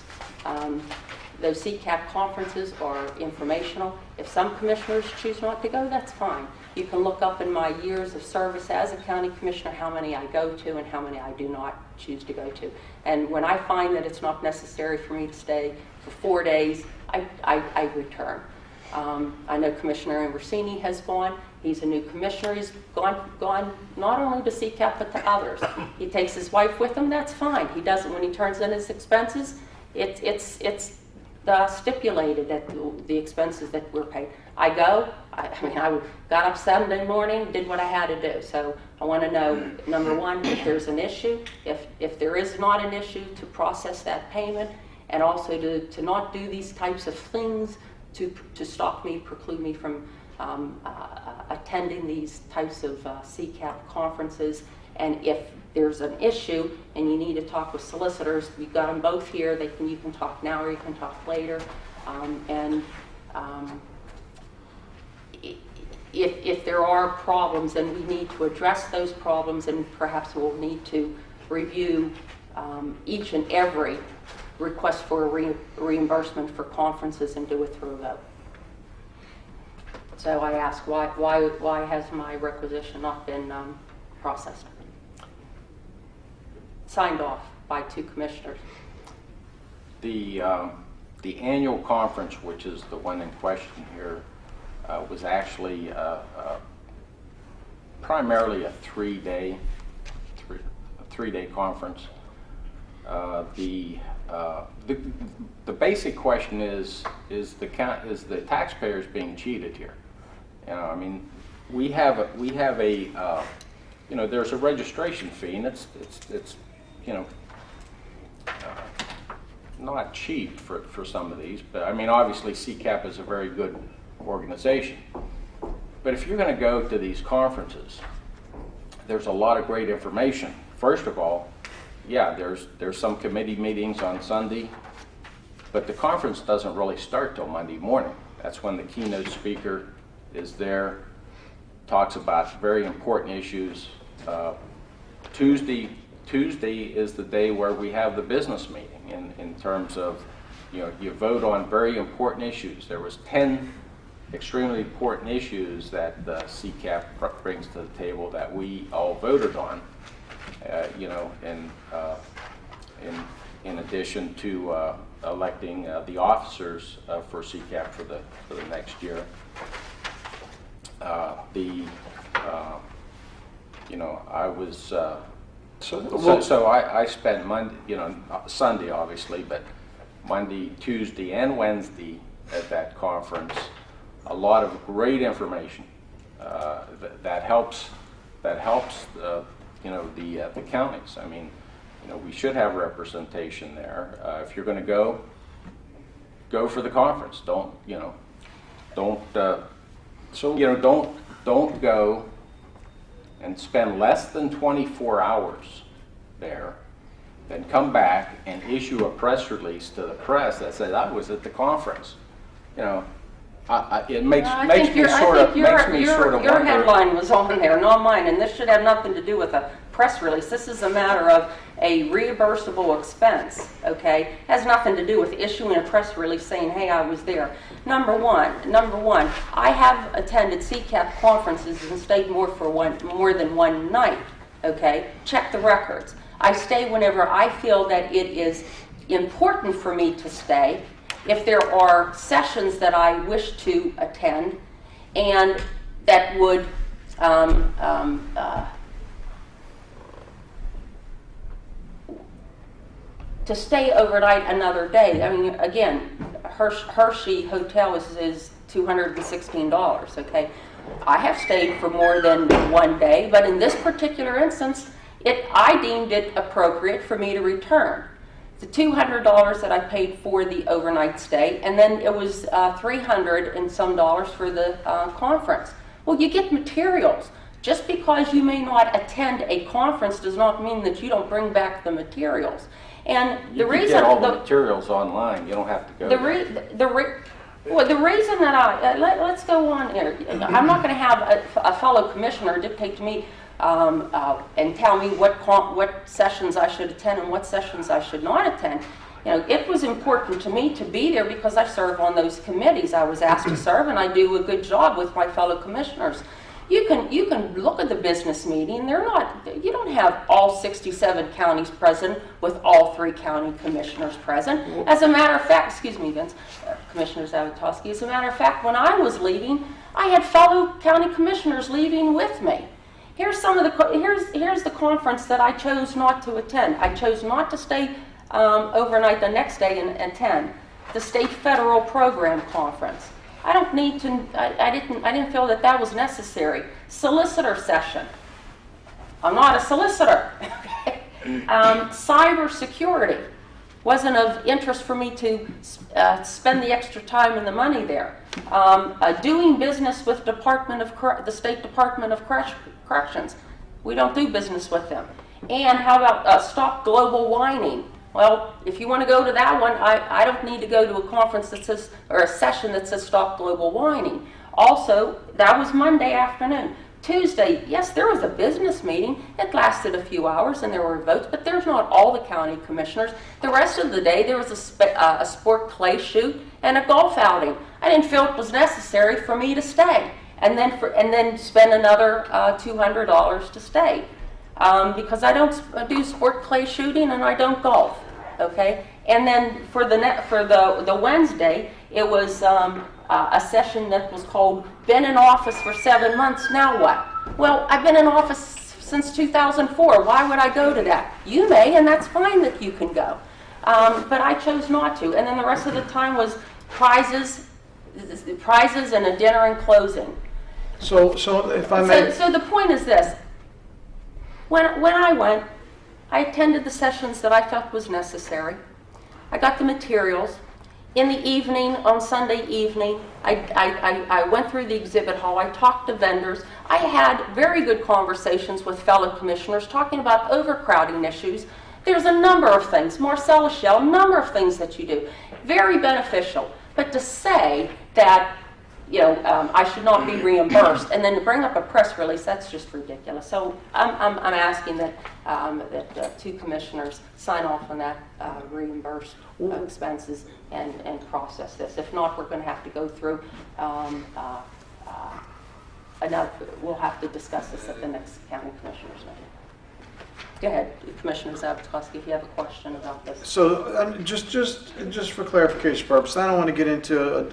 Those CCAP conferences are informational. If some commissioners choose not to go, that's fine. You can look up in my years of service as a county commissioner how many I go to and how many I do not choose to go to. And when I find that it's not necessary for me to stay for 4 days, I return. I know Commissioner Ambrosini has gone. He's a new commissioner. He's gone not only to CCAP but to others. He takes his wife with him. That's fine. He doesn't when he turns in his expenses. It's stipulated that the expenses that we're paid. I go. I got up Sunday morning, did what I had to do. So I want to know, number one, if there's an issue. If there is not an issue, to process that payment, and also to not do these types of things to stop me, preclude me from attending these types of CCAP conferences. And if there's an issue and you need to talk with solicitors, you've got them both here. You can talk now or you can talk later. If there are problems, then we need to address those problems, and perhaps we'll need to review each and every request for a reimbursement for conferences and do it through a vote. So I ask, why has my requisition not been processed? Signed off by 2 commissioners. The annual conference, which is the one in question here, was actually primarily a three-day conference. The basic question is the taxpayers being cheated here? I mean, we have a there's a registration fee, and it's not cheap for some of these, but I mean, obviously CCAP is a very good organization. But if you're going to go to these conferences, there's a lot of great information. First of all, yeah, there's some committee meetings on Sunday, but the conference doesn't really start till Monday morning. That's when the keynote speaker is there, talks about very important issues. Tuesday is the day where we have the business meeting in terms of, you vote on very important issues. There was 10 extremely important issues that the CCAP brings to the table that we all voted on, in addition to electing the officers for CCAP for the next year. I spent Monday, Sunday obviously, but Monday, Tuesday, and Wednesday at that conference. A lot of great information that helps the counties. I mean, we should have representation there. If you're going to go for the conference. Don't go and spend less than 24 hours there, then come back and issue a press release to the press that says I was at the conference. It makes me sort of wonder. Your headline was on there, not mine, and this should have nothing to do with a press release. This is a matter of a reimbursable expense, okay? Has nothing to do with issuing a press release saying, hey, I was there. Number one, I have attended CCAP conferences and stayed more than one night, okay? Check the records. I stay whenever I feel that it is important for me to stay. If there are sessions that I wish to attend and that would to stay overnight another day. I mean, again, Hershey Hotel is $216, okay? I have stayed for more than one day, but in this particular instance, I deemed it appropriate for me to return. The $200 that I paid for the overnight stay, and then it was $300 and some dollars for the conference. Well, you get materials. Just because you may not attend a conference does not mean that you don't bring back the materials. And you can get all the materials online. You don't have to go. The reason that let's go on here. I'm not going to have a fellow commissioner dictate to me and tell me what sessions I should attend and what sessions I should not attend. It was important to me to be there because I serve on those committees. I was asked to serve, and I do a good job with my fellow commissioners. You can look at the business meeting. You don't have all 67 counties present with all 3 county commissioners present. As a matter of fact, excuse me, Vince, Commissioner Zavitosky, as a matter of fact, when I was leaving, I had fellow county commissioners leaving with me. Here's here's the conference that I chose not to attend. I chose not to stay overnight the next day and attend the State Federal Program Conference. I don't need to. I didn't feel that was necessary. Solicitor session. I'm not a solicitor. Cyber security wasn't of interest for me to spend the extra time and the money there. Doing business with the State Department of Corrections. We don't do business with them. And how about stop global whining? Well, if you want to go to that one, I don't need to go to a conference that says, or a session that says stop global whining. Also, that was Monday afternoon. Tuesday, yes, there was a business meeting. It lasted a few hours and there were votes, but there's not all the county commissioners. The rest of the day, there was a sport clay shoot and a golf outing. I didn't feel it was necessary for me to stay and then spend another $200 to stay. Because I don't do sport clay shooting and I don't golf, okay? And then for the Wednesday, it was a session that was called "Been in Office for 7 months, now what?" Well, I've been in office since 2004. Why would I go to that? You may, and that's fine that you can go, but I chose not to. And then the rest of the time was prizes and a dinner and closing. So if I may... So the point is this. When I went, I attended the sessions that I felt was necessary. I got the materials. In the evening, on Sunday evening, I went through the exhibit hall. I talked to vendors. I had very good conversations with fellow commissioners talking about overcrowding issues. There's a number of things, Marcella Shell, a number of things that you do. Very beneficial. But to say that I should not be reimbursed, and then to bring up a press release, that's just ridiculous. So I'm asking that 2 commissioners sign off on that reimbursed expenses and process this. If not, we're going to have to go through we'll have to discuss this at the next county commissioners meeting. Go ahead, Commissioner Zavitosky, if you have a question about this. So just for clarification purposes, I don't want to get into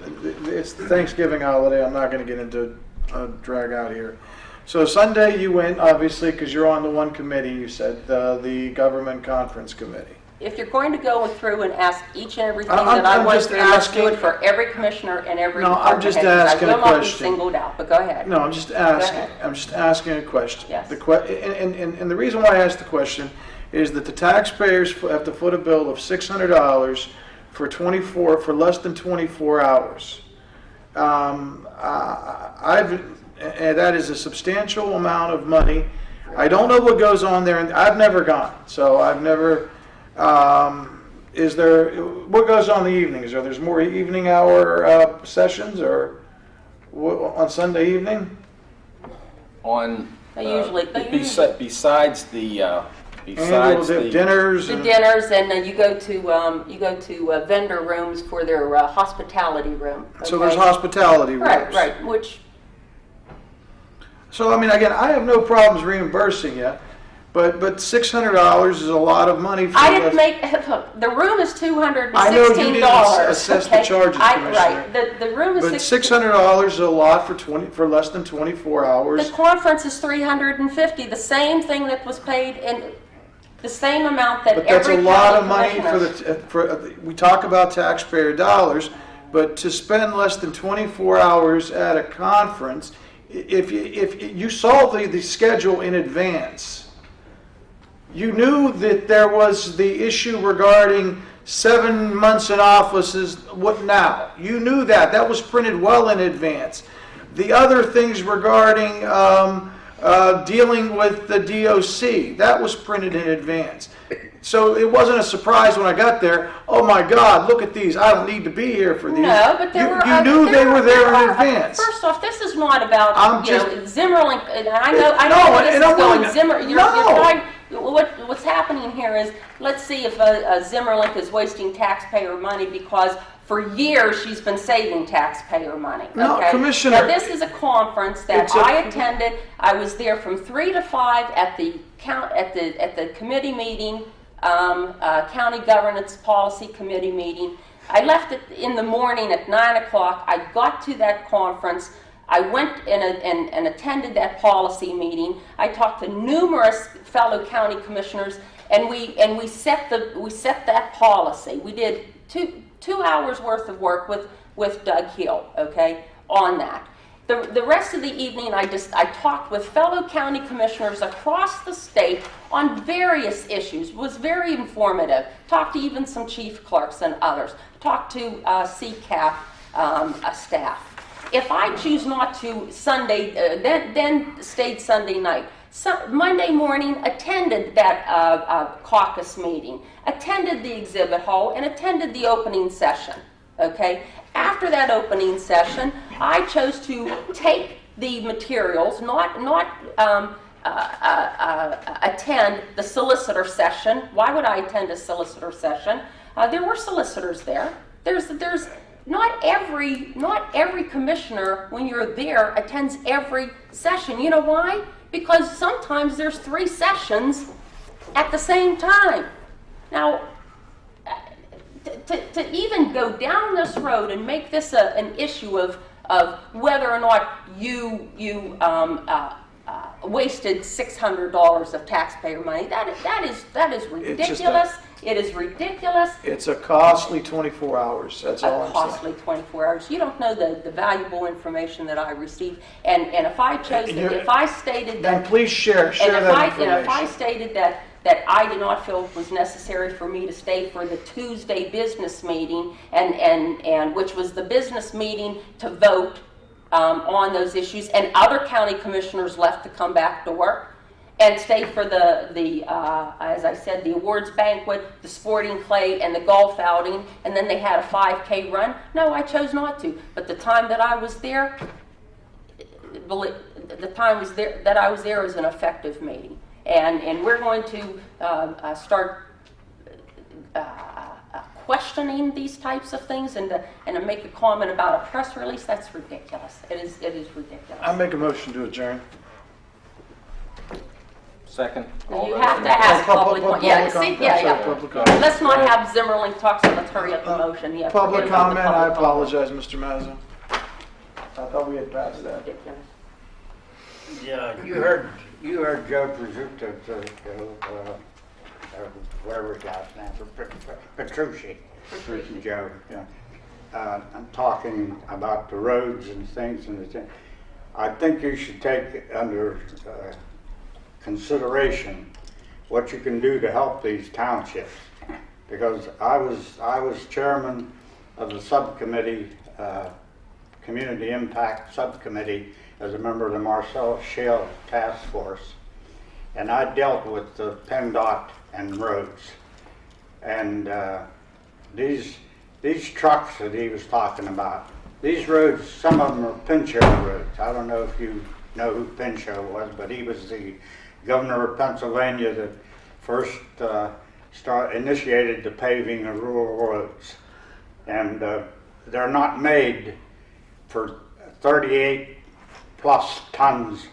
it's the Thanksgiving holiday. I'm not going to get into a drag out here. So Sunday you went, obviously, because you're on the one committee. You said the government conference committee. If you're going to go through and ask each and everything that I want to do, let's do it for every commissioner and every department. I'm just asking a question. I will not be singled out, but go ahead. No, I'm just asking. I'm just asking a question. Yes. And the reason why I asked the question is that the taxpayers have to foot a bill of $600 for less than 24 hours. That is a substantial amount of money. I don't know what goes on there, and I've never gone, so I've never. What goes on in the evenings? There's more evening hour sessions, or on Sunday evening? On usually besides the dinners, and you go to vendor rooms for their hospitality room. Okay? So there's hospitality rooms, right. Which. So I mean, again, I have no problems reimbursing you. But $600 is a lot of money. I didn't make the room is $216. I know you didn't assess the charges, Commissioner. Right. The room is. But $600 is a lot for less than 24 hours. The conference is $350. The same thing that was paid in the same amount that but that's every a lot of county money for we talk about taxpayer dollars, but to spend less than 24 hours at a conference, if you saw the schedule in advance. You knew that there was the issue regarding 7 months in office. What now? You knew that. That was printed well in advance. The other things regarding dealing with the DOC, that was printed in advance. So it wasn't a surprise when I got there. Oh my God, look at these. I don't need to be here for these. No, but you knew they were there in advance. First off, this is not about Zimmerlink. And I know where this is going. You're trying. What's happening here is, let's see if Zimmerlink is wasting taxpayer money because For years, she's been saving taxpayer money. No, okay? Commissioner, Now, this is a conference that it's a- I attended. I was there from 3 to 5 at the committee meeting, County Governance Policy Committee meeting. I left it in the morning at 9 o'clock. I got to that conference. I went and attended that policy meeting. I talked to numerous fellow county commissioners, and we set that policy. We did two hours worth of work with Doug Hill, okay, on that. The rest of the evening, I talked with fellow county commissioners across the state on various issues. It was very informative. Talked to even some chief clerks and others. Talked to CCAP staff. If I choose not to Sunday, then stayed Sunday night. Monday morning, attended that caucus meeting, attended the exhibit hall, and attended the opening session. Okay. After that opening session, I chose to take the materials, not attend the solicitor session. Why would I attend a solicitor session? There were solicitors there. There's not every commissioner, when you're there, attends every session. You know why? Because sometimes there's 3 sessions at the same time. Now, to even go down this road and make this an issue of whether or not you wasted $600 of taxpayer money, that is ridiculous. It is ridiculous. it's a costly 24 hours. That's all I'm saying. Costly 24 hours. You don't know the valuable information that I received. And if I chose, if I stated Then that, please share and that information. if I stated that I did not feel it was necessary for me to stay for the Tuesday business meeting, and which was the business meeting to vote on those issues, and other county commissioners left to come back to work, and stay for the as I said, the awards banquet, the sporting clay, and the golf outing, and then they had a 5K run. No, I chose not to. But the time that I was there, that I was there was an effective meeting. And we're going to start questioning these types of things, and to make a comment about a press release. That's ridiculous. It is ridiculous. I make a motion to adjourn. Second. You have to ask public. Yeah, see, yeah. Public comment. Let's not have Zimmerling talk, so let's hurry up the motion. Yeah, Public forget about the comment, I public apologize, Mr. Mazza. I thought we had passed that. Ridiculous. Yeah, you heard Joe Prezzuto, whatever his last name, Petrucci. Joe, yeah. I'm talking about the roads and things, and I think you should take under consideration what you can do to help these townships, because I was chairman of the subcommittee, Community Impact Subcommittee, as a member of the Marcellus Shale Task Force, and I dealt with the PennDOT and roads. And these trucks that he was talking about, these roads, some of them are Pinchot roads. I don't know if you know who Pinchot was, but he was the governor of Pennsylvania that first initiated the paving of rural roads. And they're not made for 38 plus tons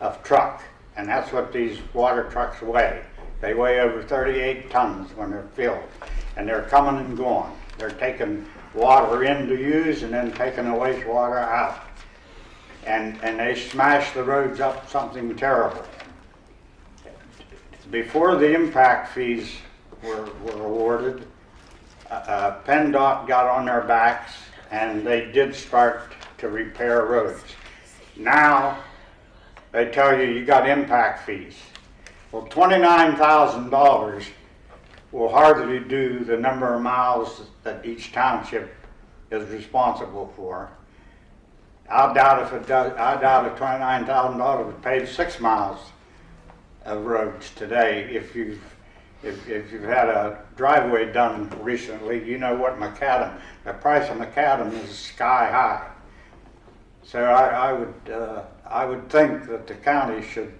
of truck, and that's what these water trucks weigh. They weigh over 38 tons when they're filled, and they're coming and going. They're taking water in to use and then taking the wastewater out, and they smash the roads up something terrible. Before the impact fees were awarded, PennDOT got on their backs and they did start to repair roads. Now they tell you got impact fees. Well, $29,000 will hardly do the number of miles that each township is responsible for. I doubt if $29,000 would pave 6 miles of roads today. If you've had a driveway done recently, you know what the price of macadam is sky high. So I would think that the county should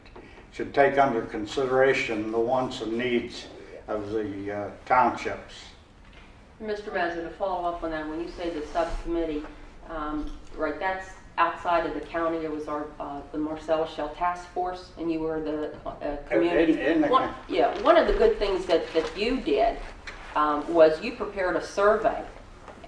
take under consideration the wants and needs of the townships. Mr. Mazza, to follow up on that, when you say the subcommittee, right, that's outside of the county. It was the Marcellus Shell Task Force, and you were the community. In the One, yeah, one of the good things that you did was you prepared a survey,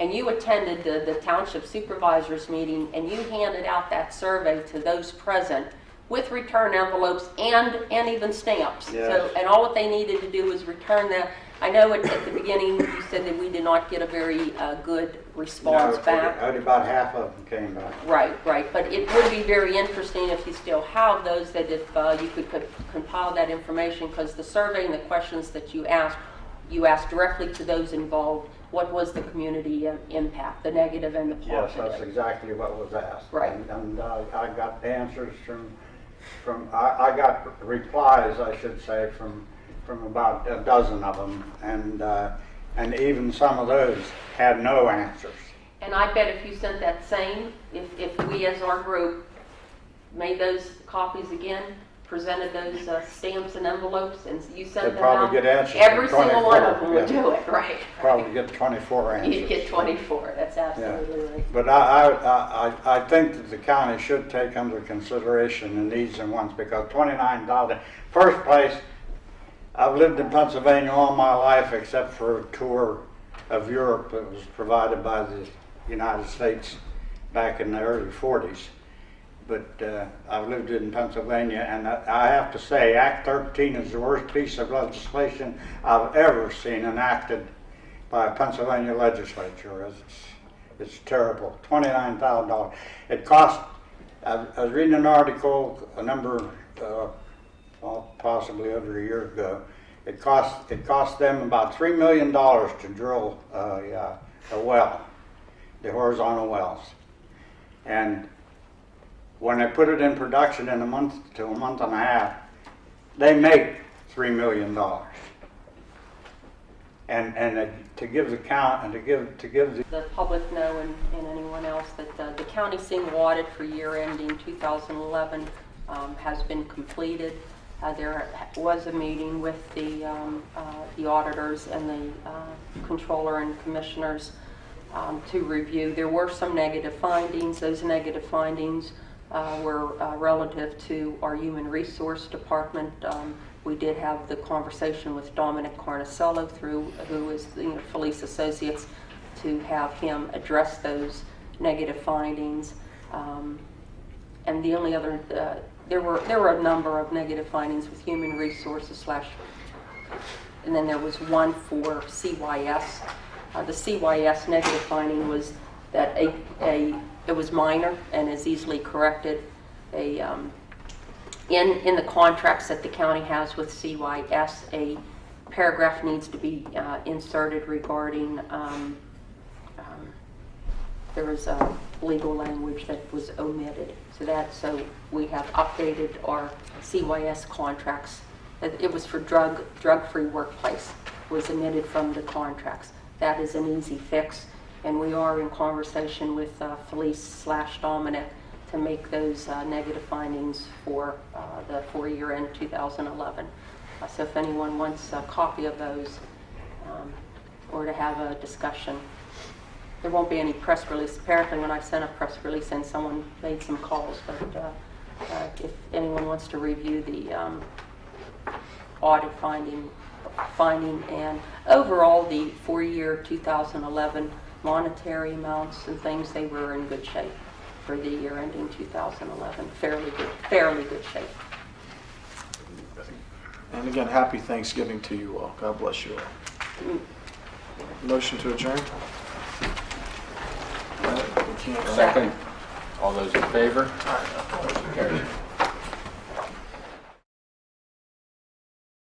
and you attended the township supervisors meeting, and you handed out that survey to those present with return envelopes and even stamps. Yes. So, and all what they needed to do was return that. I know at the beginning you said that we did not get a very good response back. Only about half of them came back. Right. But it would be very interesting if you still have those, that if you could compile that information, because the survey and the questions that you asked directly to those involved. What was the community impact, the negative and the positive? Yes, that's exactly what was asked. Right. And I got answers I got replies, I should say, from about a dozen of them, and even some of those had no answers. And I bet if you sent that same, if we as our group made those copies again, presented those stamps and envelopes, and you sent They'd them probably out, get answers every from single one of 24, them would yeah. do it, right? Probably get 24 answers. You'd get 24, that's absolutely right. But I think that the county should take under consideration the needs and wants, because $29, first place, I've lived in Pennsylvania all my life except for a tour of Europe that was provided by the United States back in the early 40s. But I've lived in Pennsylvania, and I have to say, Act 13 is the worst piece of legislation I've ever seen enacted by a Pennsylvania legislature. It's terrible. $29,000. It cost. I was reading an article possibly over a year ago. It cost them about $3 million to drill a well, the horizontal wells, and when they put it in production in a month to a month and a half, they make $3 million. And to give the count and to give The public know and anyone else that the county single audit for year ending 2011 has been completed. There was a meeting with the auditors and the controller and commissioners to review. There were some negative findings. Those negative findings were relative to our human resource department. We did have the conversation with Dominic Carnicello who is the Police Associates, to have him address those negative findings. And the only other, there were a number of negative findings with human resources and then there was one for CYS. The CYS negative finding was that it was minor and is easily corrected. In the contracts that the county has with CYS, a paragraph needs to be inserted regarding there was a legal language that was omitted. So we have updated our CYS contracts. It was for drug-free workplace, was omitted from the contracts. That is an easy fix, and we are in conversation with Felice/Dominic to make those negative findings for year end 2011. So if anyone wants a copy of those or to have a discussion, there won't be any press release. Apparently when I sent a press release in, someone made some calls, but if anyone wants to review the audit finding and overall the for-year 2011 monetary amounts and things, they were in good shape for the year ending 2011. Fairly good shape. And again, happy Thanksgiving to you all. God bless you all. Motion to adjourn? We can't. Second. All those in favor? Motion carries.